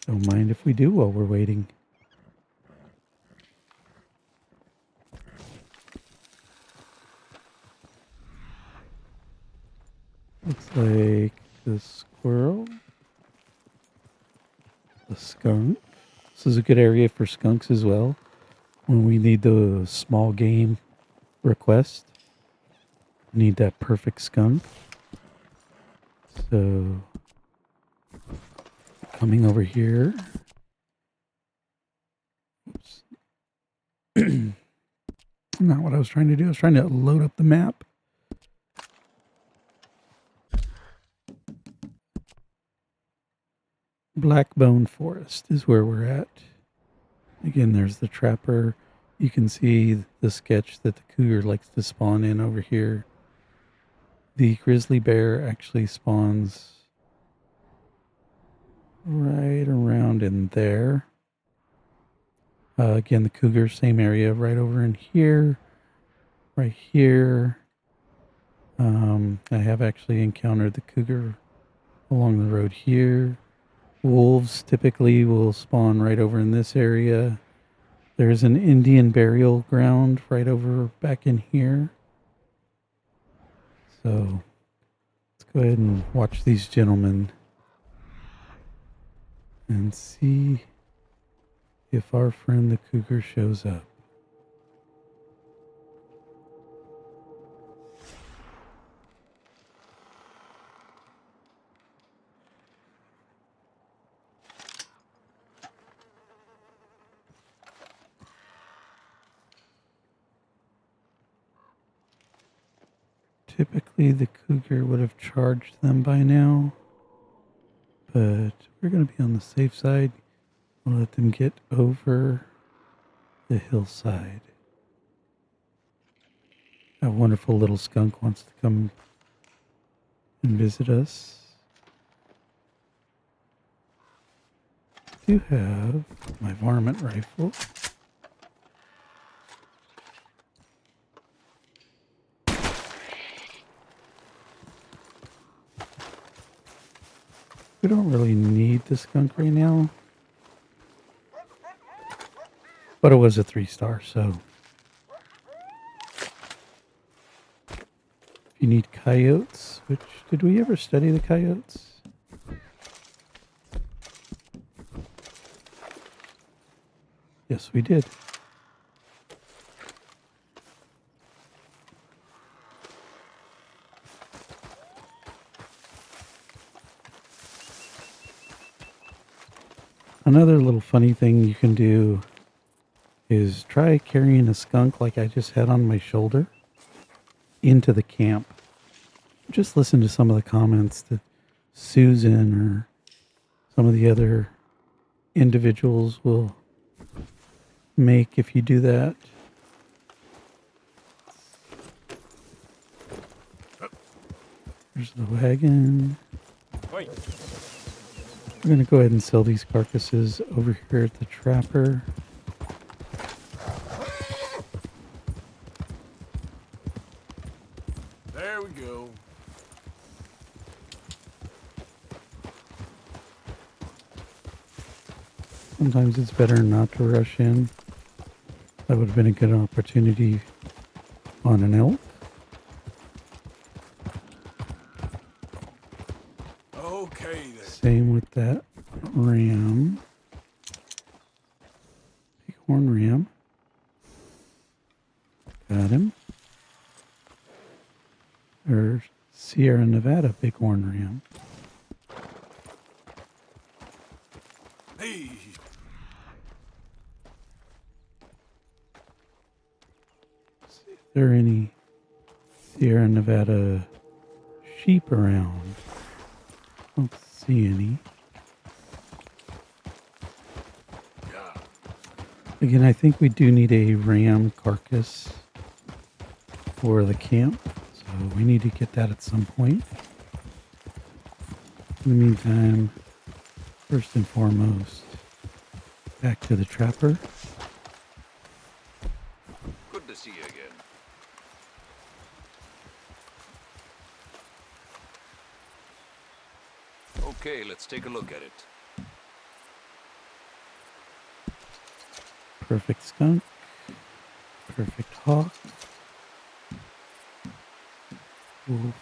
Don't mind if we do while we're waiting. Looks like the squirrel, the skunk. This is a good area for skunks as well. When we need the small game request, we need that perfect skunk. So, coming over here. Oops. Not what I was trying to do. I was trying to load up the map. Blackbone Forest is where we're at. Again, there's the trapper. You can see the sketch that the cougar likes to spawn in over here. The grizzly bear actually spawns right around in there. Again, the cougar, same area, right over in here, right here. I have actually encountered the cougar along the road here. Wolves typically will spawn right over in this area. There's an Indian burial ground right over back in here. So let's go ahead and watch these gentlemen and see if our friend the cougar shows up. Typically, the cougar would have charged them by now, but we're going to be on the safe side. We'll let them get over the hillside. A wonderful little skunk wants to come and visit us. I do have my varmint rifle. We don't really need the skunk right now. But it was a 3-star, so. If you need coyotes, which, did we ever study the coyotes? Yes, we did. Another little funny thing you can do is try carrying a skunk like I just had on my shoulder into the camp. Just listen to some of the comments that Susan or some of the other individuals will make if you do that. There's the wagon. Wait. We're going to go ahead and sell these carcasses over here at the trapper. There we go. Sometimes it's better not to rush in. That would have been a good opportunity on an elk. Okay then. Same with that ram. Bighorn ram. Got him. Or Sierra Nevada bighorn ram. Hey. See if there are any Sierra Nevada sheep around. Don't see any. Again, I think we do need a ram carcass for the camp, so we need to get that at some point. In the meantime, first and foremost, back to the trapper. Good to see you again. Okay, let's take a look at it. Perfect skunk. Perfect hawk. Wolf.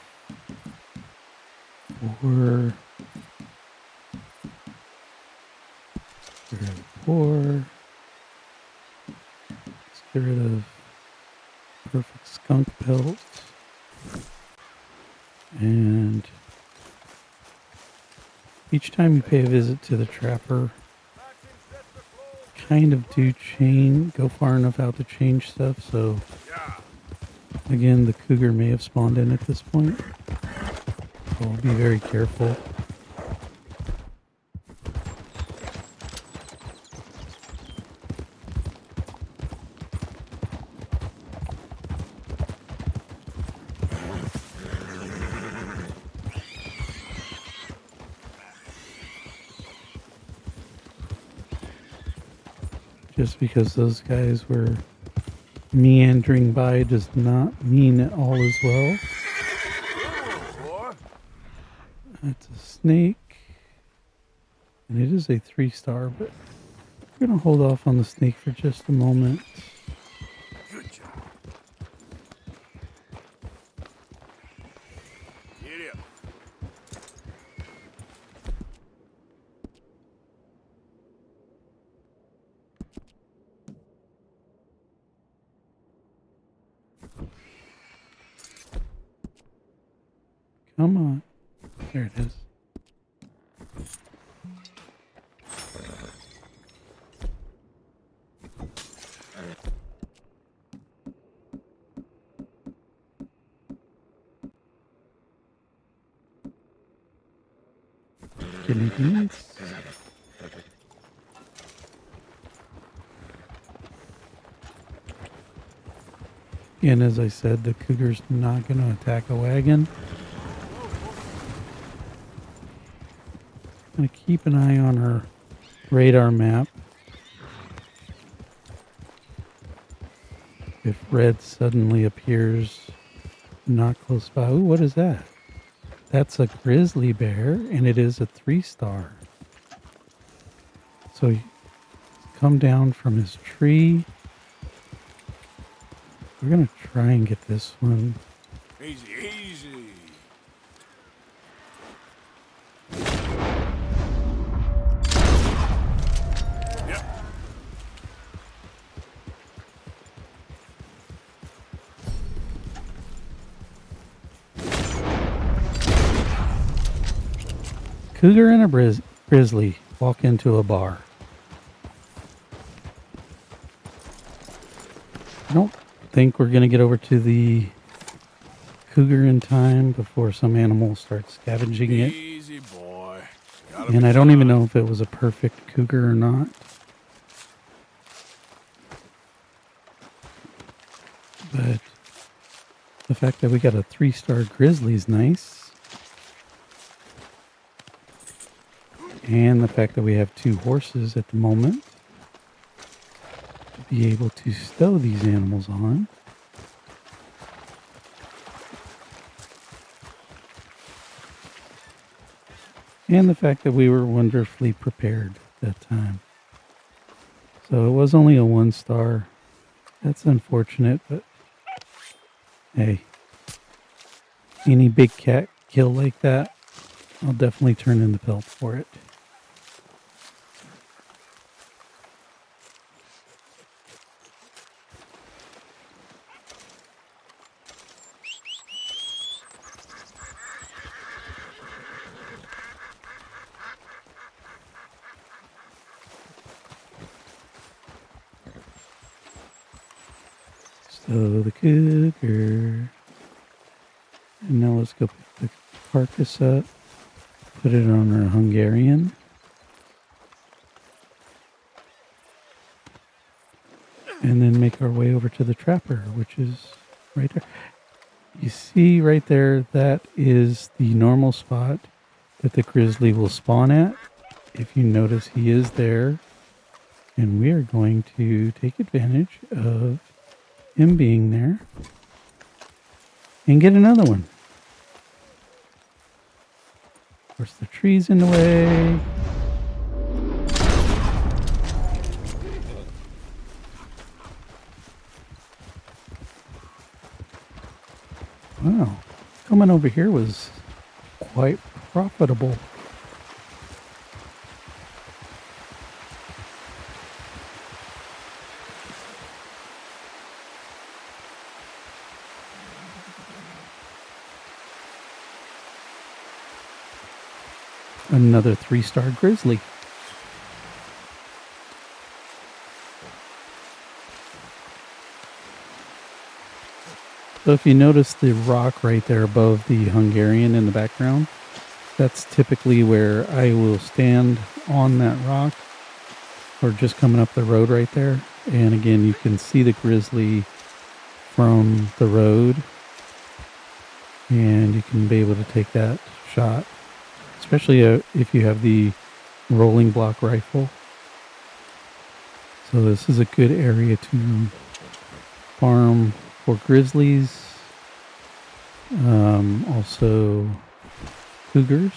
Boar. Get rid of boar. Let's get rid of perfect skunk pelt. And each time you pay a visit to the trapper, kind of do go far enough out to change stuff, so again, the cougar may have spawned in at this point, so be very careful. Just because those guys were meandering by does not mean that all is well. That's a snake. And it is a 3-star, but we're going to hold off on the snake for just a moment. Good job. Get up. Come on. There it is. Kidney beans. And as I said, the cougar's not going to attack a wagon. I'm going to keep an eye on her radar map. If red suddenly appears not close by. Ooh, what is that? That's a grizzly bear, and it is a 3-star. So he's come down from his tree. We're going to try and get this one. Easy, easy. Yep. Cougar and a grizzly walk into a bar. I don't think we're going to get over to the cougar in time before some animal starts scavenging it. Easy, boy. And I don't even know if it was a perfect cougar or not. But the fact that we got a 3-star grizzly is nice. And the fact that we have 2 horses at the moment to be able to stow these animals on. And the fact that we were wonderfully prepared at that time. So it was only a 1-star. That's unfortunate, but hey, any big cat kill like that, I'll definitely turn in the pelt for it. So the cougar. And now let's go pick the carcass up, put it on our Hungarian. And then make our way over to the trapper, which is right there. You see right there, that is the normal spot that the grizzly will spawn at. If you notice, he is there. And we are going to take advantage of him being there and get another one. Of course, the tree's in the way. Wow, coming over here was quite profitable. Another 3-star grizzly. So if you notice the rock right there above the Hungarian in the background, that's typically where I will stand on that rock, or just coming up the road right there. And again, you can see the grizzly from the road, and you can be able to take that shot, especially if you have the rolling block rifle. So this is a good area to farm for grizzlies, also cougars.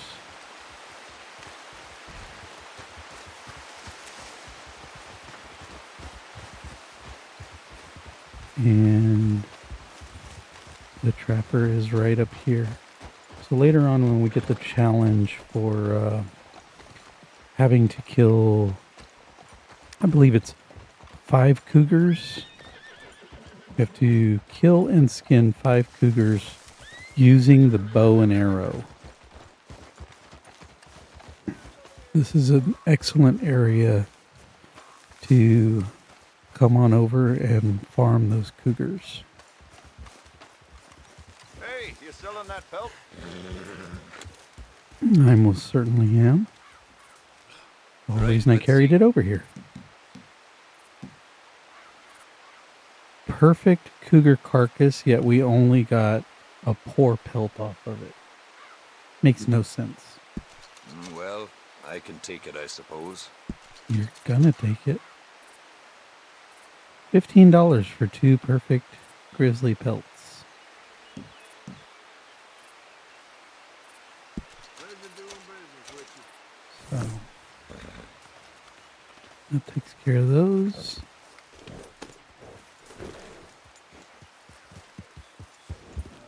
And the trapper is right up here. So later on, when we get the challenge for having to kill, I believe it's 5 cougars. You have to kill and skin 5 cougars using the bow and arrow. This is an excellent area to come on over and farm those cougars. Hey, you selling that pelt? I most certainly am. The whole reason I carried it over here. Perfect cougar carcass, yet we only got a poor pelt off of it. Makes no sense. Well, I can take it, I suppose. You're gonna take it. $15 for 2 perfect grizzly pelts. So that takes care of those.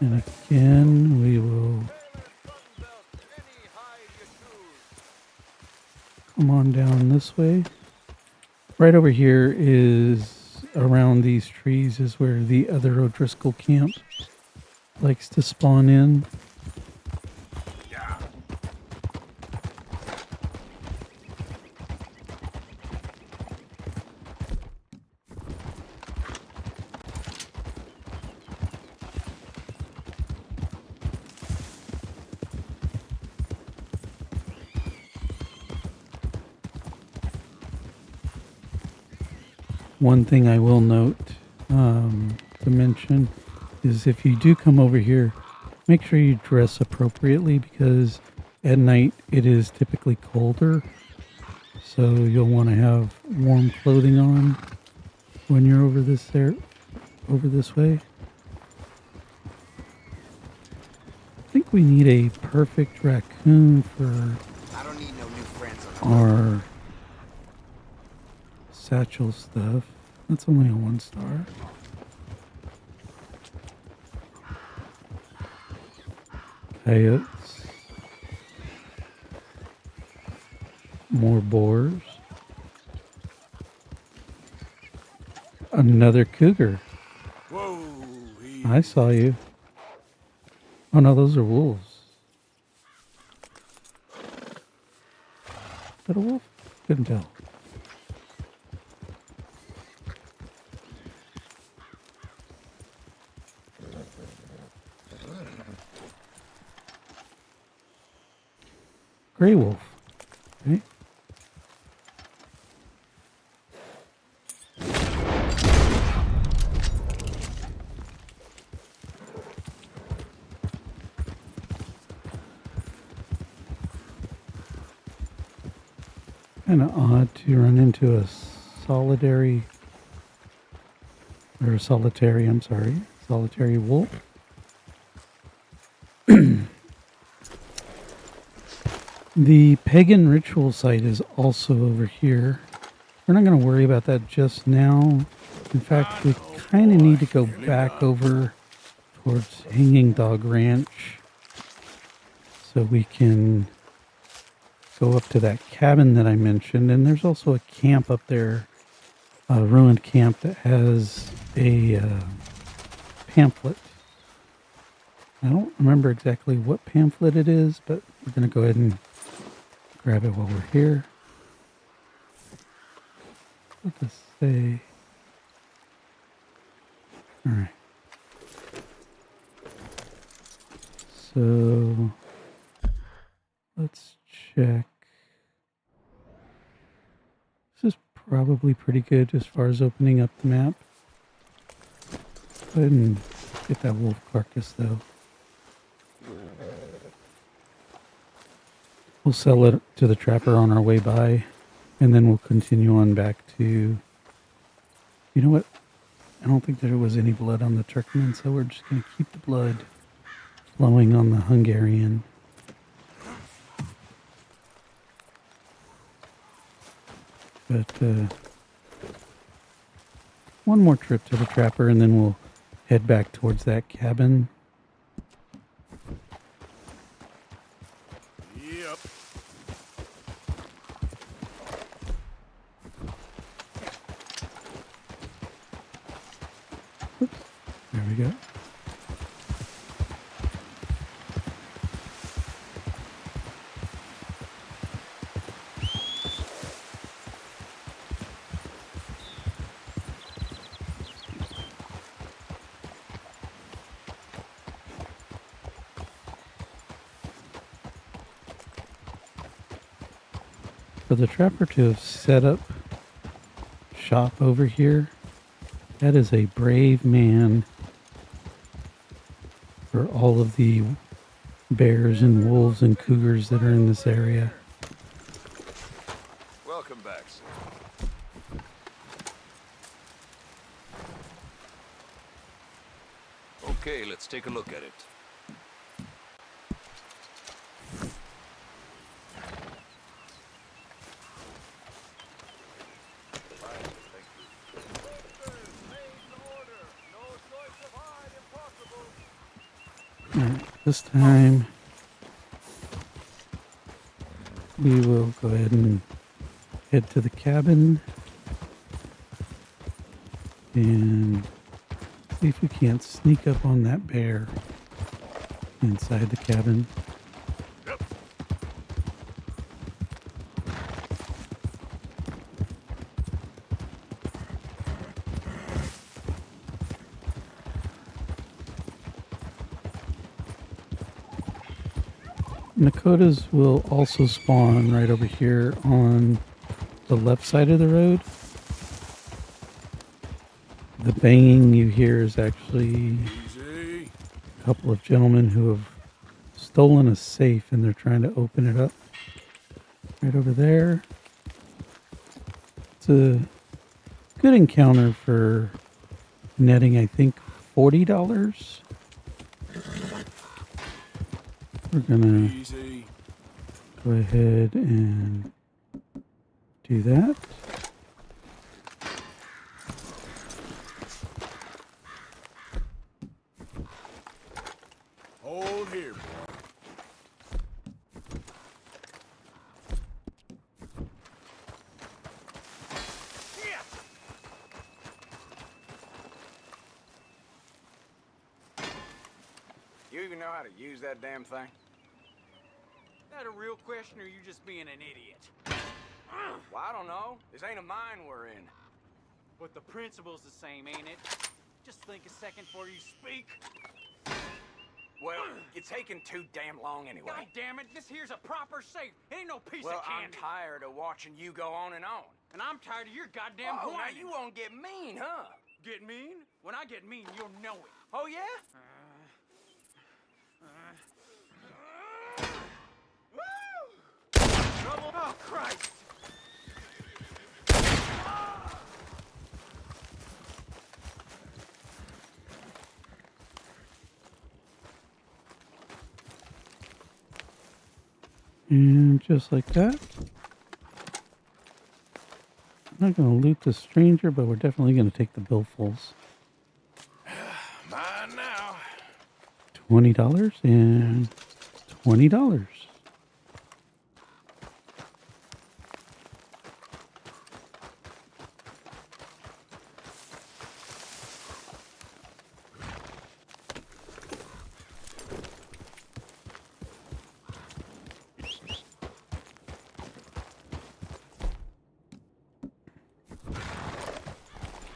And again, we will come on down this way. Right over here is, around these trees, is where the other O'Driscoll camp likes to spawn in. One thing I will note to mention is if you do come over here, make sure you dress appropriately, because at night it is typically colder, so you'll want to have warm clothing on when you're over this way. I think we need a perfect raccoon for I don't need no new friends on the our satchel stuff. That's only a 1 star. Coyotes. More boars. Another cougar. Whoa. I saw you. Oh no, those are wolves. Is that a wolf? Couldn't tell. Gray wolf. Okay. Kind of odd to run into a solitary wolf. The pagan ritual site is also over here. We're not going to worry about that just now. In fact, we kind of need to go back over towards Hanging Dog Ranch so we can go up to that cabin that I mentioned. And there's also a camp up there, a ruined camp that has a pamphlet. I don't remember exactly what pamphlet it is, but we're going to go ahead and grab it while we're here. What does it say? Alright. So let's check. This is probably pretty good as far as opening up the map. Go ahead and get that wolf carcass though. We'll sell it to the trapper on our way by, and then we'll continue on back to... You know what? I don't think there was any blood on the Turkmen, so we're just going to keep the blood flowing on the Hungarian. But one more trip to the trapper, and then we'll head back towards that cabin. Yep. Oops. There we go. For the trapper to have set up shop over here, that is a brave man for all of the bears and wolves and cougars that are in this area. Welcome back, sir. Okay, let's take a look at it. Alright, this time we will go ahead and head to the cabin and see if we can't sneak up on that bear inside the cabin. Nakotas will also spawn right over here on the left side of the road. The banging you hear is actually a couple of gentlemen who have stolen a safe and they're trying to open it up. Right over there. It's a good encounter for netting, I think, $40. We're gonna go ahead and do that. Hold here, boy. You even know how to use that damn thing? Is that a real question, or are you just being an idiot? Well, I don't know. This ain't a mine we're in. But the principle's the same, ain't it? Just think a second before you speak. Well, you're taking too damn long anyway. God damn it, this here's a proper safe. It ain't no piece of candy. I'm tired of watching you go on. And I'm tired of your goddamn whining. Now you won't get mean, huh? Get mean? When I get mean, you'll know it. Oh, yeah? Trouble? Oh, Christ! And just like that. I'm not going to loot the stranger, but we're definitely going to take the billfuls. Mine now. $20 and $20.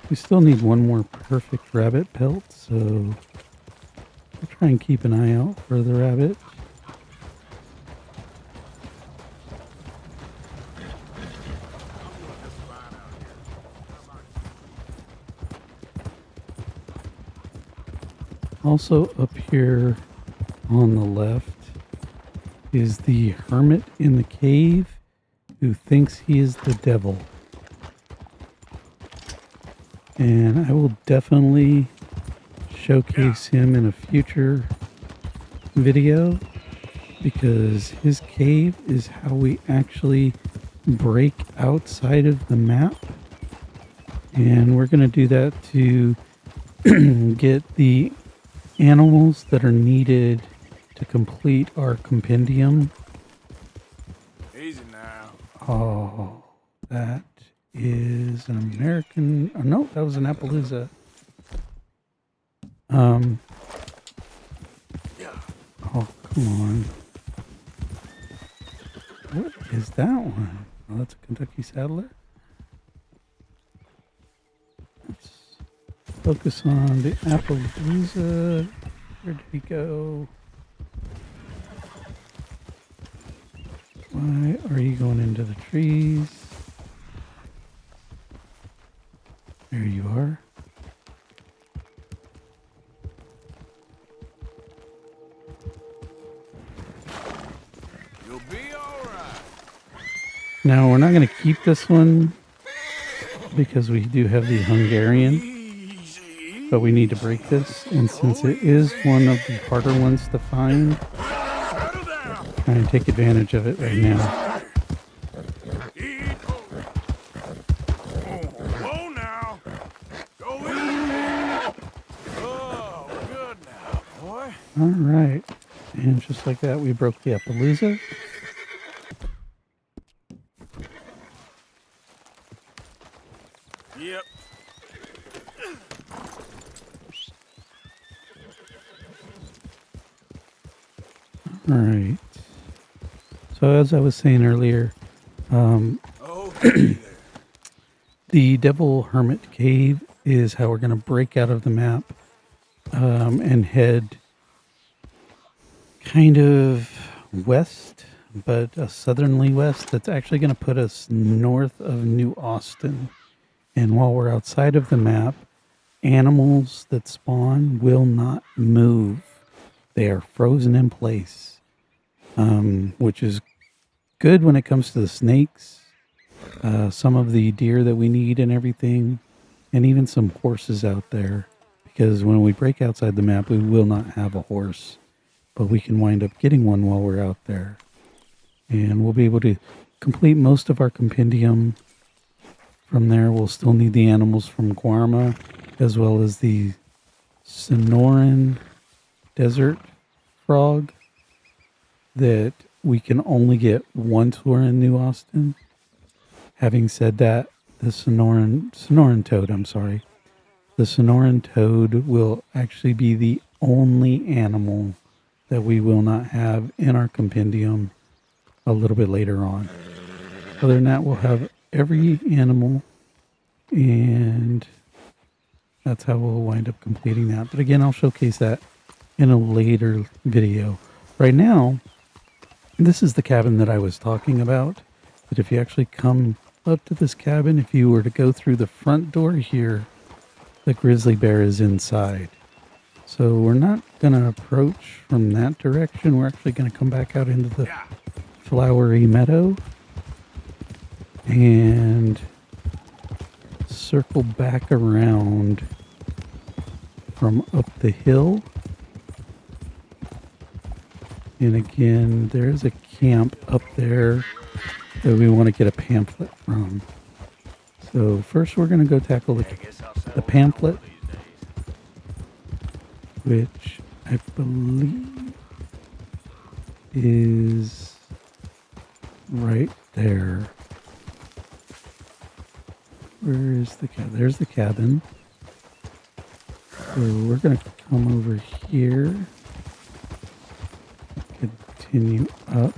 We still need one more perfect rabbit pelt, so we'll try and keep an eye out for the rabbit. Also up here on the left is the hermit in the cave who thinks he is the devil. And I will definitely showcase him in a future video because his cave is how we actually break outside of the map. And we're going to do that to get the animals that are needed to complete our compendium. Easy now. Oh, that is an American. Oh, no, that was an Appaloosa. Oh, come on. What is that one? Oh, that's a Kentucky Saddler. Let's focus on the Appaloosa. Where did he go? Why are you going into the trees? There you are. You'll be all right. Now, we're not going to keep this one because we do have the Hungarian, but we need to break this. And since it is one of the harder ones to find, try and take advantage of it right now. Whoa now. Go easy. Oh, good now, boy. All right. And just like that, we broke the Appaloosa. Yep. All right. So as I was saying earlier, the Devil Hermit Cave is how we're going to break out of the map and head kind of west, but a southerly west. That's actually going to put us north of New Austin. And while we're outside of the map, animals that spawn will not move. They are frozen in place, which is good when it comes to the snakes, some of the deer that we need and everything, and even some horses out there. Because when we break outside the map, we will not have a horse, but we can wind up getting one while we're out there. And we'll be able to complete most of our compendium. From there, we'll still need the animals from Guarma, as well as the Sonoran desert frog that we can only get once we're in New Austin. Having said that, the Sonoran toad, the Sonoran toad will actually be the only animal that we will not have in our compendium a little bit later on. Other than that, we'll have every animal, and that's how we'll wind up completing that. But again, I'll showcase that in a later video. Right now, this is the cabin that I was talking about. But if you actually come up to this cabin, if you were to go through the front door here, the grizzly bear is inside. So we're not going to approach from that direction. We're actually going to come back out into the flowery meadow and circle back around from up the hill. And again, there's a camp up there that we want to get a pamphlet from. So first we're going to go tackle the pamphlet, which I believe is right there. Where is the cabin? There's the cabin. So we're going to come over here, continue up.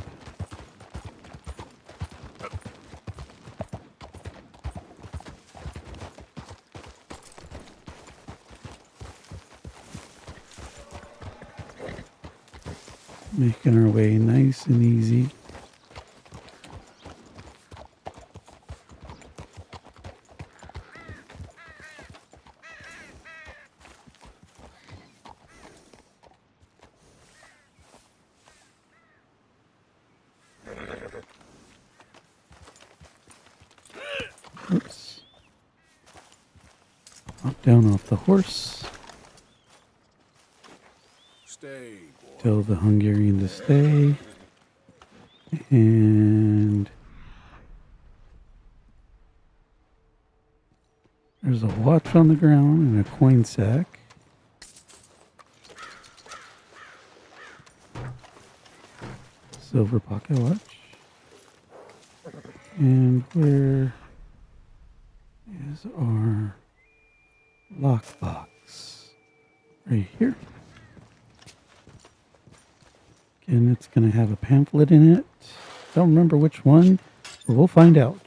Making our way nice and easy. Oops. Hop down off the horse. Stay. Tell the Hungarian to stay. And there's a watch on the ground and a coin sack. Silver pocket watch. And where is our lockbox? Right here. And it's going to have a pamphlet in it. Don't remember which one, but we'll find out.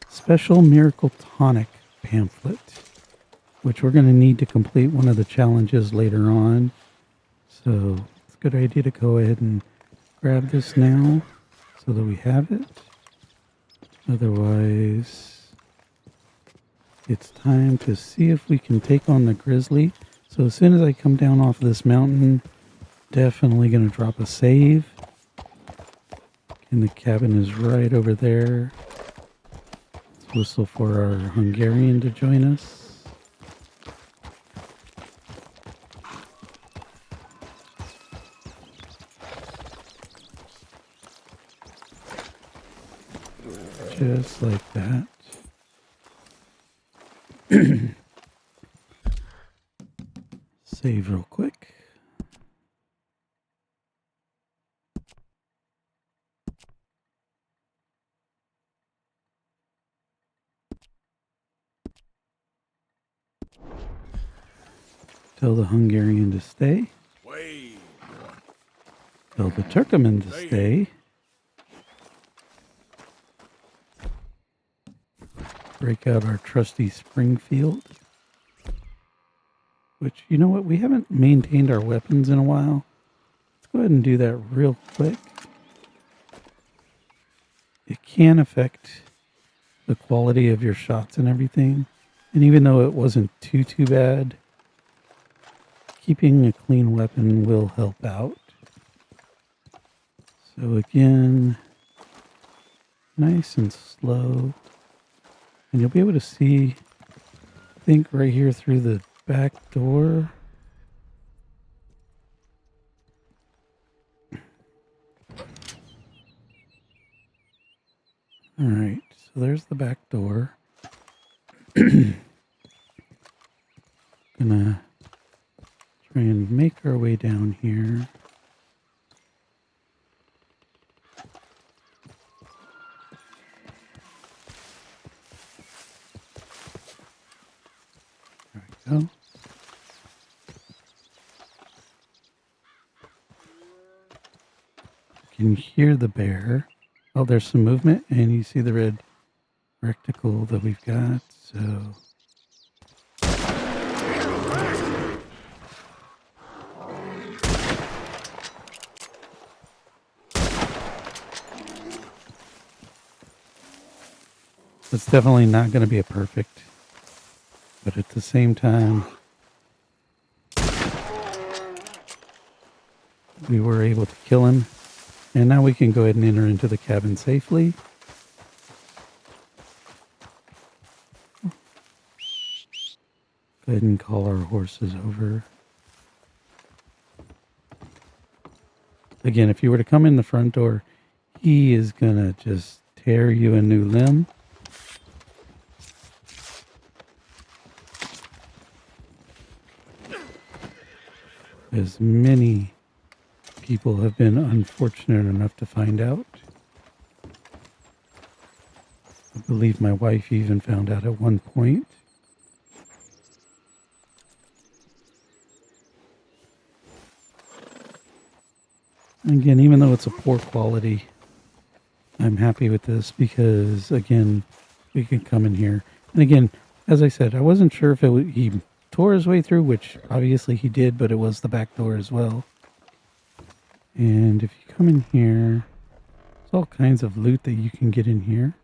Special Miracle Tonic pamphlet, which we're going to need to complete one of the challenges later on. So it's a good idea to go ahead and grab this now so that we have it. Otherwise, it's time to see if we can take on the grizzly. So as soon as I come down off this mountain, definitely going to drop a save. And the cabin is right over there. Let's whistle for our Hungarian to join us. Just like that. Save real quick. Tell the Hungarian to stay. Tell the Turkmen to stay. Break out our trusty Springfield. Which, you know what? We haven't maintained our weapons in a while. Let's go ahead and do that real quick. It can affect the quality of your shots and everything. And even though it wasn't too bad, keeping a clean weapon will help out. So again, nice and slow. And you'll be able to see, I think, right here through the back door. Alright, so there's the back door. Gonna try and make our way down here. There we go. You can hear the bear. Oh, there's some movement, and you see the red rectangle that we've got, so... It's definitely not going to be a perfect, but at the same time, we were able to kill him, and now we can go ahead and enter into the cabin safely. Go ahead and call our horses over. Again, if you were to come in the front door, he is going to just tear you a new limb. As many people have been unfortunate enough to find out. I believe my wife even found out at one point. Again, even though it's a poor quality, I'm happy with this because, again, we can come in here. And again, as I said, I wasn't sure if he tore his way through, which obviously he did, but it was the back door as well. And if you come in here, there's all kinds of loot that you can get in here.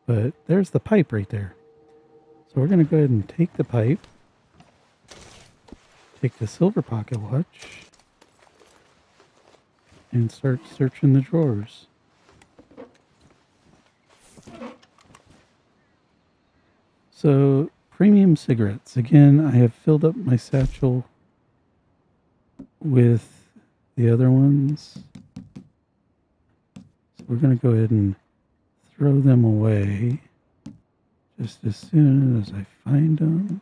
But there's the pipe right there. So we're going to go ahead and take the pipe, take the silver pocket watch, and start searching the drawers. So, premium cigarettes. Again, I have filled up my satchel with the other ones. So we're going to go ahead and throw them away just as soon as I find them.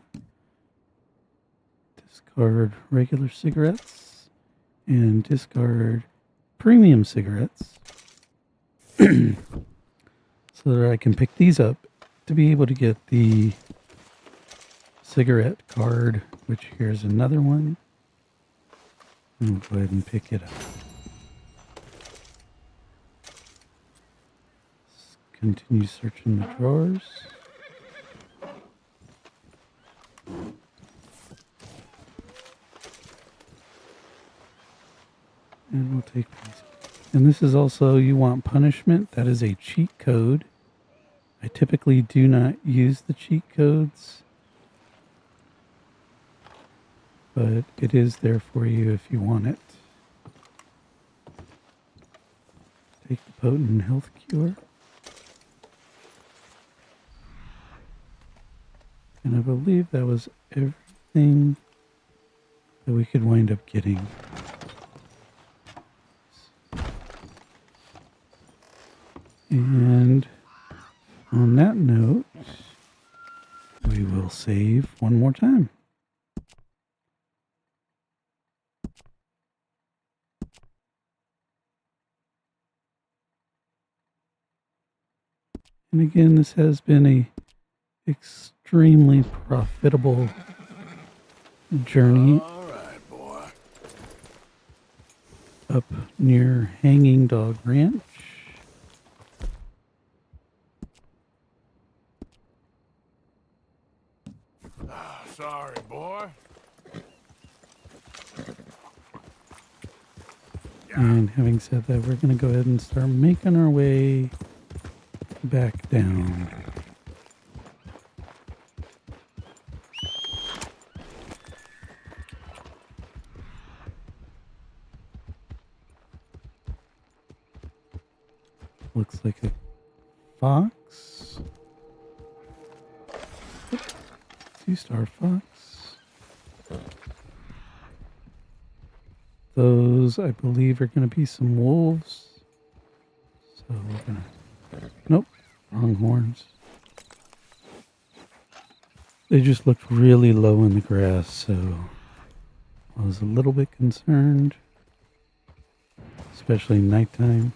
Discard regular cigarettes and discard premium cigarettes so that I can pick these up to be able to get the cigarette card, which here's another one. And we'll go ahead and pick it up. Let's continue searching the drawers. And we'll take these. And this is also, you want punishment. That is a cheat code. I typically do not use the cheat codes, but it is there for you if you want it. Take the potent health cure. And I believe that was everything that we could wind up getting. And on that note, we will save one more time. And again, this has been a extremely profitable journey up near Hanging Dog Ranch. Sorry, boy. And having said that, we're going to go ahead and start making our way back down. Looks like a fox. 2-star fox. Those, I believe, are going to be some wolves. So we're going to... Nope, wrong horns. They just looked really low in the grass, so I was a little bit concerned. Especially nighttime.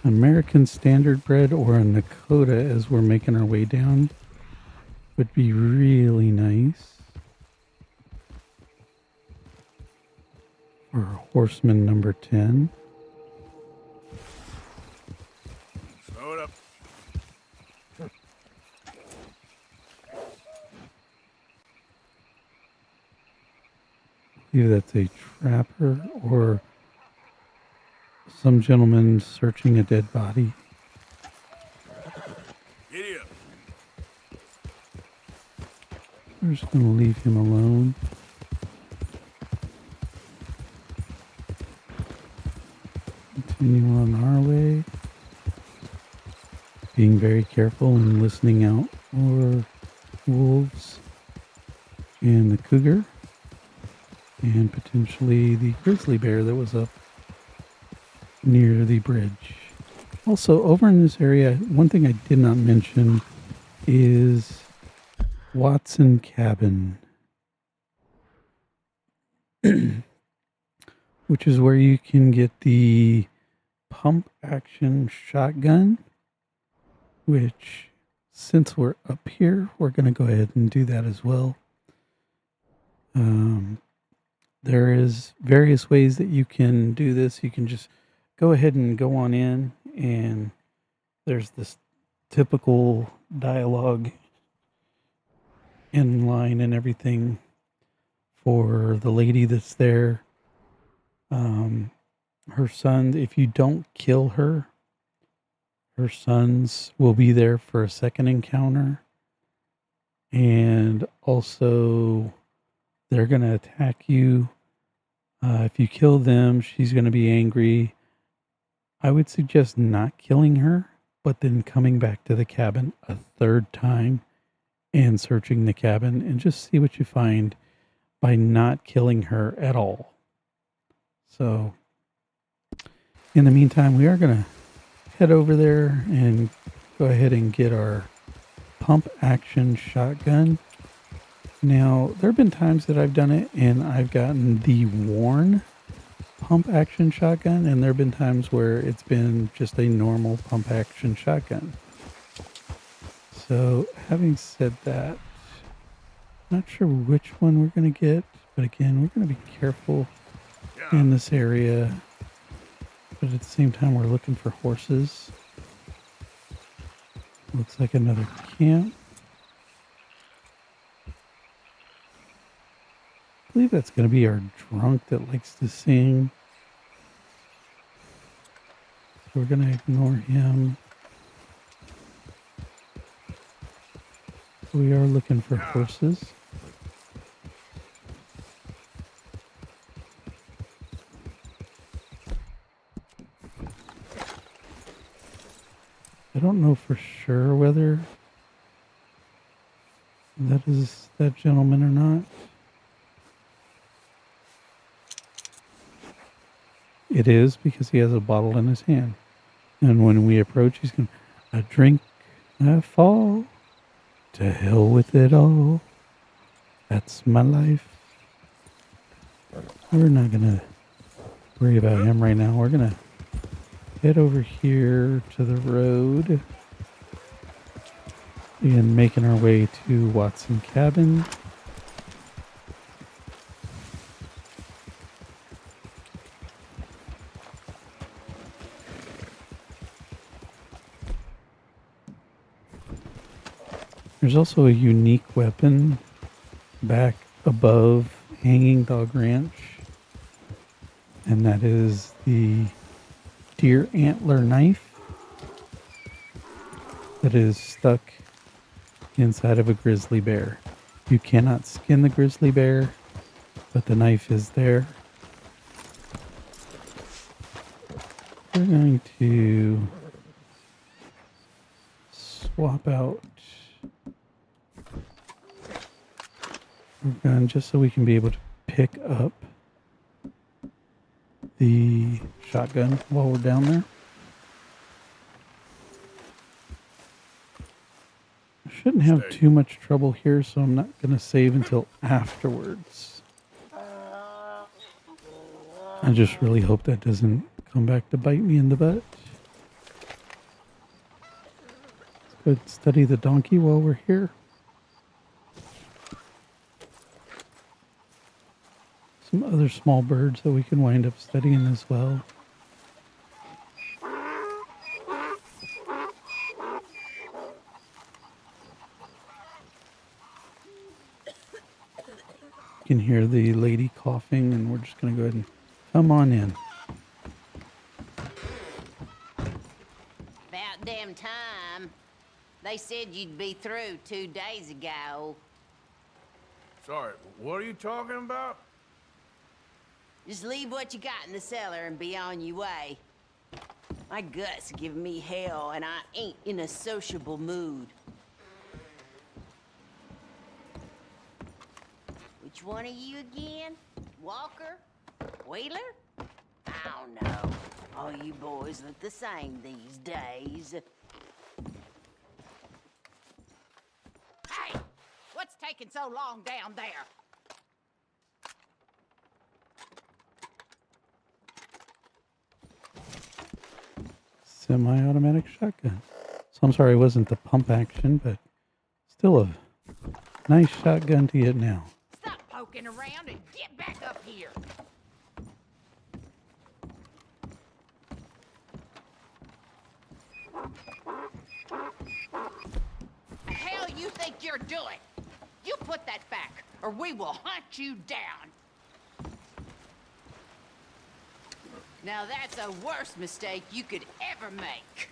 American Standard Bred or a Nakota as we're making our way down would be really nice. Or Horseman number 10. Slow it up. I believe that's a trapper or some gentleman searching a dead body. Giddy up. We're just going to leave him alone. Continue on our way. Being very careful and listening out for wolves and the cougar and potentially the grizzly bear that was up near the bridge. Also, over in this area, one thing I did not mention is Watson Cabin, which is where you can get the pump action shotgun, which since we're up here, we're going to go ahead and do that as well. There is various ways that you can do this. You can just go ahead and go on in, and there's this typical dialogue in line and everything for the lady that's there. Her son, if you don't kill her, her sons will be there for a second encounter. And also, they're going to attack you. If you kill them, she's going to be angry. I would suggest not killing her, but then coming back to the cabin a third time and searching the cabin and just see what you find by not killing her at all. So, in the meantime, we are going to head over there and go ahead and get our pump action shotgun. Now, there have been times that I've done it and I've gotten the worn pump action shotgun, and there have been times where it's been just a normal pump action shotgun. So, having said that, not sure which one we're going to get, but again, we're going to be careful in this area. But at the same time, we're looking for horses. Looks like another camp. I believe that's going to be our drunk that likes to sing. So we're going to ignore him. We are looking for horses. I don't know for sure whether that is that gentleman or not. It is, because he has a bottle in his hand. And when we approach, he's going to, "A drink, I fall, to hell with it all. That's my life." We're not going to worry about him right now. We're going to head over here to the road and making our way to Watson Cabin. There's also a unique weapon back above Hanging Dog Ranch, and that is the deer antler knife that is stuck inside of a grizzly bear. You cannot skin the grizzly bear, but the knife is there. we're going to swap out our gun just so we can be able to pick up the shotgun while we're down there. I shouldn't have too much trouble here, so I'm not going to save until afterwards. I just really hope that doesn't come back to bite me in the butt. Let's go ahead and study the donkey while we're here. Some other small birds that we can wind up studying as well. You can hear the lady coughing, and we're just going to go ahead and come on in. About damn time. They said you'd be through 2 days ago. Sorry, what are you talking about? Just leave what you got in the cellar and be on your way. My guts are giving me hell, and I ain't in a sociable mood. Which one are you again? Walker? Wheeler? I don't know. All you boys look the same these days. Hey! What's taking so long down there? Semi-automatic shotgun. So I'm sorry it wasn't the pump action, but still a nice shotgun to get now. Stop poking around and get back up here. The hell you think you're doing? You put that back, or we will hunt you down. Now that's a worse mistake you could ever make.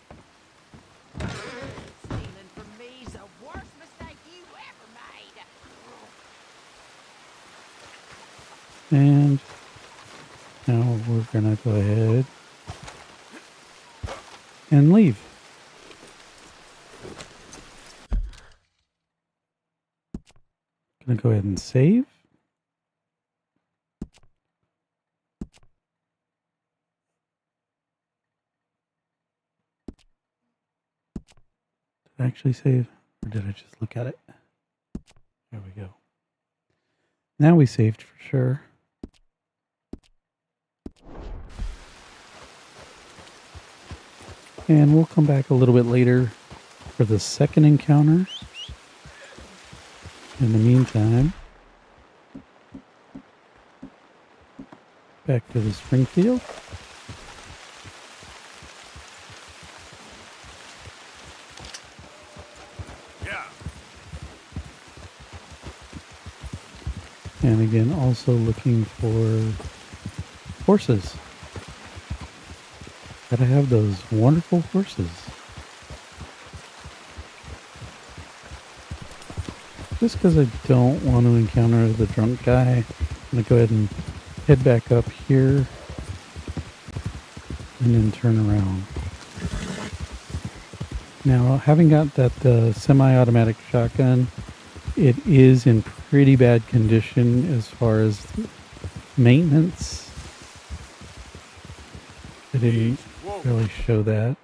Stealing from me's the worst mistake you ever made. And now we're going to go ahead and leave. Going to go ahead and save. Did I actually save, or did I just look at it? There we go. Now we saved for sure. And we'll come back a little bit later for the second encounter. In the meantime, back to the Springfield. Yeah. And again, also looking for horses. Gotta have those wonderful horses. Just because I don't want to encounter the drunk guy, I'm going to go ahead and head back up here and then turn around. Now, having got that semi-automatic shotgun, it is in pretty bad condition as far as maintenance. I didn't really show that.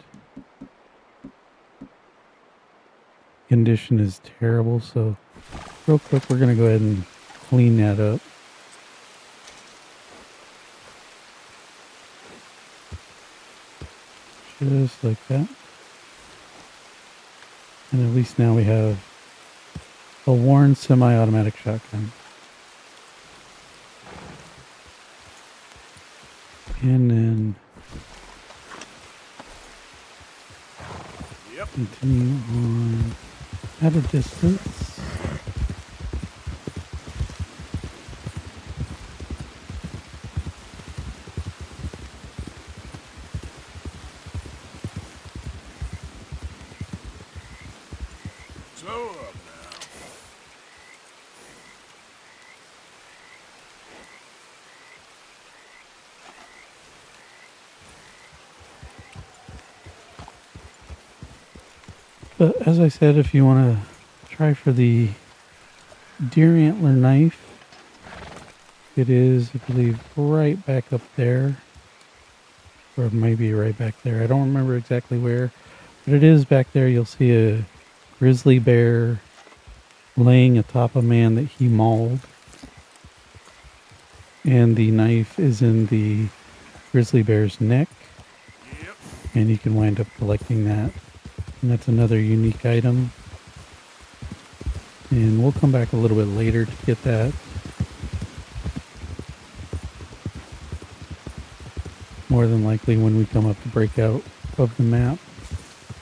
Condition is terrible, so real quick we're going to go ahead and clean that up. Just like that. And at least now we have a worn semi-automatic shotgun. And then continue on at a distance. Slow up now. But as I said, if you want to try for the deer antler knife, it is, I believe, right back up there. Or maybe right back there. I don't remember exactly where. But it is back there. You'll see a grizzly bear laying atop a man that he mauled. And the knife is in the grizzly bear's neck. And you can wind up collecting that. And that's another unique item. And we'll come back a little bit later to get that. More than likely when we come up to break out of the map.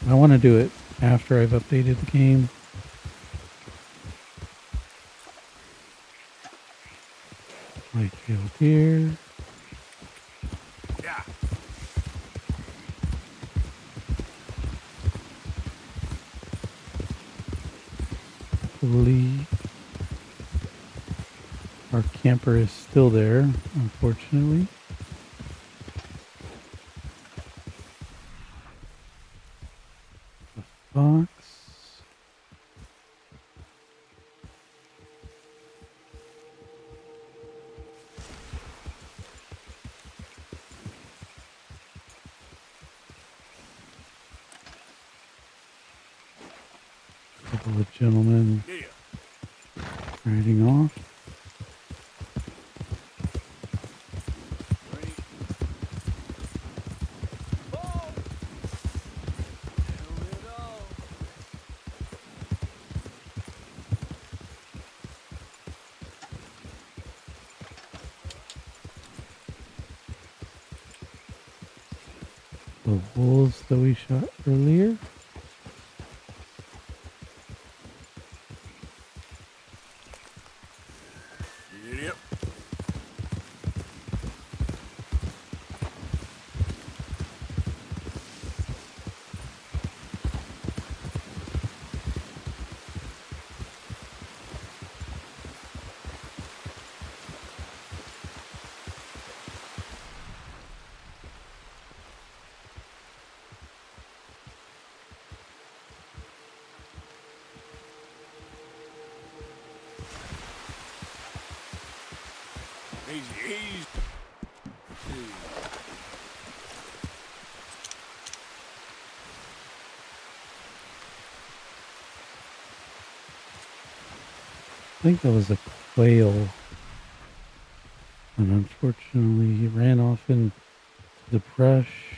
I want to do it after I've updated the game. White-tailed deer. Yeah. Hopefully our camper is still there, unfortunately. Fox. Couple of gentlemen riding off. The wolves that we shot earlier. Yep. Easy. I think that was a quail. And unfortunately he ran off into the brush.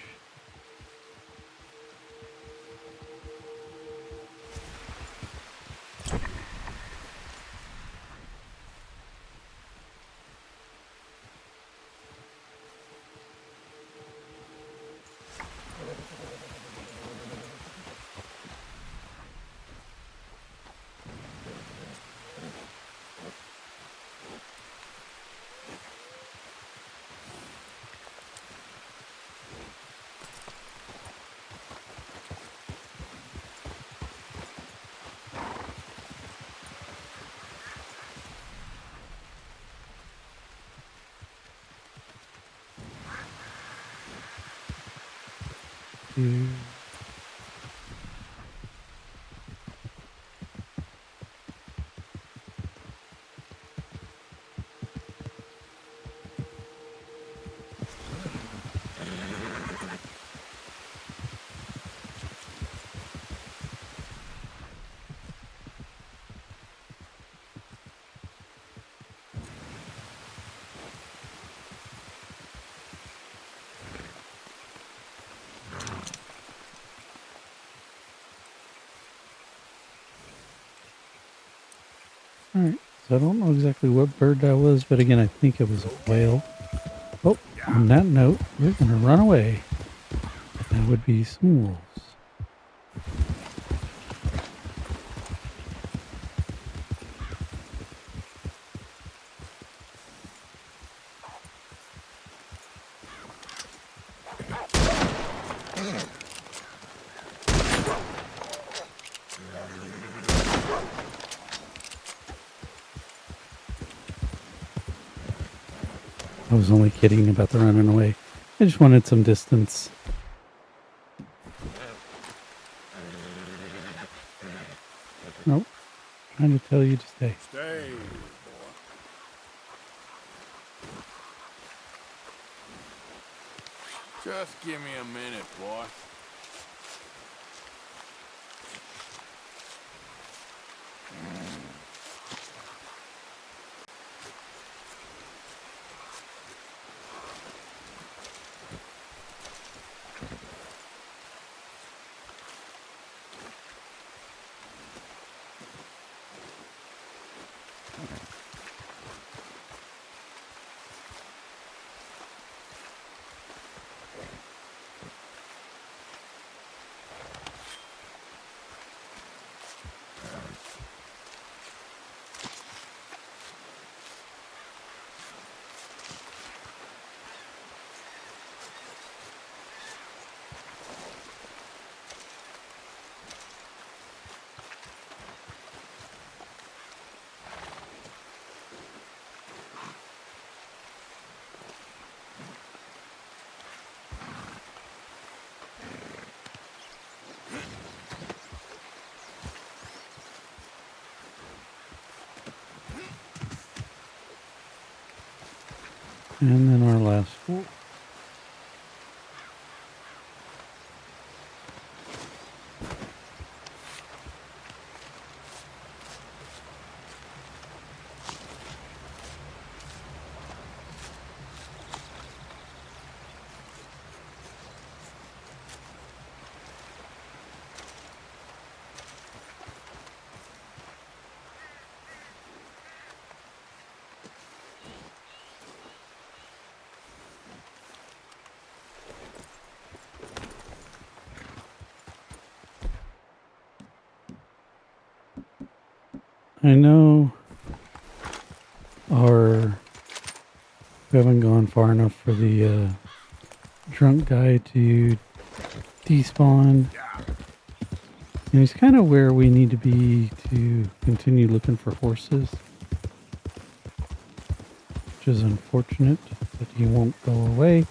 Here. Alright, so I don't know exactly what bird that was, but again, I think it was a quail. Oh, on that note, we're going to run away. That would be some wolves. I was only kidding about the running away. I just wanted some distance. Trying to tell you to stay. Stay, boy. Just give me a minute, boy. And then our last four. I know we haven't gone far enough for the drunk guy to despawn. And he's kind of where we need to be to continue looking for horses. Which is unfortunate that he won't go away.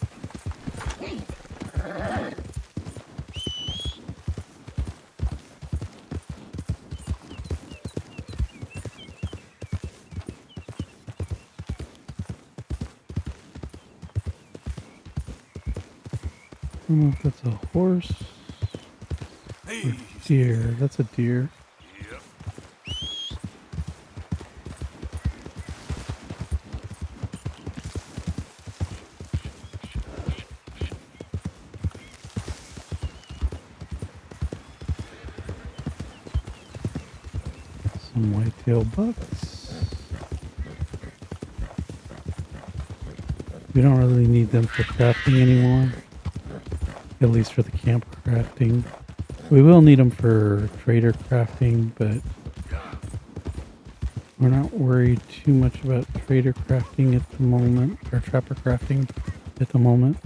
I don't know if that's a horse or deer. That's a deer. Yep. Some whitetail bucks. We don't really need them for crafting anymore. At least for the camp crafting. We will need them for trader crafting, but we're not worried too much about trader crafting at the moment, or trapper crafting at the moment.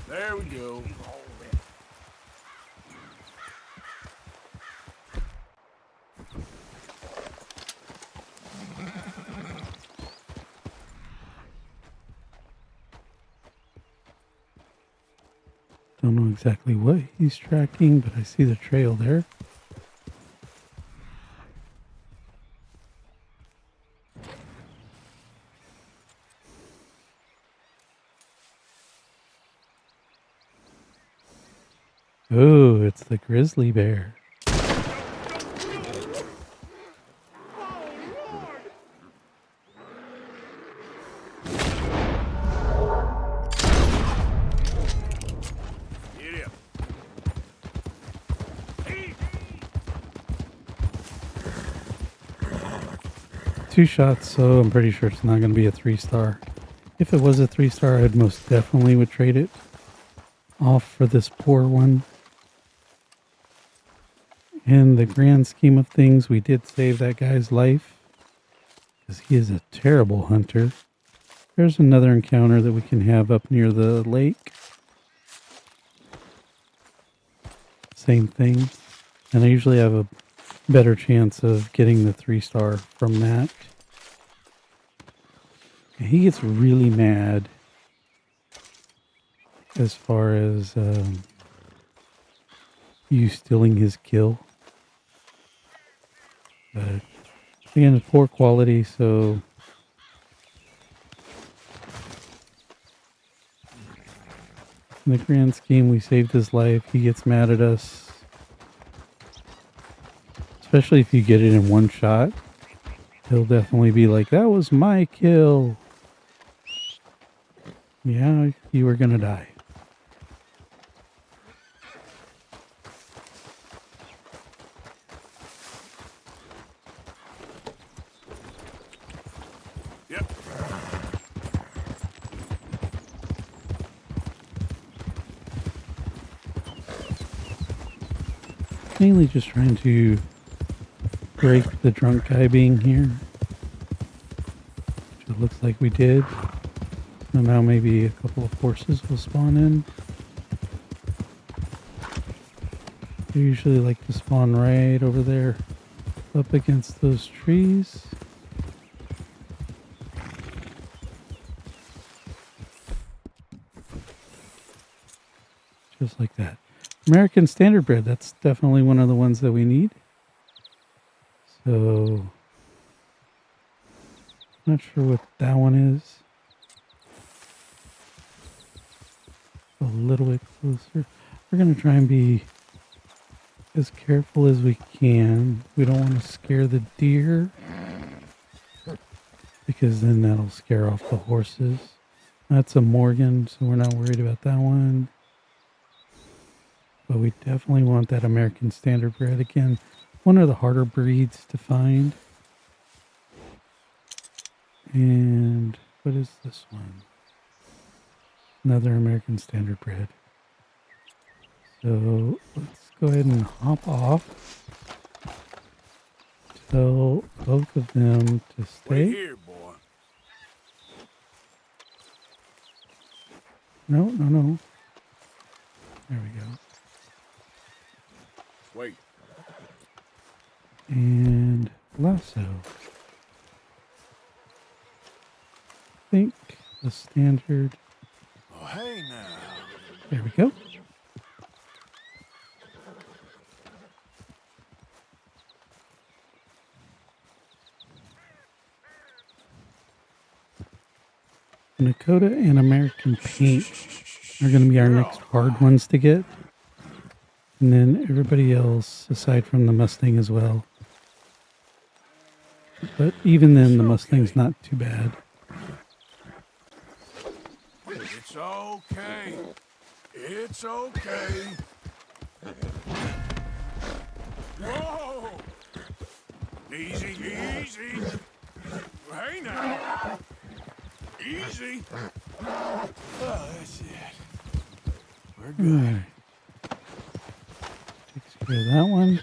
There we go. Don't know exactly what he's tracking, but I see the trail there. Oh, it's the grizzly bear. Two shots, so I'm pretty sure it's not going to be a 3-star. If it was a 3-star, I'd most definitely would trade it off for this poor one. In the grand scheme of things, we did save that guy's life because he is a terrible hunter. There's another encounter that we can have up near the lake. same thing. And I usually have a better chance of getting the 3-star from that. And he gets really mad as far as you stealing his kill. But again, it's poor quality, so in the grand scheme, we saved his life. He gets mad at us. Especially if you get it in one shot. He'll definitely be like, that was my kill. Yeah, you were gonna die. Yep. Mainly just trying to break the drunk guy being here. Which it looks like we did. So now maybe a couple of horses will spawn in. They usually like to spawn right over there up against those trees. Just like that. American Standard Bread, that's definitely one of the ones that we need. So, not sure what that one is. A little bit closer. We're going to try and be as careful as we can. We don't want to scare the deer, because then that'll scare off the horses. That's a Morgan, so we're not worried about that one. But we definitely want that American Standard Bread. Again, one of the harder breeds to find. And what is this one? Another American Standard Bread. So let's go ahead and hop off. Tell both of them to stay. Wait here, boy. No, no, no. There we go. Wait. And lasso. I think the standard. Oh, hey now. There we go. Nakota and American Paint are going to be our next hard ones to get. And then everybody else, aside from the Mustang as well. But even then, the Mustang's not too bad. It's okay. It's okay. Whoa! Easy, easy. Hey now. Easy. Oh, that's it. We're good. All right. Takes care of that one.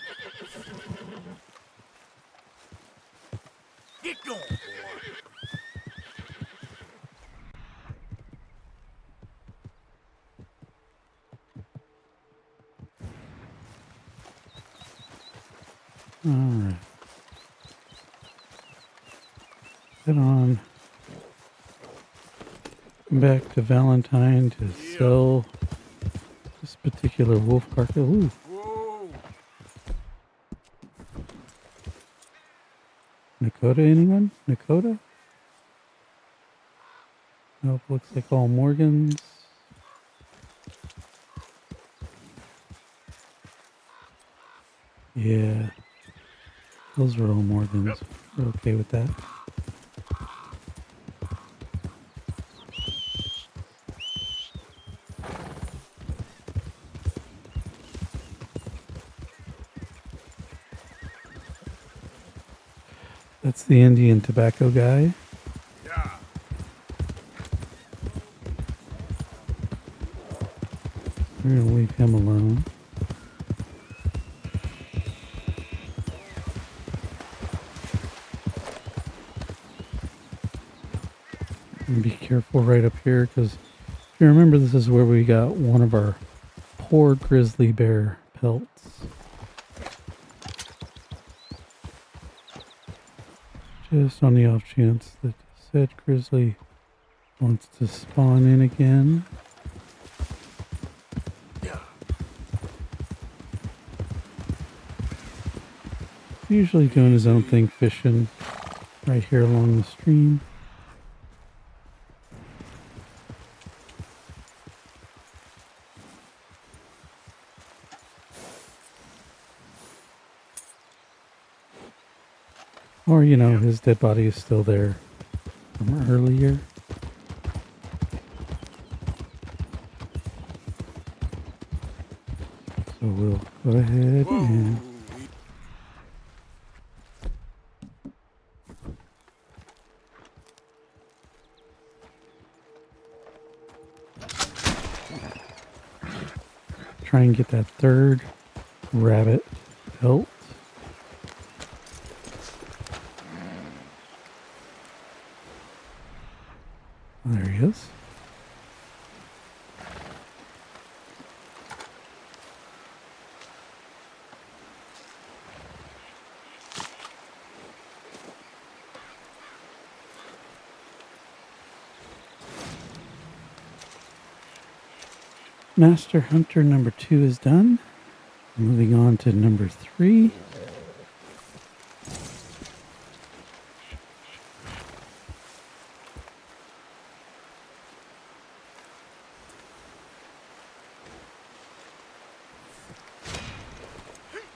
Get going, boy. All right. Head on back to Valentine to sell this particular wolf carcass. Ooh. Whoa. Nakota, anyone? Nakota? Nope, looks like all Morgans. Yeah. Those are all Morgans. Yep. We're okay with that. That's the Indian tobacco guy. Yeah. We're going to leave him alone. And be careful right up here, because if you remember, this is where we got one of our poor grizzly bear pelts. Just on the off chance that said grizzly wants to spawn in again. Usually doing his own thing, fishing right here along the stream. Or, you know, his dead body is still there from earlier. So we'll go ahead and... try and get that third rabbit pelt. There he is. Master Hunter number 2 is done. Moving on to number 3.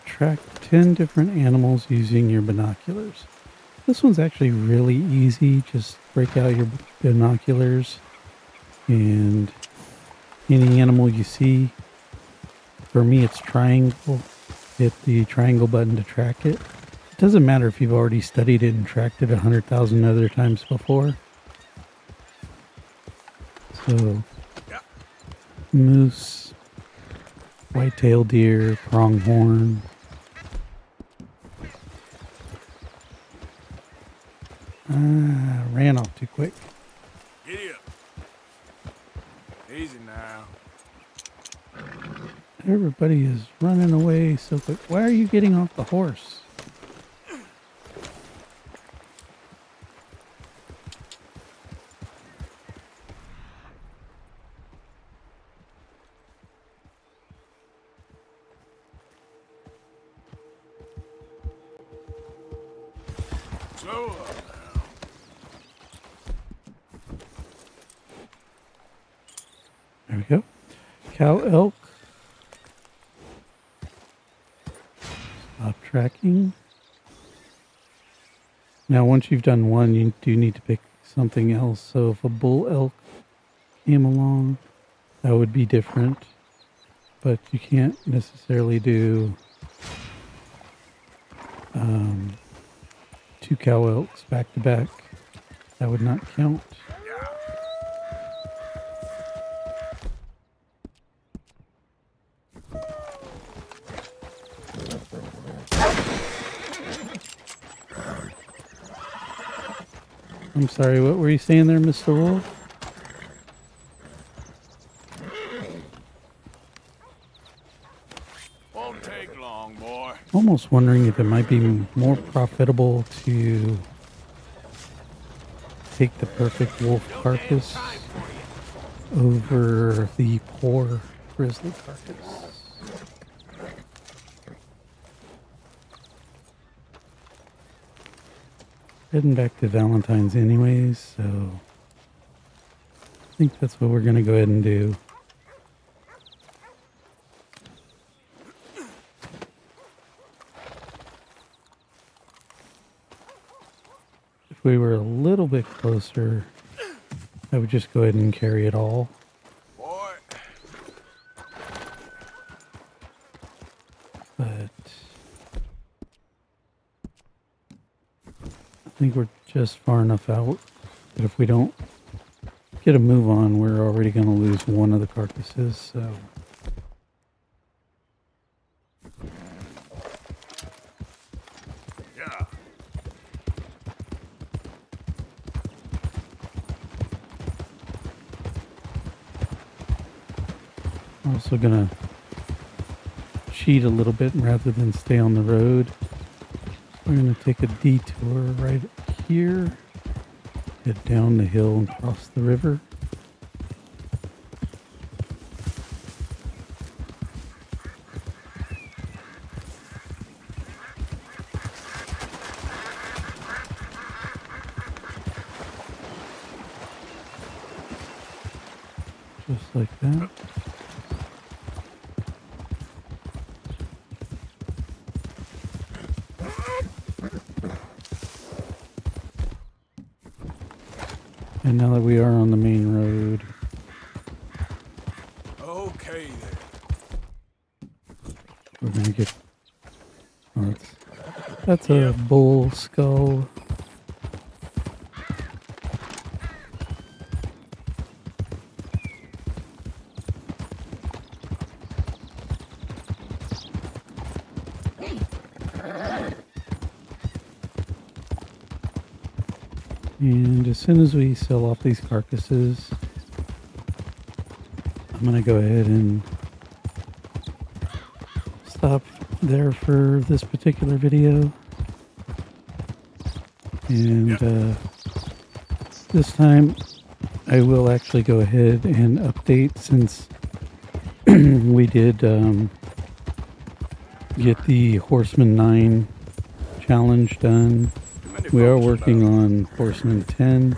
Track 10 different animals using your binoculars. This one's actually really easy. Just break out your binoculars and any animal you see. For me, it's triangle. Hit the triangle button to track it. It doesn't matter if you've already studied it and tracked it 100,000 other times before. So, moose, white-tailed deer, pronghorn. Ran off too quick. Giddy up. Easy now. Everybody is running away so quick. Why are you getting off the horse? Slow up now. There we go. Cow elk. Stop tracking. Now once you've done one, you do need to pick something else. So if a bull elk came along, that would be different. But you can't necessarily do 2 cow elks back to back. That would not count. I'm sorry, what were you saying there, Mr. Wolf? Won't take long, boy. Almost wondering if it might be more profitable to take the perfect wolf carcass over the poor grizzly carcass. Heading back to Valentine's anyways, so I think that's what we're going to go ahead and do. If we were a little bit closer, I would just go ahead and carry it all. Boy. But I think we're just far enough out that if we don't get a move on, we're already going to lose one of the carcasses, so... Yeah. I'm also going to cheat a little bit rather than stay on the road. We're going to take a detour right here, head down the hill and cross the river. Just like that. And now that we are on the main road. Okay then. We're gonna get. Oh, that's a bull skull. And as soon as we sell off these carcasses, I'm going to go ahead and stop there for this particular video. And this time I will actually go ahead and update, since we did get the Horseman 9 challenge done. We are working on Horseman 10.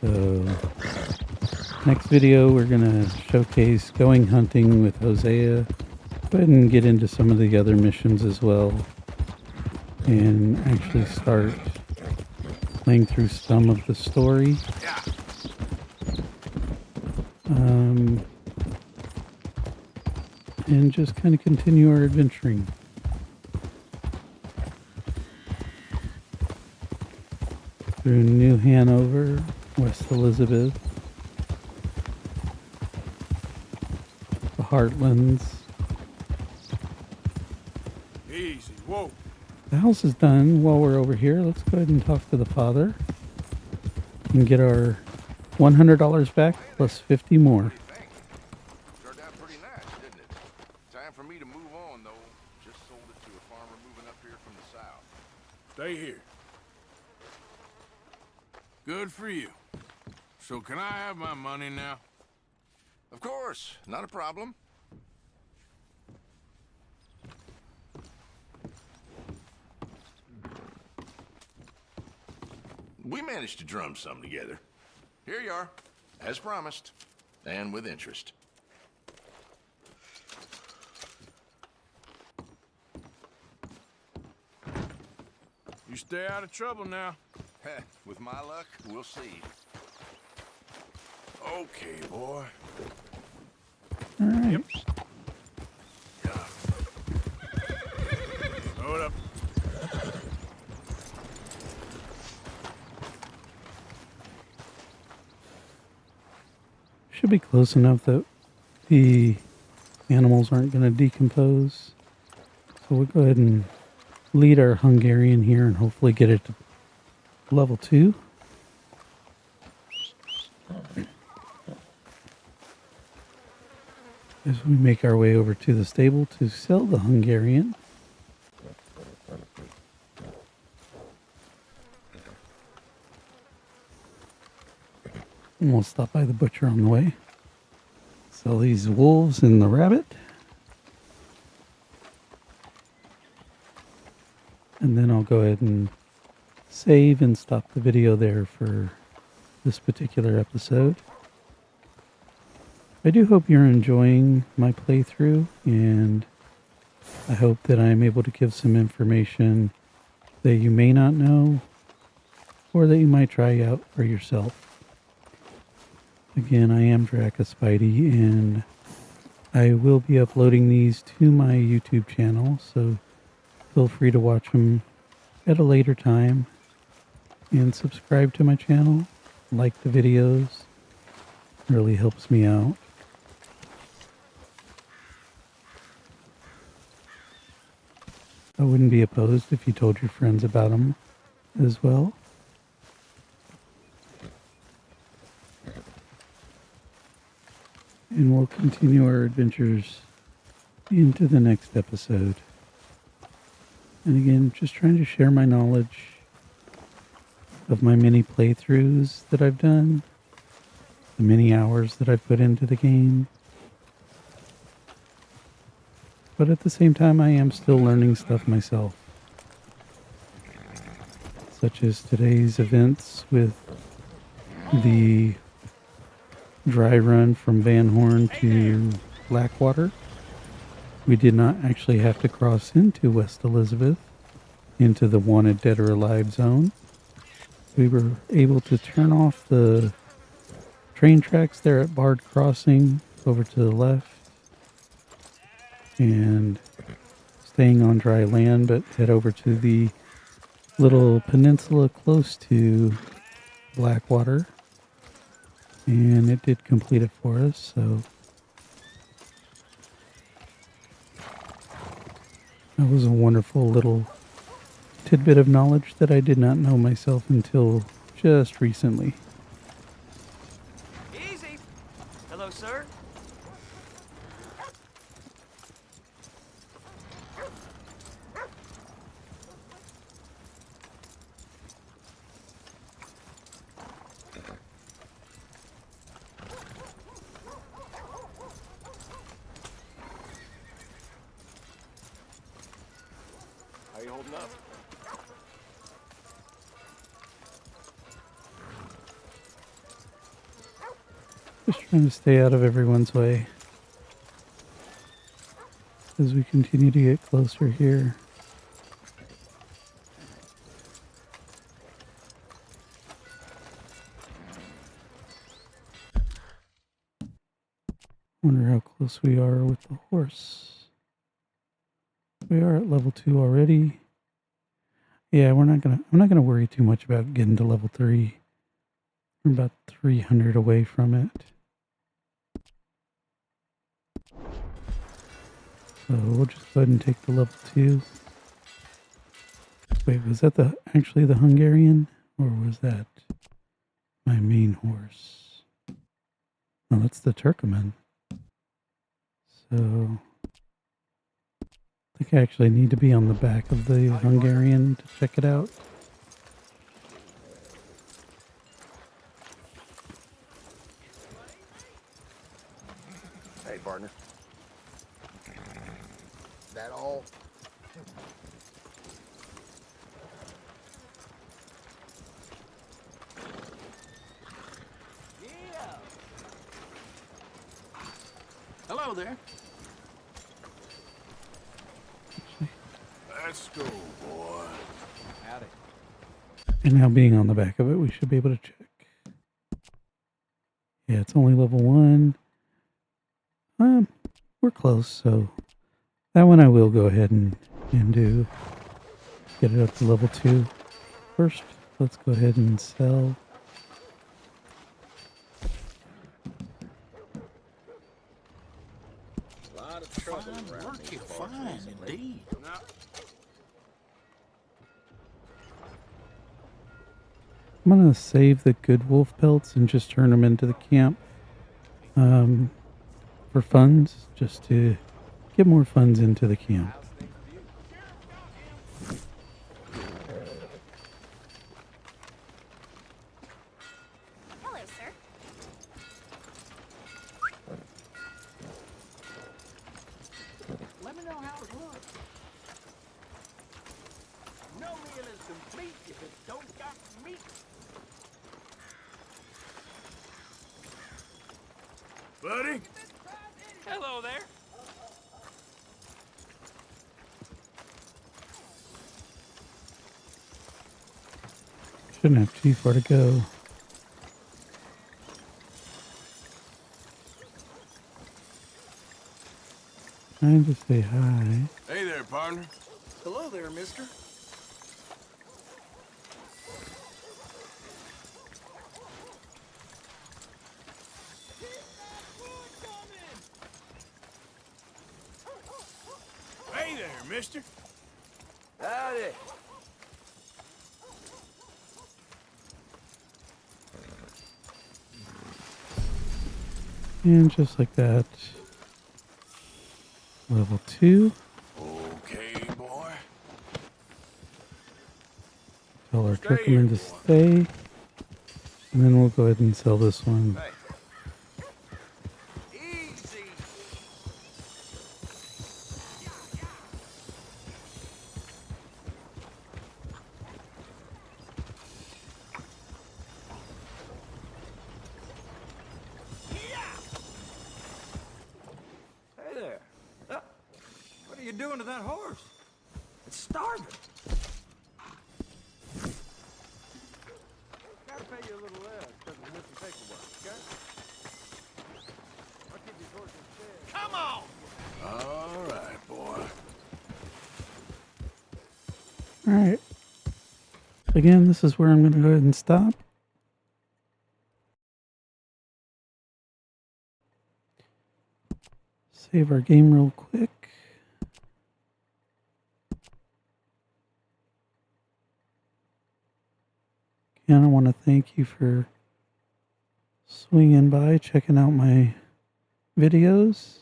So, next video we're going to showcase going hunting with Hosea. Go ahead and get into some of the other missions as well. And actually start playing through some of the story. And just kind of continue our adventuring. Through New Hanover, West Elizabeth, the Heartlands. Easy, whoa. The house is done. While we're over here, let's go ahead and talk to the father and get our $100 back plus 50 more. Turned out pretty nice, didn't it? Time for me to move on, though. Just sold it to a farmer moving up here from the south. Stay here. Good for you. So can I have my money now? Of course, not a problem. We managed to drum some together. Here you are, as promised, and with interest. You stay out of trouble now. With my luck, we'll see. Okay, boy. All right. Hold up. Should be close enough that the animals aren't going to decompose. So we'll go ahead and lead our Hungarian here and hopefully get it to level 2. As we make our way over to the stable to sell the Hungarian. And we'll stop by the butcher on the way. Sell these wolves and the rabbit. And then I'll go ahead and save and stop the video there for this particular episode. I do hope you're enjoying my playthrough, and I hope that I'm able to give some information that you may not know or that you might try out for yourself. Again, I am Spidey, and I will be uploading these to my YouTube channel, so feel free to watch them at a later time. And subscribe to my channel, like the videos, it really helps me out. I wouldn't be opposed if you told your friends about them as well. And we'll continue our adventures into the next episode. And again, just trying to share my knowledge of my many playthroughs that I've done, the many hours that I've put into the game. But at the same time, I am still learning stuff myself, such as today's events with the dry run from Van Horn to Blackwater. We did not actually have to cross into West Elizabeth, into the wanted dead or alive zone. We were able to turn off the train tracks there at Bard Crossing over to the left and staying on dry land, but head over to the little peninsula close to Blackwater, and it did complete it for us. So that was a wonderful little tidbit of knowledge that I did not know myself until just recently. Easy. Hello, sir. How you holding up? Just trying to stay out of everyone's way as we continue to get closer here. Wonder how close we are with the horse. We are at level 2 already. Yeah, I'm not gonna worry too much about getting to level 3. We're about 300 away from it. So we'll just go ahead and take the level 2. Wait, was that actually the Hungarian? Or was that my main horse? No, that's the Turkoman. So I think I actually need to be on the back of the Hungarian to check it out. Hey, partner. That all? Yeah. Hello there. Let's go, boy. Howdy. And now being on the back of it, we should be able to check. Yeah, it's only level 1. We're close, so that one I will go ahead and do. Get it up to level 2. First, let's go ahead and sell. A lot of trouble around these parts recently. I'm going to save the good wolf pelts and just turn them into the camp for funds, just to get more funds into the camp. Hello, sir. Let me know how it looks. No meal is complete if it don't got meat. Buddy? Hello there. Shouldn't have too far to go. Trying to say hi. Hey there, partner. Hello there, mister. Hey there, mister. Howdy. And just like that, Level 2. Okay, boy. Tell our Turkmen to stay. And then we'll go ahead and sell this one. Hey there. What are you doing to that horse? It's starving. Gotta pay you a little less because of missing paperwork, okay? I'll keep these horses fed. Come on! All right, boy. Alright. Again, this is where I'm going to go ahead and stop. Save our game real quick. Again, I want to thank you for swinging by, checking out my videos.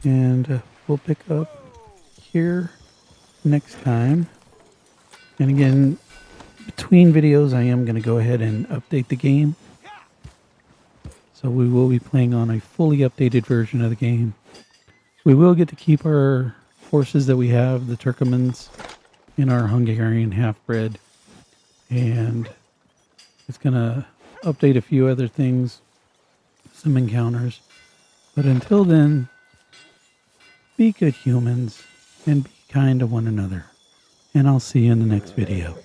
And we'll pick up here next time. And again, between videos, I am going to go ahead and update the game. So we will be playing on a fully updated version of the game. We will get to keep our horses that we have, the Turkomans, in our Hungarian half-bred. And it's going to update a few other things, some encounters. But until then, be good humans and be kind to one another. And I'll see you in the next video.